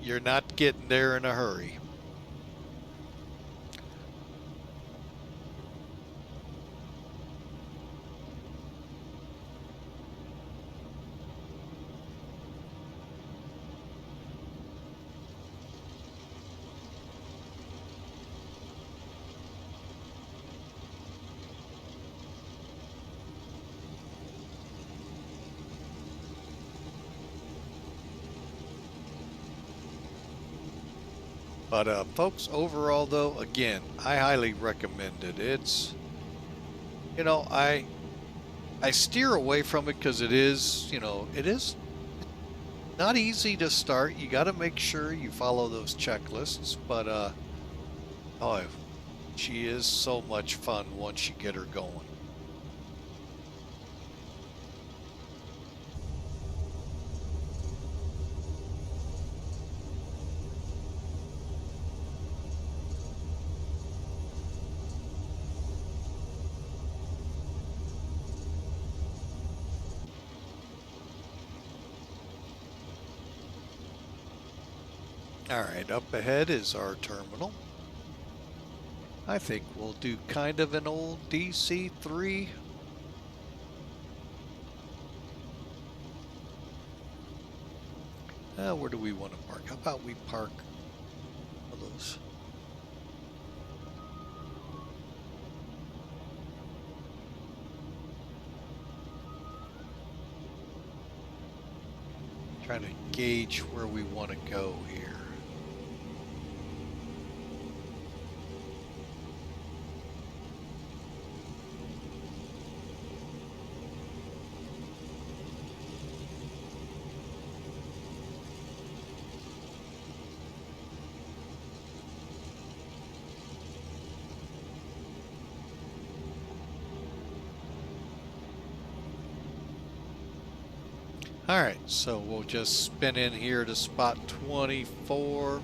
Speaker 1: you're not getting there in a hurry. But folks, overall though, again, I highly recommend it. It's, you know, I steer away from it because it is, you know, it is not easy to start. You got to make sure you follow those checklists. But oh, she is so much fun once you get her going. All right, up ahead is our terminal. I think we'll do kind of an old DC-3. Where do we want to park? How about we park one of those? Trying to gauge where we want to go here. All right, so we'll just spin in here to spot 24.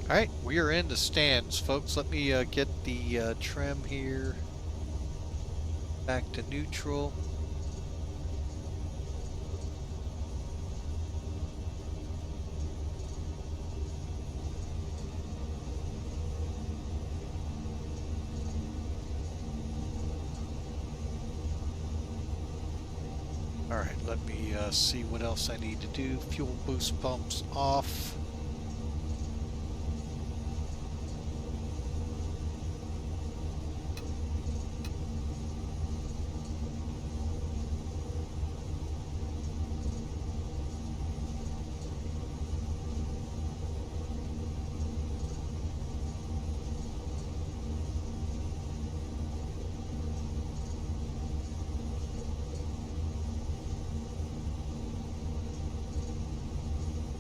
Speaker 1: All right, we are in the stands, folks. Let me get the trim here back to neutral. All right, let me see what else I need to do. Fuel boost pumps off.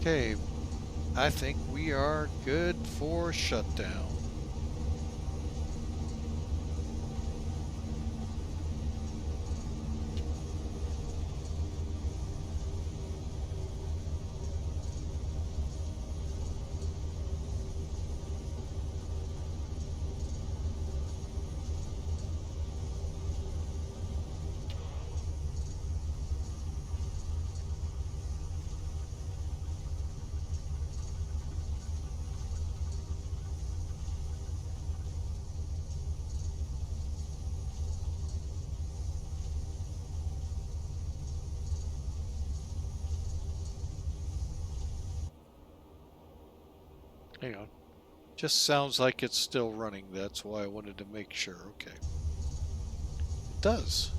Speaker 1: Okay, I think we are good for shutdown. Hang on. Just sounds like it's still running. That's why I wanted to make sure. Okay. It does.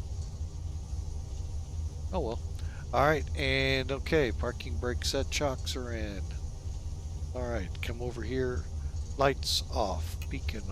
Speaker 1: Oh well. All right, and okay, parking brake set, chocks are in. All right, come over here. Lights off. Beacon.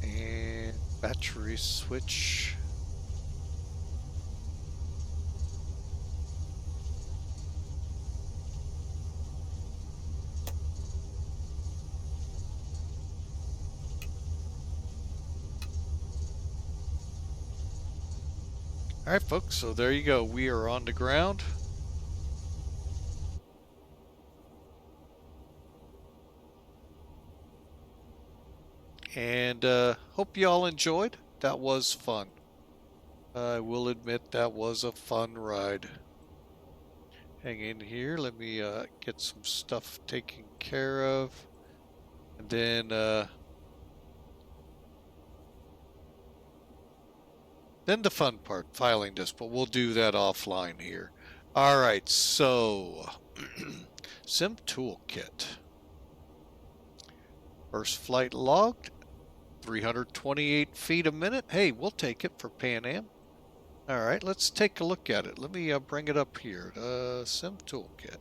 Speaker 1: And battery switch. All right, folks, so there you go. We are on the ground. And hope you all enjoyed. That was fun. I will admit that was a fun ride. Hang in here. Let me get some stuff taken care of. And then the fun part, filing this, but we'll do that offline here. All right, so Sim Toolkit. First flight logged, 328 feet a minute. Hey, we'll take it for Pan Am. All right, let's take a look at it. Let me bring it up here. Sim Toolkit.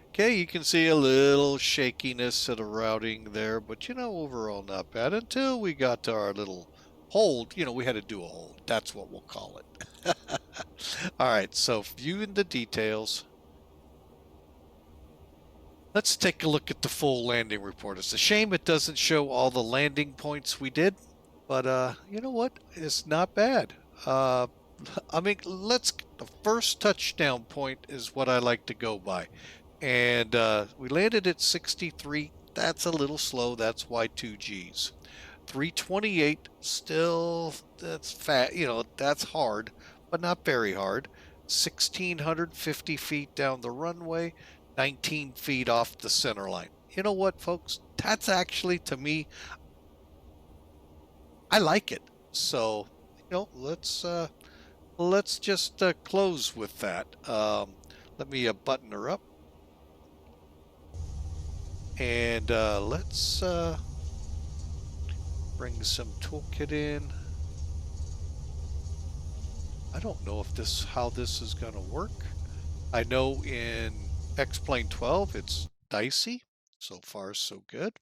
Speaker 1: Okay, you can see a little shakiness of the routing there, but you know, overall not bad until we got to our little hold. You know, we had to do a hold. That's what we'll call it. All right, so viewing the details. Let's take a look at the full landing report. It's a shame it doesn't show all the landing points we did, but you know what? It's not bad. I mean, the first touchdown point is what I like to go by. And we landed at 63. That's a little slow. That's why 2Gs. 328, still, that's fat, that's hard, but not very hard. 1,650 feet down the runway, 19 feet off the center line. You know what, folks? That's actually, to me, I like it. So, let's just close with that. Let me button her up. And let's bring some toolkit in. I don't know if how this is going to work. I know in XP11 it's dicey. So far, so good.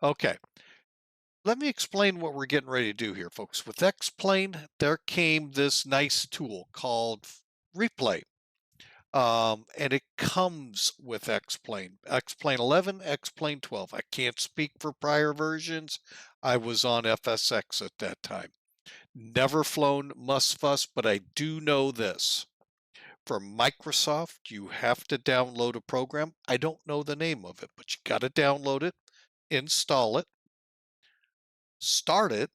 Speaker 1: Okay. Let me explain what we're getting ready to do here, folks. With X-Plane, there came this nice tool called Replay. And it comes with X-Plane. X-Plane 11, X-Plane 12. I can't speak for prior versions. I was on FSX at that time. Never flown Musfuss, but I do know this. For Microsoft, you have to download a program. I don't know the name of it, but you got to download it, install it, start it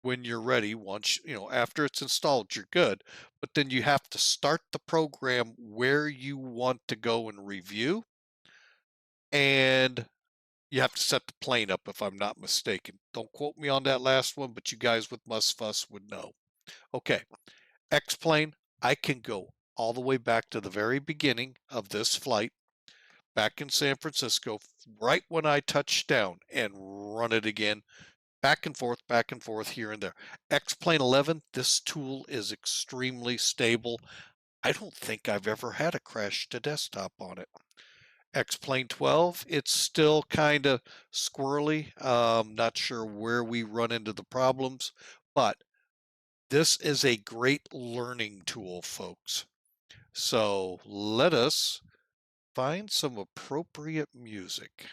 Speaker 1: when you're ready. Once, after it's installed, you're good. But then you have to start the program where you want to go and review. And you have to set the plane up, if I'm not mistaken. Don't quote me on that last one, but you guys with Musfuss would know. Okay, X-Plane, I can go all the way back to the very beginning of this flight, back in San Francisco, right when I touched down, and run it again, back and forth, here and there. X-Plane 11, this tool is extremely stable. I don't think I've ever had a crash to desktop on it. X-Plane 12, it's still kind of squirrely. Not sure where we run into the problems, but this is a great learning tool, folks. So let us find some appropriate music.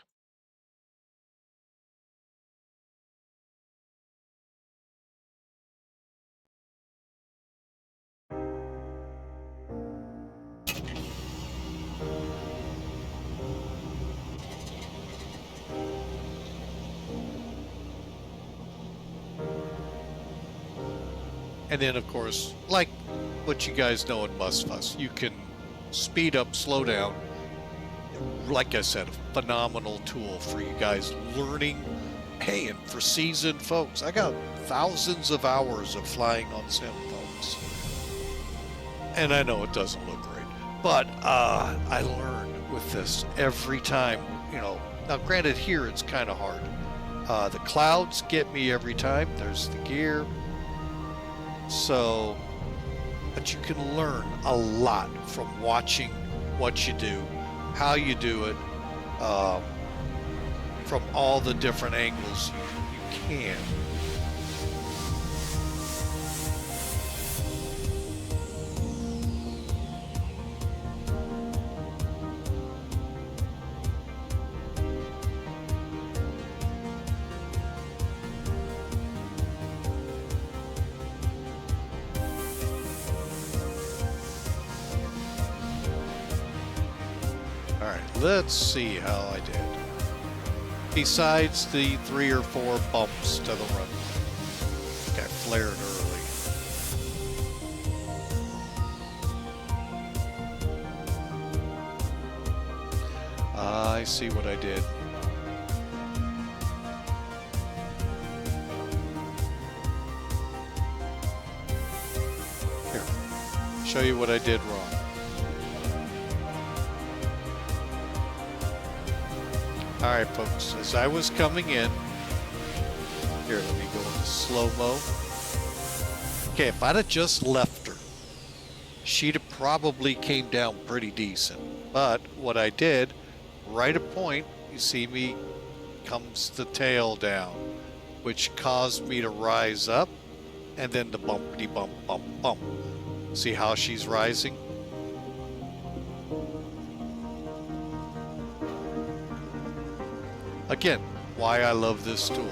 Speaker 1: And then, of course, like what you guys know in Musfuss, you can speed up, slow down. Like I said, a phenomenal tool for you guys learning. Hey, and for seasoned folks, I got thousands of hours of flying on sim, folks. And I know it doesn't look great, but I learn with this every time. Now granted, here it's kind of hard. The clouds get me every time. There's the gear. So, but you can learn a lot from watching what you do, how you do it, from all the different angles you can. Let's see how I did. Besides the 3 or 4 bumps to the runway. I flared early. I see what I did. Here, show you what I did wrong. All right, folks, as I was coming in, here, let me go into slow-mo. Okay, if I'd have just left her, she'd have probably came down pretty decent. But what I did, right at point, you see me, comes the tail down, which caused me to rise up, and then the bumpity bump, bump, bump. See how she's rising? Again, why I love this tool.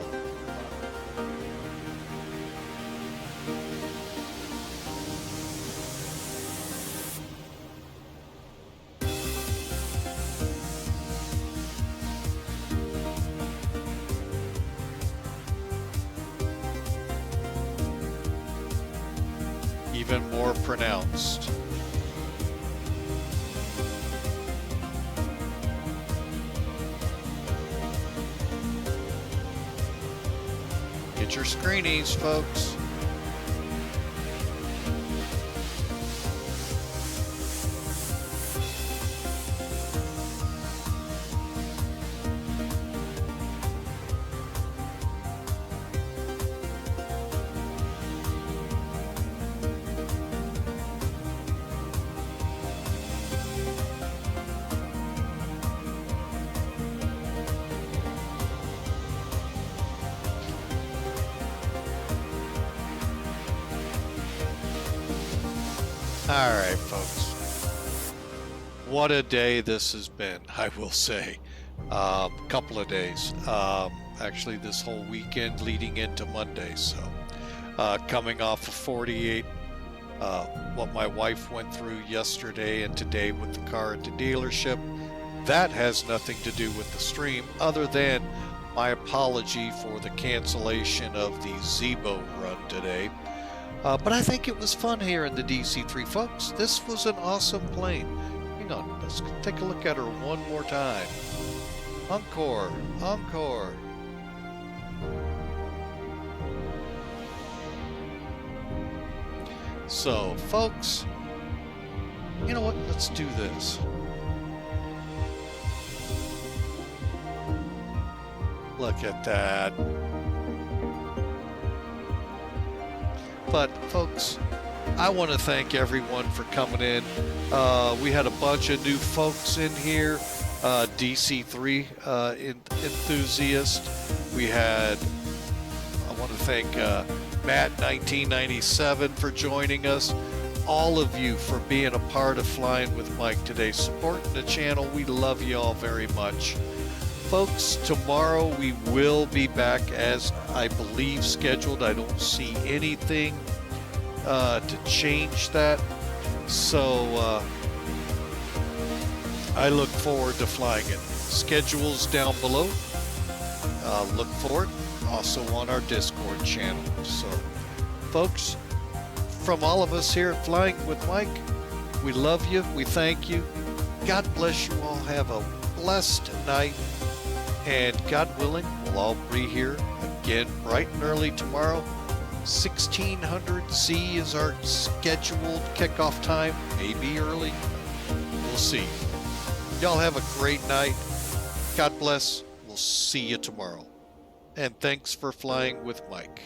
Speaker 1: Even more pronounced. Get your screenies, folks. All right, folks. What a day this has been, I will say. Couple of days. Actually, this whole weekend leading into Monday. So, coming off of 48, what my wife went through yesterday and today with the car at the dealership, that has nothing to do with the stream, other than my apology for the cancellation of the Zebo run today. But I think it was fun here in the DC-3, folks. This was an awesome plane. Hang on, let's take a look at her one more time. Encore, encore. So, folks, you know what? Let's do this. Look at that. But folks, I want to thank everyone for coming in. We had a bunch of new folks in here. DC-3 enthusiast. We had, I want to thank Matt 1997 for joining us. All of you for being a part of Flying with Mike today, supporting the channel. We love you all very much. Folks, tomorrow we will be back as I believe scheduled. I don't see anything to change that. So I look forward to flying it. Schedules down below. Look for it. Also on our Discord channel. So, folks, from all of us here at Flying with Mike, we love you. We thank you. God bless you all. Have a blessed night. And God willing, we'll all be here again bright and early tomorrow. 1600 C is our scheduled kickoff time. Maybe early. We'll see. Y'all have a great night. God bless. We'll see you tomorrow. And thanks for flying with Mike.